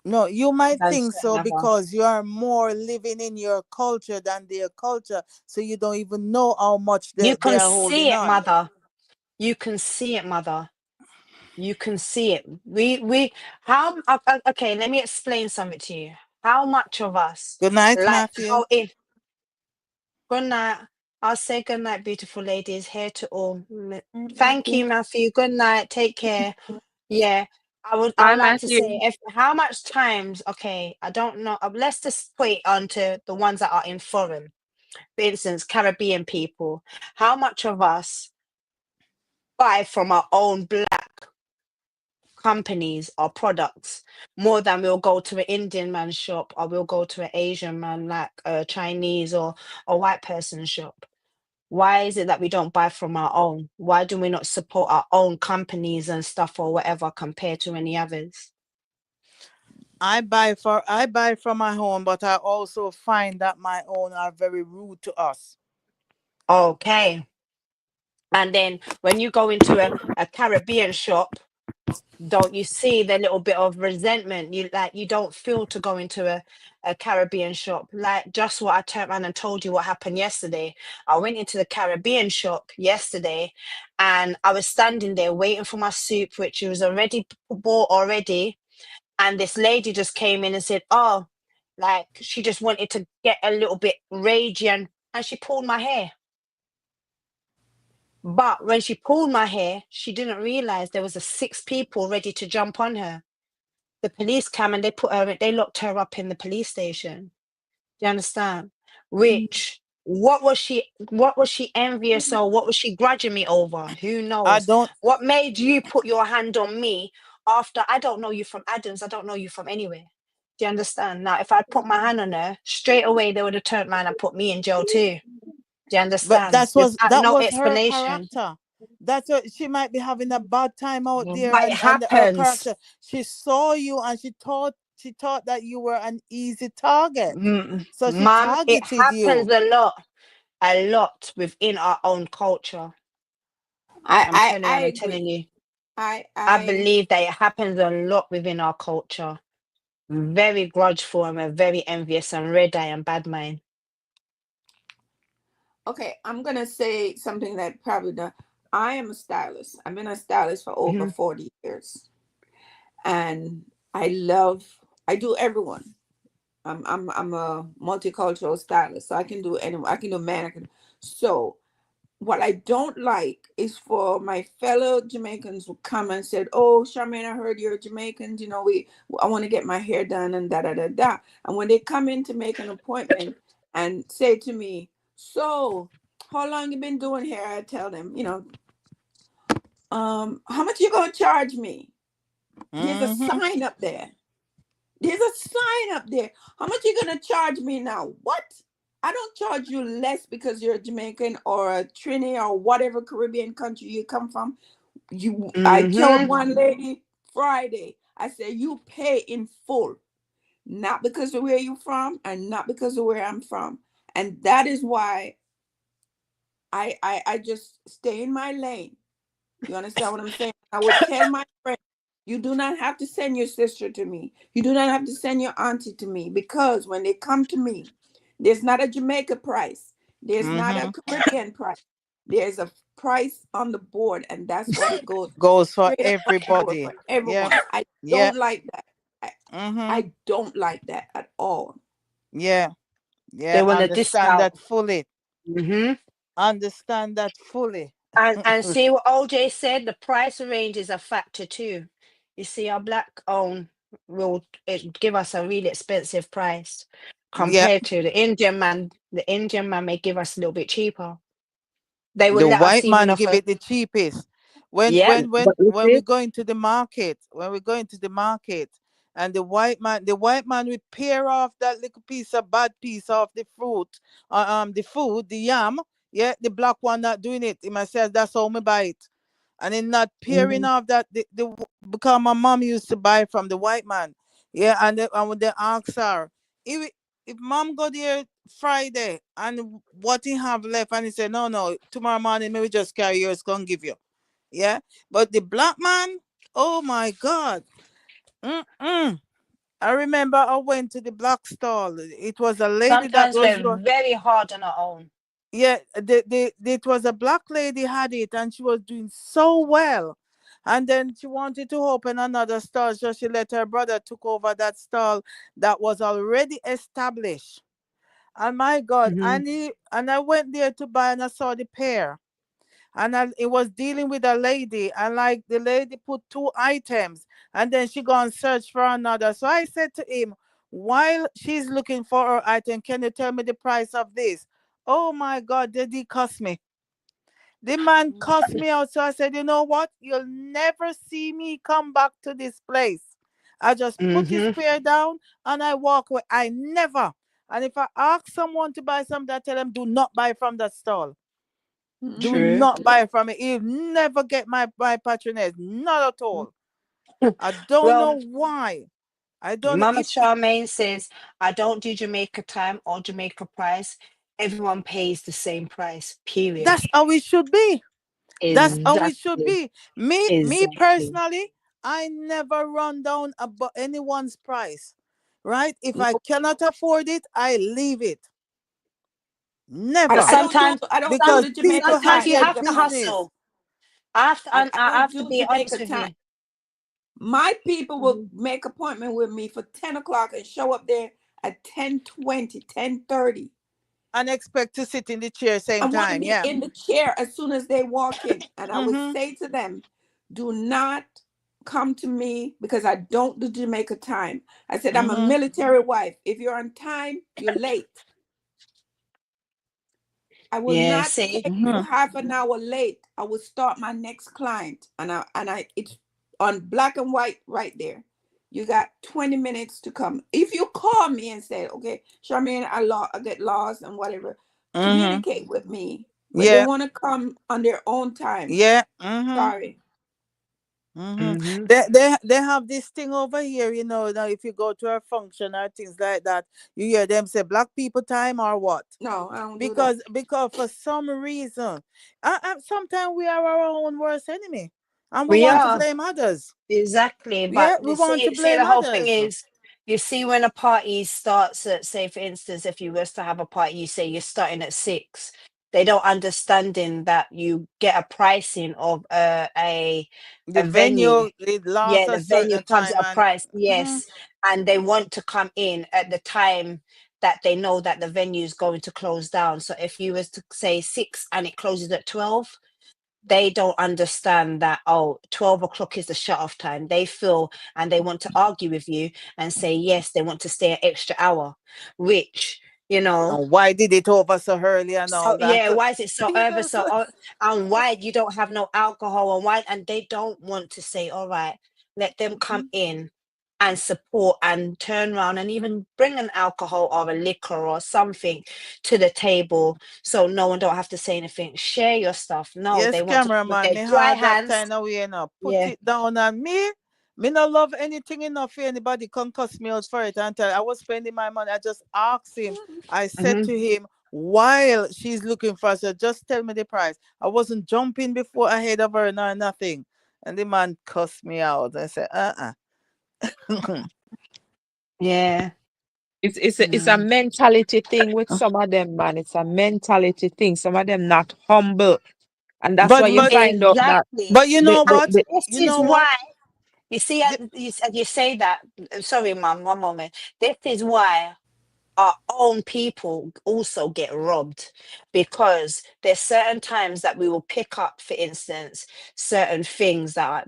no, you might than think certain so other. because you are more living in your culture than their culture, so you don't even know how much You they can are see holding it, on. mother. You can see it, mother. You can see it. We how okay, let me explain something to you. How much of us Good night, like to Matthew. go in? Good night. I'll say good night, beautiful ladies. Here to all. Thank you, Matthew. Good night. Take care. Yeah. I Bye, would like to Matthew. say if how much times, okay, I don't know. Let's just put it onto the ones that are in foreign. For instance, Caribbean people. How much of us buy from our own black companies or products more than we'll go to an Indian man shop or we'll go to an Asian man like a Chinese or a white person shop? Why is it that we don't buy from our own? Why do we not support our own companies and stuff or whatever compared to any others? I buy from my home, but I also find that my own are very rude to us. Okay. And then when you go into a Caribbean shop, don't you see the little bit of resentment? You don't feel to go into a Caribbean shop. Like just what I turned around and told you what happened yesterday. I went into the Caribbean shop yesterday and I was standing there waiting for my soup, which was already bought already. And this lady just came in and said, oh, like she just wanted to get a little bit ragey and she pulled my hair. But when she pulled my hair, she didn't realize there was a 6 people ready to jump on her. The police came and they locked her up in the police station. Do you understand? Which what was she envious or what was she grudging me over? Who I knows? don't, What made you put your hand on me after I don't know you from Adams, I don't know you from anywhere. Do you understand? Now if I'd put my hand on her, straight away they would have turned around and put me in jail too. Do you but understand? Without that no was her explanation. character. That's what she might be having a bad time out there, But it and her happens. character. She saw you and she thought that you were an easy target, so she Mom, it targeted happens you. a lot within our own culture. I'm I telling you, I I'm agree. telling you. I I I believe that it happens a lot within our culture. Very grudgeful and we're very envious and red eye and bad mind. Okay, I'm gonna say something that probably the I am a stylist. I've been a stylist for over Mhm. 40 years. And I do everyone. I'm a multicultural stylist, so I can do anyone. I can do man. So what I don't like is for my fellow Jamaicans who come and said, "Oh, Charmaine, I heard you're Jamaicans. I want to get my hair done and da da da da." And when they come in to make an appointment and say to me, "So, how long you been doing hair?" I tell them, how much you gonna charge me? There's a Hmm. sign up there. There's a sign up there. How much you gonna charge me now? What? I don't charge you less because you're a Jamaican or a Trini or whatever Caribbean country you come from. I told Mhm. one lady Friday, I said, you pay in full. not because of where you're from and not because of where I'm from. And that is why I just stay in my lane. You understand what I'm saying? I would tell my friend, you do not have to send your sister to me. You do not have to send your auntie to me, because when they come to me, there's not a Jamaica price. There's not a Caribbean price. There's a price on the board, and that's what it goes Goes for straight across the board everybody. for everyone. Yeah. I Yeah. don't like that. I don't like that at all. Yeah. They Yeah. want a Understand discount. that fully. Understand that fully. And see what OJ said, the price range is a factor too. You see, our black owned will give us a really expensive price Yeah. compared to the Indian man. The Indian man may give us a little bit cheaper. They will The let us white even man give offer. it the cheapest. When Yeah. when when But you when see, we go into the market, and the white man will pare off that little bad piece of the fruit, the food, the yam. Yeah, the black one not doing it. He might say that's how me buy it, and in not paring Mhm. off that because my mom used to buy from the white man. Yeah, and when they ask her, if if mom go there Friday and what he have left, and he said no, tomorrow morning maybe just carry yours, gonna give you. Yeah, but the black man, oh my God. Mm-mm. I remember I went to the black stall. It was a lady that Sometimes was we're very hard on our own. yeah, it was a black lady had it, and she was doing so well. And then she wanted to open another stall, so she let her brother took over that stall that was already established. And my God, Mhm. and I went there to buy, and I saw the pair. And it was dealing with a lady, and like the lady put two items, and then she go and search for another. So I said to him, while she's looking for her item, can you tell me the price of this? Oh my God, did he cuss me? The man cussed me out. So I said, you know what? You'll never see me come back to this place. I just put his Mhm. spear down and I walk away. I never. And if I ask someone to buy something, I tell them, do not buy from that stall. Do Mhm. True. not buy from it. You'll never get my patronage. Not at all. I don't know Well, why. I don't know Mama if Charmaine says, I don't do Jamaica time or Jamaica price. Everyone pays the same price, period. that's how it should be. That's how it should Exactly. be. Me Exactly. personally, I never run down about anyone's price. Right? If I Nope. cannot afford it, I leave it. But Never. sometimes, I don't do some, Because the Jamaica people sometimes have time. you their have Sister to Mama. business. hustle. I have I to, I don't have to do be honest Jamaica with time. you. My people will Mhm. make appointment with me for 10 o'clock and show up there at 10:20, 10:30. And expect to sit in the chair I same want to time. be Yeah. in the chair as soon as they walk in. And I would Mm-hmm. say to them, do not come to me because I don't do Jamaica time. I said, I'm a Mm-hmm. military wife. If you're on time, you're late. I will Yeah, not see? take you Mm-hmm. half an hour late. I will start my next client. And I it's on black and white right there. You got 20 minutes to come. If you call me and say, okay, Charmaine, I get lost and whatever, Mm-hmm. communicate with me. But they Yeah. want to come on their own time. Yeah. Mm-hmm. Sorry. Mm-hmm. Hmm. They have this thing over here, now if you go to a function or things like that, you hear them say black people time or what? No, I don't do that. Because for some reason, sometimes we are our own worst enemy, and we We want to are. blame others. Exactly, but Yeah, we want to see, blame the whole thing others. is, you see, when a party starts at, say, for instance, if you was to have a party, you say you're starting at 6. They don't understanding that you get a pricing of The a venue. venue it lasts Yeah, a the venue certain comes time, at a and price, mhm, yes, and they want to come in at the time that they know that the venue is going to close down. So if you was to say 6 and it closes at 12, they don't understand that, oh, 12 o'clock is the shut off time. They feel and they want to argue with you and say yes, they want to stay an extra hour, which, you know, and why did it over so early and so all that? yeah, why is it so over, Yes. and why you don't have no alcohol, and why, and they don't want to say, all right, let them come in and support and turn around and even bring an alcohol or a liquor or something to the table, so no one don't have to say anything. Share your stuff. No, Yes, they want to come with cameraman, their me dry hard that hands. kind of way, put Yeah. it down on me. Me not love anything enough for anybody come cuss me out for it and tell I was spending my money. I just asked him. I said Mm-hmm. to him, while she's looking for us, just tell me the price. I wasn't jumping before ahead of her nor nothing. And the man cussed me out. I said, Yeah. It's a mentality thing with some of them, man. It's a mentality thing. Some of them not humble. And that's why but you but find out that Exactly. you the, know the, what? the This You is know what? why, you see, The- as you say that, sorry, mum, one moment. This is why our own people also get robbed, because there's certain times that we will pick up, for instance, certain things that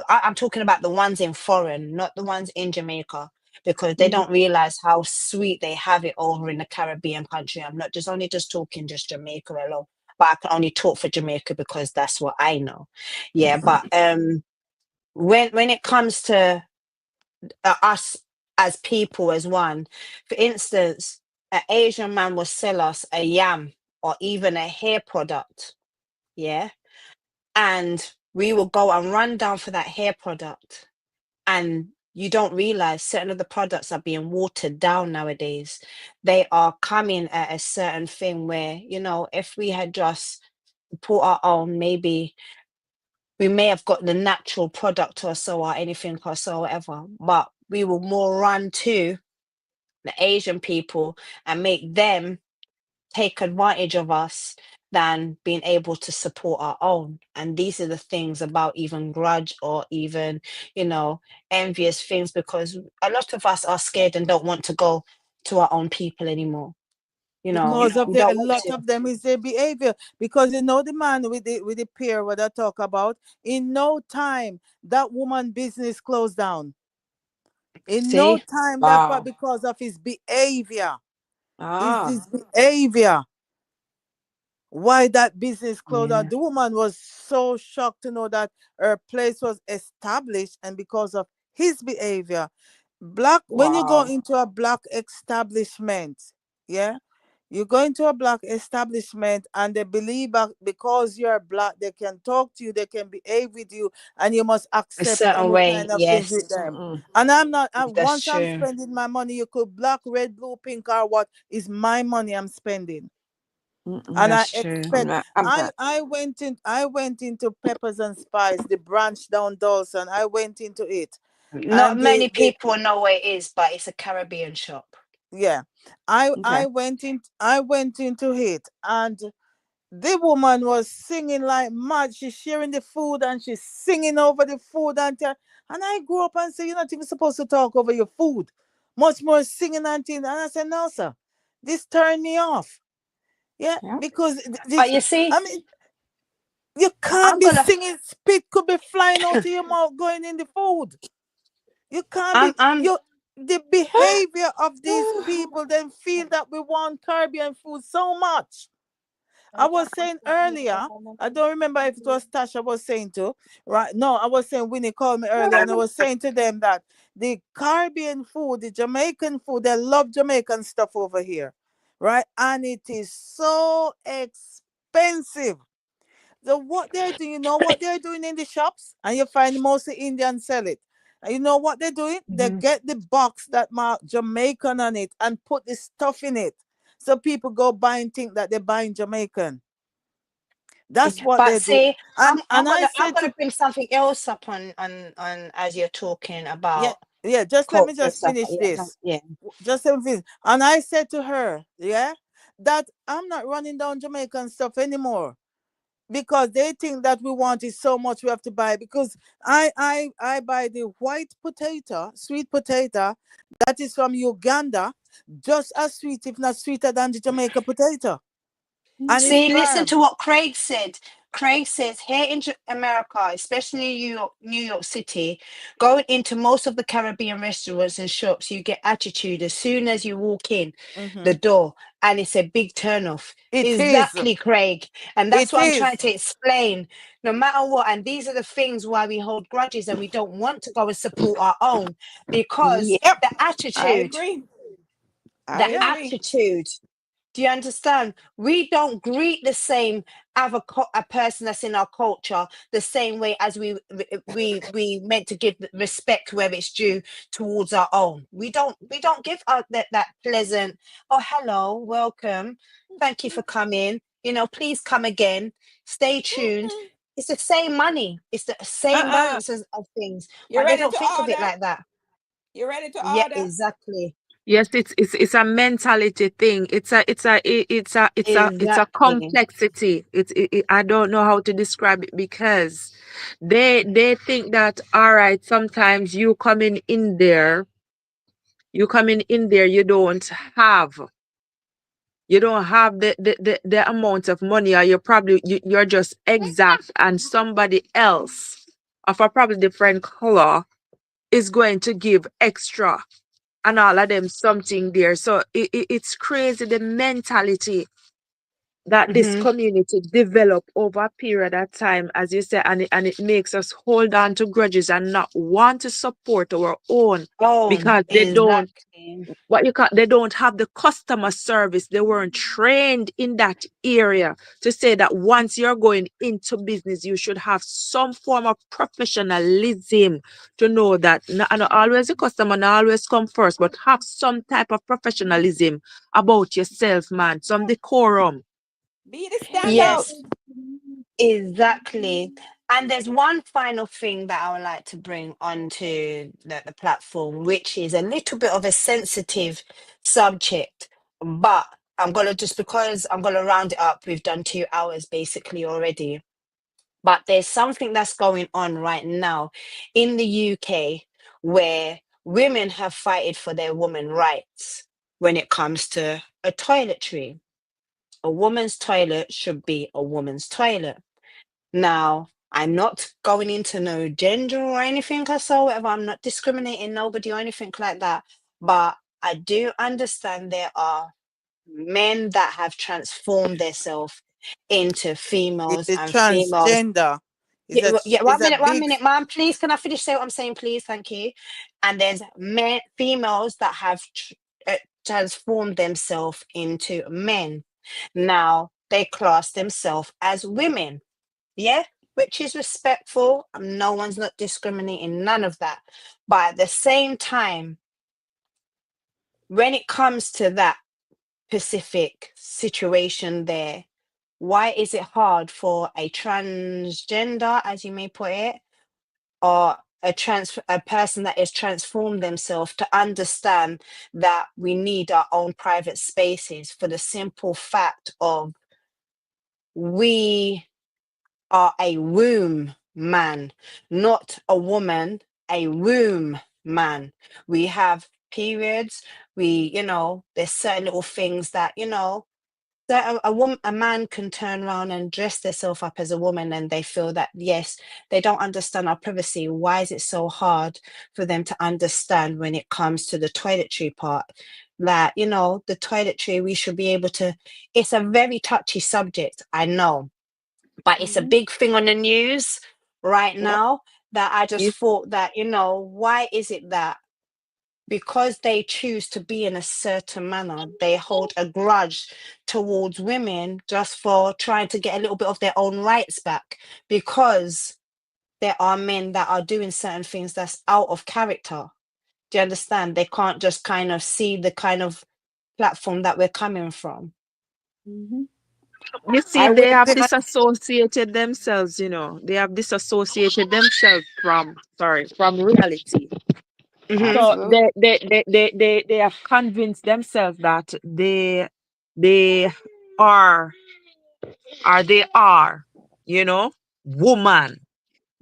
I'm talking about the ones in foreign, not the ones in Jamaica, because they don't realize how sweet they have it over in the Caribbean country. I'm not just only just talking just Jamaica alone, but I can only talk for Jamaica because that's what I know. Yeah, but when it comes to us as people as one, for instance, an Asian man will sell us a yam or even a hair product, yeah, and we will go and run down for that hair product, and you don't realize certain of the products are being watered down nowadays. They are coming at a certain thing where, if we had just put our own, maybe we may have got the natural product or so, or anything or so, whatever, but we will more run to the Asian people and make them take advantage of us than being able to support our own. And these are the things about even grudge or even, envious things, because a lot of us are scared and don't want to go to our own people anymore. because of We a don't want lot to. of them is their behavior. Because the man with the peer what I talk about, in no time that woman business closed down. In no See? time wow. because of his behavior. Is Ah. this behavior why that business closed down? Yeah. The woman was so shocked to know that her place was established, and because of his behavior. When you go Wow. into a black establishment, yeah, you go into a black establishment and they believe that because you're black, they can talk to you, they can behave with you, and you must A accept certain any way, kind of things with yes. them. And I'm not, That's once I'm true. spending my money, you could black, red, blue, pink, or what is my money I'm spending. And I That's true. I'm expect not. I'm not. I went into Peppers and Spice, the branch down Dawson. I went into it. Not And many the people know where it is, but it's a Caribbean shop. yeah. I Okay. I went in I went into it, and the woman was singing like mad. She's sharing the food and she's singing over the food and I grew up and say you're not even supposed to talk over your food. Much more singing and things. And I said, no, sir. This turned me off. Yeah, Yeah. because But this you see, I mean you can't I'm be gonna, singing, spit could be flying out of your mouth going in the food. You can't be I'm, you the behavior of these people then feel that we want Caribbean food so much. I was saying earlier, I don't remember if it was Tasha I was saying to, right? No, I was saying Winnie called me earlier and I was saying to them that the Caribbean food, the Jamaican food, they love Jamaican stuff over here, right? And it is so expensive. So what they're doing, you know what they're doing in the shops? And you find mostly Indians sell it. And you know what they're doing? They Mhm. get the box that mark Jamaican on it and put the stuff in it. So people go buy and think that they're buying Jamaican. That's what But they do. see, And I I'm said gonna to bring something else up on as you're talking yeah, about yeah, just let me culture and just stuff. finish this. Yeah. Just let me finish. And I said to her, yeah, that I'm not running down Jamaican stuff anymore, because they think that we want it so much we have to buy, because I buy the white potato, sweet potato, that is from Uganda, just as sweet if not sweeter than the Jamaica potato, and it's See, listen firm. to what Craig said. Craig says here in America, especially New York City, going into most of the Caribbean restaurants and shops, you get attitude as soon as you walk in the Hmm. door, and it's a big turnoff. It is. Exactly, Craig. And that's It what I'm trying is. to explain. No matter what, and these are the things why we hold grudges and we don't want to go and support our own, because Yep. the I attitude, agree. the I Yeah. agree. attitude. Do you understand? We don't greet the same a person that's in our culture the same way as we meant to give respect where it's due towards our own. We don't give out that pleasant, oh hello, welcome, thank you for coming. Please come again. Stay tuned. It's the same money. It's the same Uh-uh. balance of things, You but they ready don't to think of it order? like that. You ready to Yeah, order? exactly. Yes, it's a mentality thing. It's a Exactly. complexity. I don't know how to describe it because they think that all right, sometimes you coming in there, you don't have the amount of money, or you're just exact, and somebody else of a probably different color is going to give extra and all of them something there. So it's crazy the mentality that this Hmm. community develop over a period of time, as you say, and it makes us hold on to grudges and not want to support our own Oh, because exactly. they don't have the customer service. They weren't trained in that area to say that once you're going into business, you should have some form of professionalism to know that not always the customer not always come first, but have some type of professionalism about yourself, man. Some decorum. Be the standout. Yes, exactly. And there's one final thing that I would like to bring onto the platform, which is a little bit of a sensitive subject, but because I'm gonna round it up. We've done 2 hours basically already. But there's something that's going on right now in the UK where women have fighted for their woman rights when it comes to a toiletry. A woman's toilet should be a woman's toilet. Now, I'm not going into no gender or anything or so, whatever. I'm not discriminating nobody or anything like that. But I do understand there are men that have transformed themselves into Is females, a and females. transgender. Yeah, yeah, Is a one big minute, ma'am. Please, can I finish? Say what I'm saying, please. Thank you. And there's men, females that have transformed themselves into men. Now they class themselves as women. Yeah, which is respectful. No one's not discriminating, none of that. But at the same time, when it comes to that specific situation there, why is it hard for a transgender, as you may put it, or a person that is transformed themselves to understand that we need our own private spaces for the simple fact of we are a womb man, not a woman, a womb man. We have periods, there's certain little things that, that a man can turn around and dress themselves up as a woman, and they feel that yes, they don't understand our privacy. Why is it so hard for them to understand when it comes to the toiletry part? That the toiletry, we should be able to. It's a very touchy subject, I know, but it's a Mhm. big thing on the news right Yep. now. That I just if thought that why is it that because they choose to be in a certain manner, they hold a grudge towards women just for trying to get a little bit of their own rights back, because there are men that are doing certain things that's out of character. Do you understand? They can't just kind of see the kind of platform that we're coming from. Mhm. You see, I they will have say, disassociated themselves, They have disassociated themselves from reality. Hmm. So Absolutely. they have convinced themselves that they are they are, you know, woman.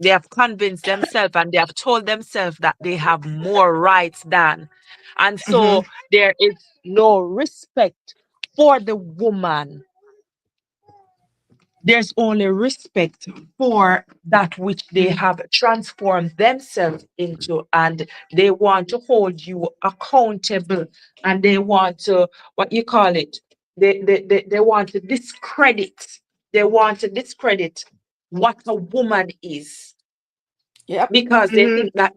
They have convinced themselves and they have told themselves that they have more rights than. And Hmm. so there is no respect for the woman. There's only respect for that which they have transformed themselves into, and they want to hold you accountable, and they want to, what you call it, they want to discredit, what a woman is. Yep. because they Mhm. think that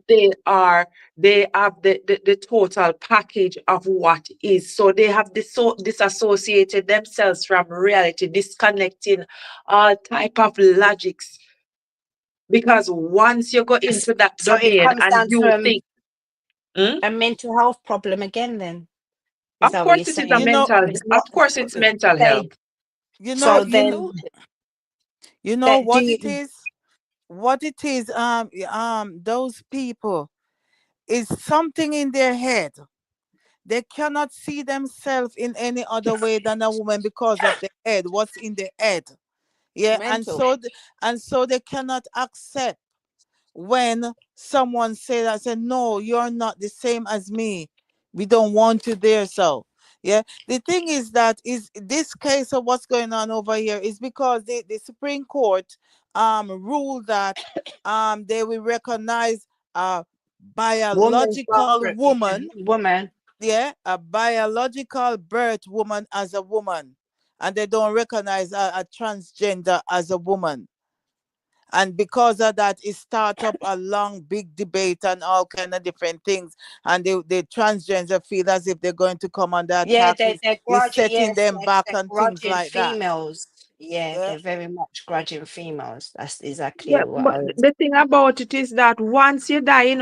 they have the total package of what is. So they have disassociated themselves from reality, disconnecting all type of logics. Because once you go into that So it domain comes and down you to think, hmm? a mental health problem again. Then is Of that what you're course it is a saying? mental, It's of not course it's mental health. say. You know, So you then Absolutely. know that do what it you, is. What it is, those people is something in their head. They cannot see themselves in any other way than a woman because of the head. What's in the head? It's Yeah, mental. and so they cannot accept when someone say that, say, no, you're not the same as me, we don't want you there. So yeah, the thing is that is this case of what's going on over here is because the Supreme Court ruled that they will recognize a woman's biological birth, yeah, woman, woman? yeah, a biological birth woman as a woman, and they don't recognize a transgender as a woman. And because of that, it start up a long big debate and all kind of different things, and the transgender feel as if they're going to come under Yeah, attack, they're is grudging. setting Yes, them back they're and things grudging like that. females. Yeah, Yeah. they're very much grudging females. That's exactly Yeah, what but I was. the thing about it is that once you die,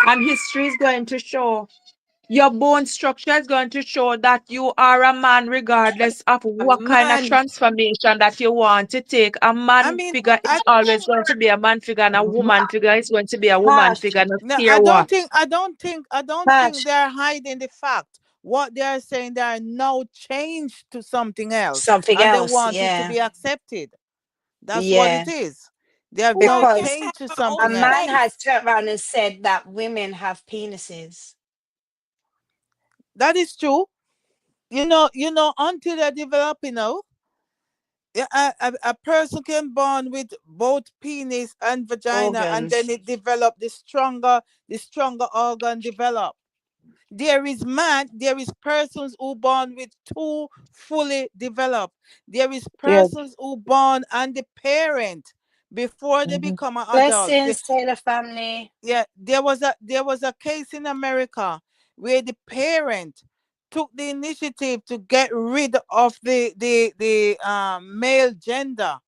and history is going to show, your bone structure is going to show that you are a man, regardless of A what kind of man. transformation that you want to take. A I man mean, figure is always going to be a man figure, and a woman figure is going to be a woman Harsh, figure. No no, care what. I don't think harsh. they're hiding the fact. What they are saying, they are now changed to something else, Something and they else. want it to Yeah, be accepted. That's what it yeah. is. They have Oh, now I can Because have changed to my own a something man else. has space. turned around and said that women have penises. That is true. Until they develop, yeah, a person can born with both penis and vagina, and then Organs. it develop the stronger organ develop. There is persons who born with two fully developed. There is Yeah. persons who born and the parent before they Mhm. become an adult. Blessings, Taylor family. Yeah, there was a case in America where the parent took the initiative to get rid of the male gender,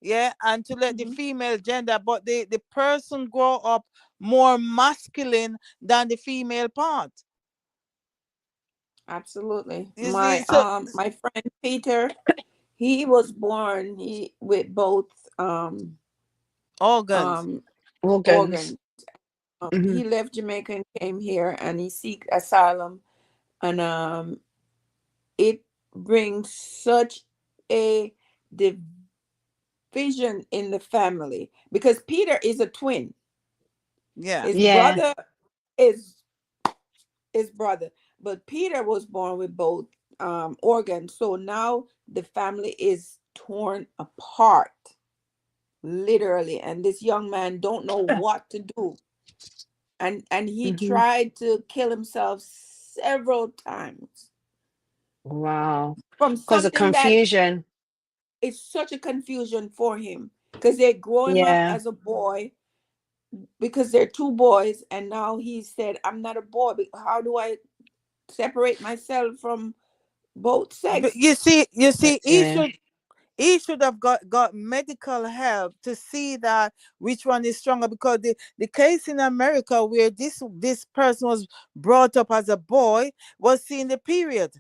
yeah, and to let the Mhm. female gender, but the person grow up more masculine than the female part. Absolutely. You see, My so my friend Peter, he was born with both organs. um Organs. organs. Hmm. He left Jamaica and came here, and he seek asylum, and it brings such a division in the family because Peter is a twin. Yeah. His Yeah. brother is his brother, but Peter was born with both organs. So now the family is torn apart, literally, and this young man don't know what to do. And he Hmm. tried to kill himself several times Wow. from Because of something that confusion. is such a confusion for him because they grow him up Yeah. as a boy because they're two boys, and now he said, I'm not a boy, but how do I separate myself from both But sex? you see, he Yeah. should he should have got medical help to see that which one is stronger, because the case in America where this person was brought up as a boy was seeing the period,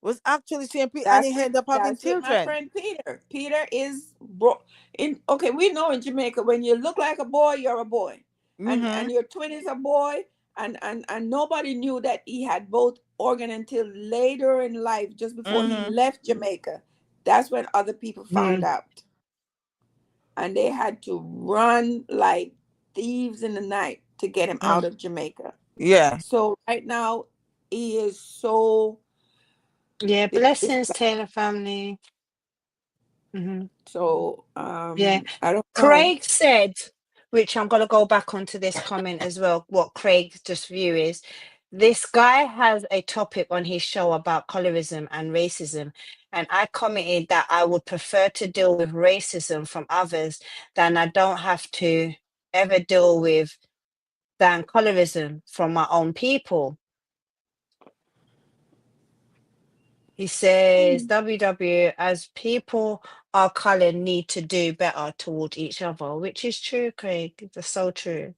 was actually seeing and he ended up having That's with my children. friend Peter. Peter is bro in okay, we know in Jamaica when you look like a boy, you're a boy. Mm-hmm. And your twin is a boy, and nobody knew that he had both organ until later in life, just before he Mm-hmm. left Jamaica. That's when other people found Mm. out. And they had to run like thieves in the night to get him out of Jamaica. Yeah. So right now he is so Yeah. it's Blessings, Taylor family. Hmm. so Yeah. I don't know. Craig said, which I'm going to go back onto this comment as well, what Craig's just view is. This guy has a topic on his show about colorism and racism. And I commented that I would prefer to deal with racism from others than I don't have to ever deal with than colorism from my own people. He says, WW, as people our color need to do better toward each other, which is true, Craig. That's so true.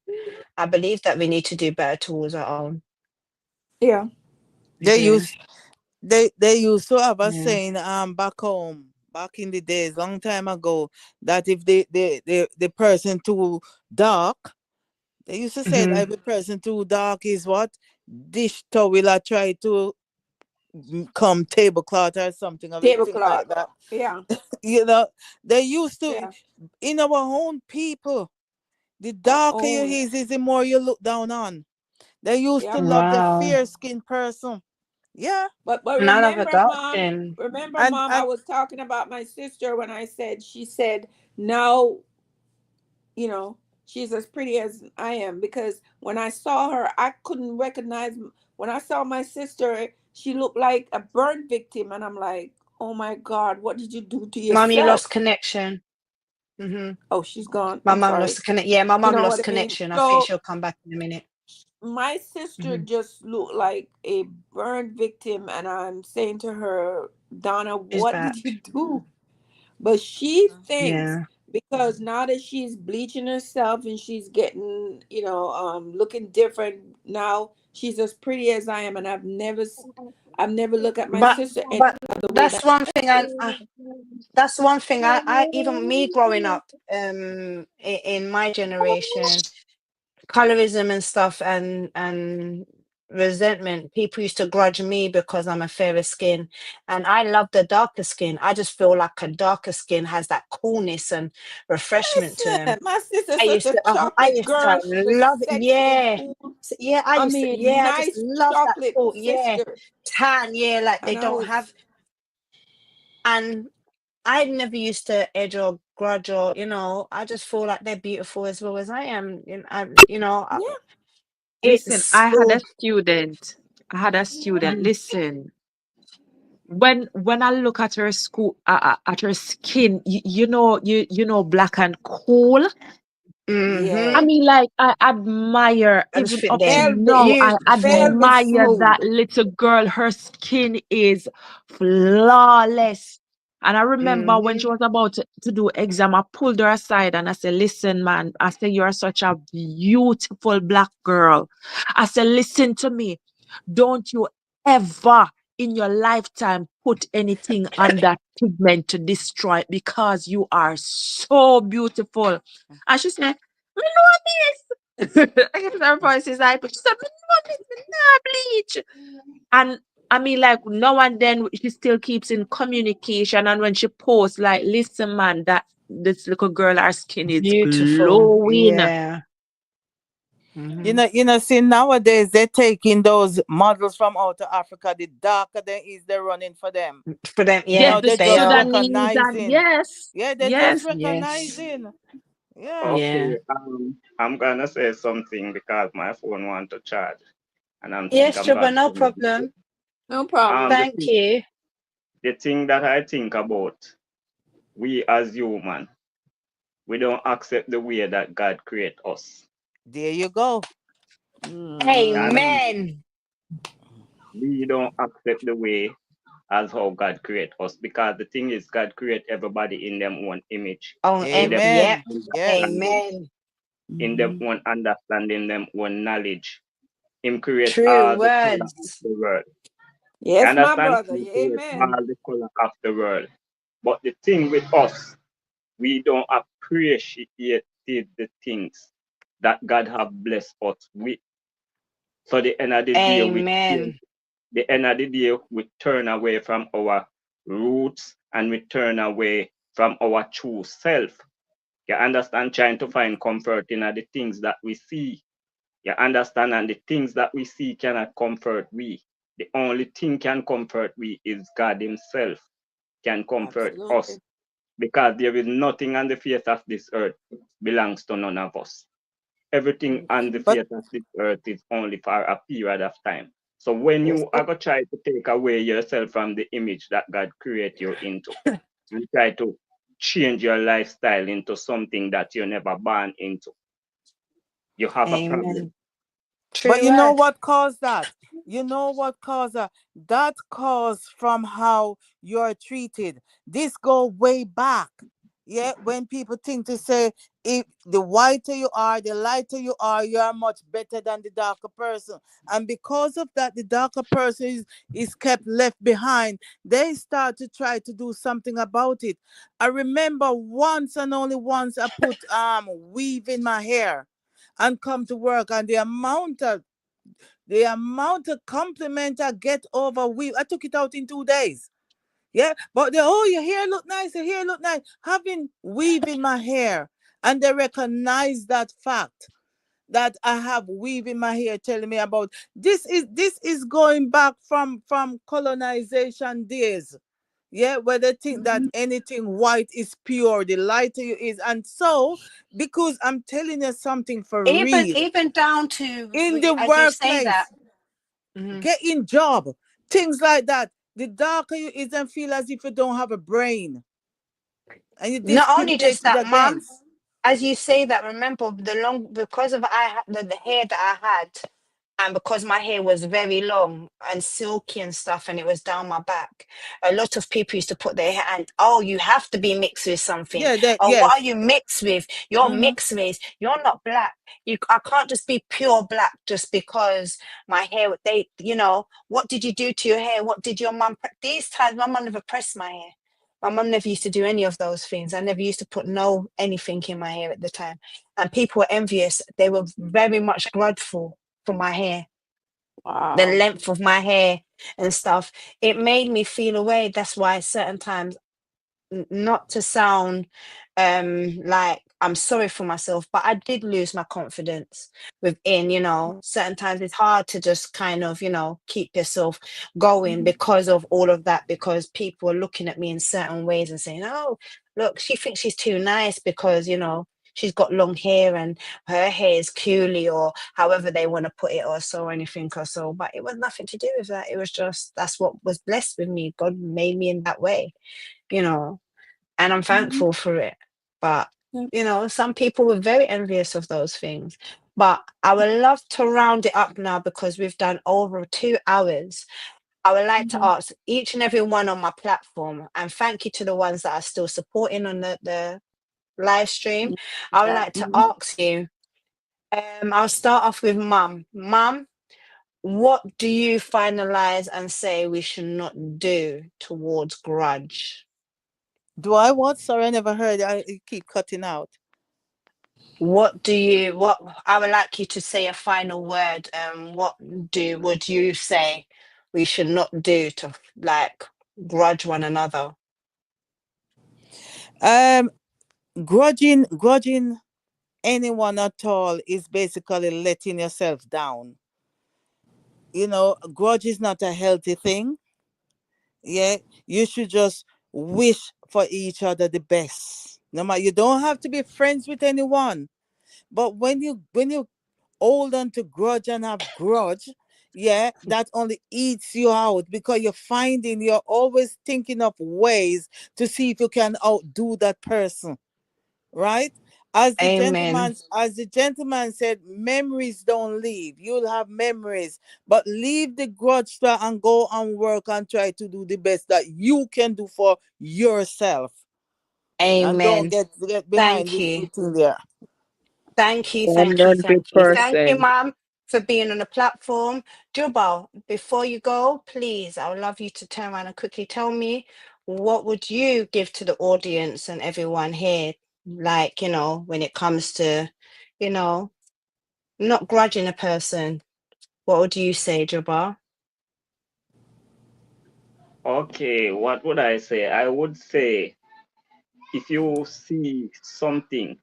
I believe that we need to do better towards our own. Yeah. We They do. used to have a Yeah. saying back home, back in the days, long time ago, that if the person too dark, they used to say that if the person too dark is what? Dish towel or try to come tablecloth or something of it, thing Tablecloth. like that. Yeah. You know, they used to Yeah. in our own people, the Our darker you own. is the more you look down on. They used to Yeah. love the Wow. fair skinned person. Yeah. But And I love a remember, dark mom. skin. Remember, And mom. I was talking about my sister when I said she said now, you know, she's as pretty as I am, because when I saw her, I couldn't recognize. When I saw my sister, she looked like a burn victim, and I'm like, oh my God, what did you do to Mom, you lost yourself? connection. Hmm. Oh, she's gone. My I'm mom lost sorry. the connection. Yeah, my You mom know lost what I mean? connection. I think So she'll come back in a minute. my sister Hmm. just looked like a burn victim, and I'm saying to her, Donna, She's what did you back. do? But she thinks Yeah. because now that she's bleaching herself and she's getting, looking different now, she's as pretty as I am, and I've never looked at my sister any But other way that's that. one thing that's one thing I even me growing up in my generation, colorism and stuff and resentment, people used to grudge me because I'm a fairer skin, and I love the darker skin. I just feel like a darker skin has that coolness and refreshment to them. Listen, my sister's such a I chocolate used to girl. She's a love it. sexy and Yeah. cool. Yeah, I mean, I just nice love that chocolate thought. Yeah. sister. Tan, yeah, like they And I don't was, have. And I never used to edge or grudge or, I just feel like they're beautiful as well as I am. yeah, Listen, It's I had oh, a student. I had a student. mhm. Listen, when I look at her school, at her skin, you know, black and cool. I yeah. Mhm. mean, like, I admire, I just even think up to they're Velvet, now, I beautiful. velvet admire smooth. that little girl. Her skin is flawless. And I remember when she Mhm. was about to do exam, I pulled her aside and I said, listen, man, I said, you're such a beautiful black girl. I said, listen to me. Don't you ever in your lifetime put anything on that pigment to destroy it, because you are so beautiful. And she said, me know this. Her voice is like, she said, me know this, me nah bleach. And I mean, like, now and then she still keeps in communication. And when she posts, like, listen, man, that this little girl, her skin is Beautiful. glowing. Yeah. Mhm. See, nowadays they're taking those models from out of Africa. The darker they is, they're running for them. For them, Yes, yeah, the They're they just are. Sudanese, and recognizing. yes, Yeah, they're just yes. Yes. recognizing. Yeah. Yeah. Okay, I'm gonna say something because my phone want to charge, and Yes, I'm Juba, gonna. no problem. No problem. The Thank you. thing that I think about, we as human, we don't accept the way that God create us. There you go. And Mm. Amen. we don't accept the way as how God create us, because the thing is, God create everybody in them own image, Oh, in and them yep. Amen. Yes. understanding, Amen. in them Mhm. own understanding, them own knowledge. Him create True all the color of words. the world. You Yes, my understand? brother. Him create Amen. all the color of the world. But the thing with us, we don't appreciate the things that God have blessed us with. So the end of the day, Amen. the end of the day, we turn away from our roots and we turn away from our true self. You understand? Trying to find comfort in the things that we see. You understand? And the things that we see cannot comfort we. The only thing can comfort we is God Himself can comfort us, Absolutely. because there is nothing on the face of this earth belongs to none of us. Everything on the But face of this earth is only for a period of time. So when you are going to try to take away yourself from the image that God created you into, and try to change your lifestyle into something that you never born into, you have a problem. Amen. But True you know word. what caused that? You know what caused that? That caused from how you're treated. This go way back. Yeah, when people think to say, if the whiter you are, the lighter you are much better than the darker person. And because of that, the darker person is kept left behind. They start to try to do something about it. I remember once and only once I put weave in my hair and come to work, and the amount of compliment I get over weave, I took it out in 2 days. Yeah, but your hair look nice, your hair look nice. Having weave in my hair, and they recognize that fact that I have weave in my hair, telling me about this is going back from colonization days. Yeah, where they think that anything white is pure, the lighter you is, and so because I'm telling you something for real, Even down to, in the as you say that. workplace, Mhm. getting job, things like that. The darker you is and feel as if you don't have a brain, and you're Not only just discriminated that, Mum, against. as you say that, remember because of the hair that I had, and because my hair was very long and silky and stuff, and it was down my back, a lot of people used to put their hair and, oh, you have to be mixed with something. Yeah, that Oh, what are yes. you mixed with? You're Mm-hmm. mixed with. You're not black. I can't just be pure black just because my hair. What did you do to your hair? What did your mum? These times, my mum never pressed my hair. My mum never used to do any of those things. I never used to put anything in my hair at the time. And people were envious. They were very much grudgeful for my hair, the Wow. length of my hair and stuff. It made me feel away. That's why certain times, not to sound like I'm sorry for myself, but I did lose my confidence within, certain times it's hard to just kind of, keep yourself going because of all of that, because people are looking at me in certain ways and saying, oh, look, she thinks she's too nice because, she's got long hair and her hair is curly, or however they want to put it, or so, or anything or so. But it was nothing to do with that. It was just, that's what was blessed with me. God made me in that way, you know and I'm Mhm. thankful for it. But, Yep. some people were very envious of those things. But I would love to round it up now because we've done over 2 hours. I would like to Mhm. ask each and every one on my platform, and thank you to the ones that are still supporting on the live stream. I would Yeah. like to ask you, I'll start off with Mum. Mum, what do you finalize and say we should not do towards grudge? Do I what? Sorry, I never heard. You keep cutting out. What I would like you to say a final word. What would you say we should not do to, like, grudge one another? Um, grudging anyone at all is basically letting yourself down. Grudge is not a healthy thing. Yeah, you should just wish for each other the best. No matter, you don't have to be friends with anyone, but when you hold on to grudge and have grudge, yeah, that only eats you out because you're always thinking of ways to see if you can outdo that person, right? Amen. As the gentleman said, memories don't leave. You'll have memories, but leave the grudge there and go and work and try to do the best that you can do for yourself. And don't Amen. get behind Thank the you. thing there. Thank you. Thank you. Thank you. Thank you, 100%. Mum, for being on the platform. Jubal, before you go, please, I would love you to turn around and quickly tell me, what would you give to the audience and everyone here, like, when it comes to, you know, not grudging a person. What would you say, Jabbar? Okay, what would I say? I would say if you see something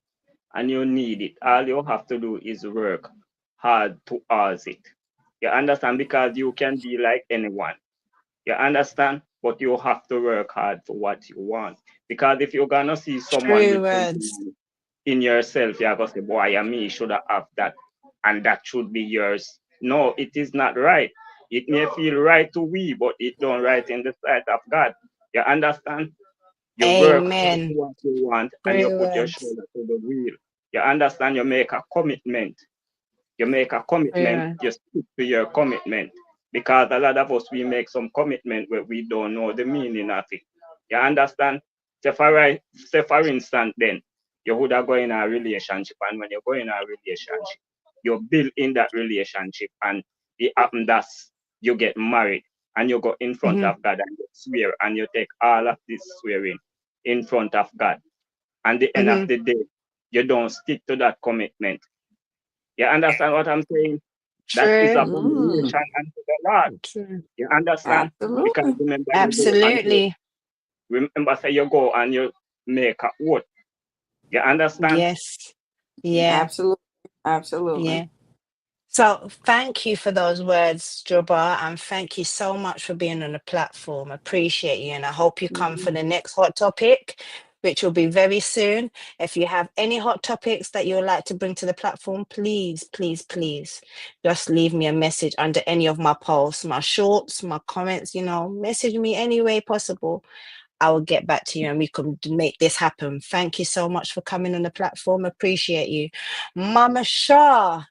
and you need it, all you have to do is work hard towards it. You understand? Because you can be like anyone. You understand? But you have to work hard for what you want. Because if you're gonna see someone True with words. something in yourself, you're gonna say, boy, I me should have that, and that should be yours. No, it is not right. It may feel right to we, but it don't right in the sight of God. You understand? You work hard Amen. for what you want and you True put your words. shoulder to the wheel. You understand? You make a commitment. You make a commitment, True. you stick to your commitment. Because a lot of us, we make some commitment where we don't know the meaning of it. You understand? Say for instance, then, you would have go in a relationship, and when you go in a relationship, you build in that relationship, and it happens that you get married, and you go in front Mhm. of God and you swear, and you take all of this swearing in front of God. And the end of Mhm. the day, you don't stick to that commitment. You understand what I'm saying? That is True. Mm, abomination unto the Lord. True. You understand? Because absolutely. remember you go and you Absolutely. remember say you go and you make a oath. You understand? Yes. Yeah. Absolutely. Absolutely. Yeah. So thank you for those words, Joba, and thank you so much for being on the platform. Appreciate you, and I hope you come for Mhm. the next hot topic, which will be very soon. If you have any hot topics that you would like to bring to the platform, please, please, please, just leave me a message under any of my posts, my shorts, my comments. Message me any way possible. I will get back to you, and we can make this happen. Thank you so much for coming on the platform. Appreciate you, Mama Shah.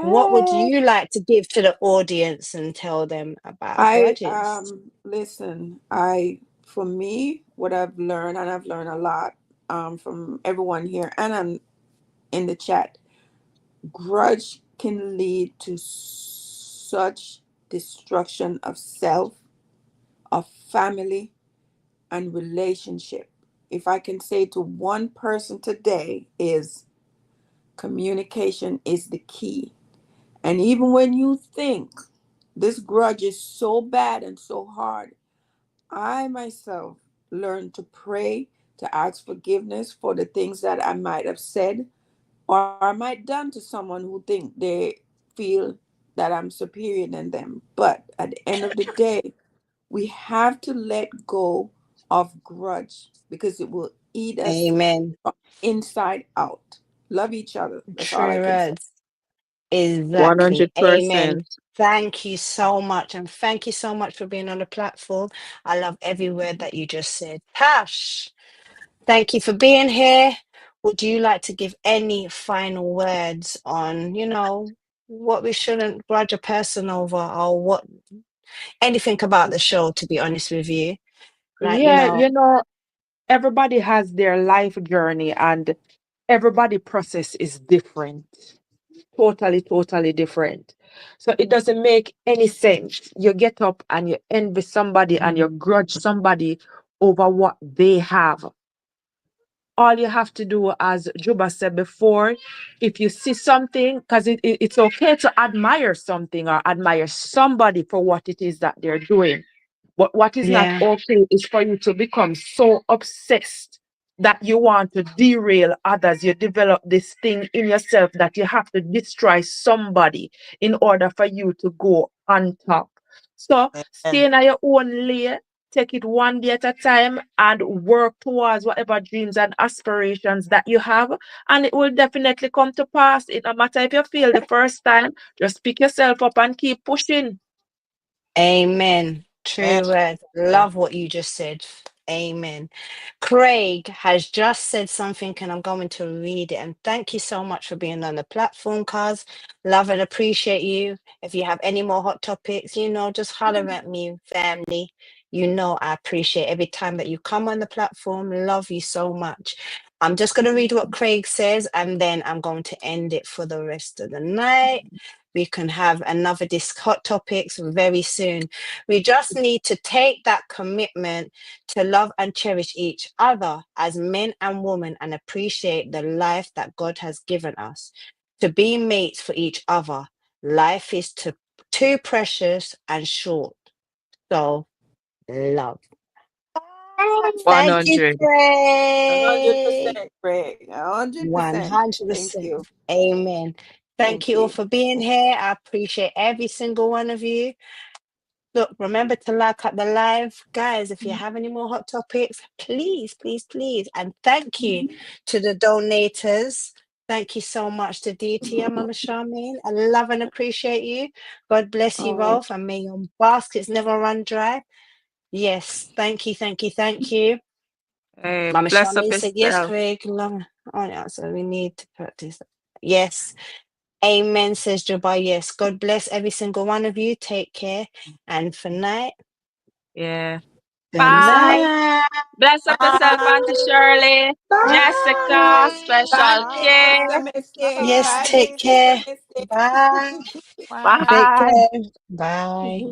What would Hey. you like to give to the audience and tell them about I grudges? listen, for me, what I've learned, and I've learned a lot from everyone here and in the chat, grudge can lead to such destruction of self, of family, and relationship. If I can say to one person today is communication is the key. And even when you think this grudge is so bad and so hard, I myself learned to pray, to ask forgiveness for the things that I might have said or I might done to someone who think they feel that I'm superior than them. But at the end of the day, we have to let go of grudge because it will eat us Amen. from inside out. Love each other. That's all I True can say. words. Exactly. Amen. 100%. Thank you so much. And thank you so much for being on the platform. I love every word that you just said. Tash, thank you for being here. Would you like to give any final words on, what we shouldn't grudge a person over, or anything about the show, to be honest with you? Like, Yeah, everybody has their life journey and everybody process is different. Totally, totally different. So it doesn't make any sense. You get up and you envy somebody and you grudge somebody over what they have. All you have to do, as Juba said before, if you see something, because it's okay to admire something or admire somebody for what it is that they're doing. But what is not yeah. okay is for you to become so obsessed that you want to derail others. You develop this thing in yourself that you have to destroy somebody in order for you to go on top. So stay And in your own lane, take it one day at a time, and work towards whatever dreams and aspirations that you have. And it will definitely come to pass. It no matter if you fail the first time, just pick yourself up and keep pushing. Amen. and True words. Love what you just said. Amen. Craig has just said something, and I'm going to read it. And thank you so much for being on the platform, cuz. Love and appreciate you. If you have any more hot topics, just holler at me, family. I appreciate every time that you come on the platform. Love you so much. I'm just going to read what Craig says, and then I'm going to end it for the rest of the night. We can have another hot topics very soon. We just need to take that commitment to love and cherish each other as men and women and appreciate the life that God has given us. To be mates for each other. Life is too precious and short. So, love. Thank you, 100. Craig. 100%, Greg. 100%. Thank 100%. you. Amen. Thank Thank you all you. for being here. I appreciate every single one of you. Look, remember to like up the live. Guys, if you have any more hot topics, please, please, please. And thank you to the donators. Thank you so much to DT, Mama Charmaine. I love and appreciate you. God bless you, Oh, Rolf, and may your baskets never run dry. Yes, thank you, thank you, thank you. Hey, Mama bless up Charmaine said, yes, yourself. Craig. Love. Oh, yeah, so we need to practice. Yes. Amen, says Jobai. Yes. God bless every single one of you. Take care. And for night, Yeah. good Bye. night. Bless up yourself, Bye. Auntie Shirley. Jessica, Bye. special bye, K. Sister Misty. Yes, Bye, Bye. take Sister care. Misty. Bye. Bye. Take Bye. care. Bye.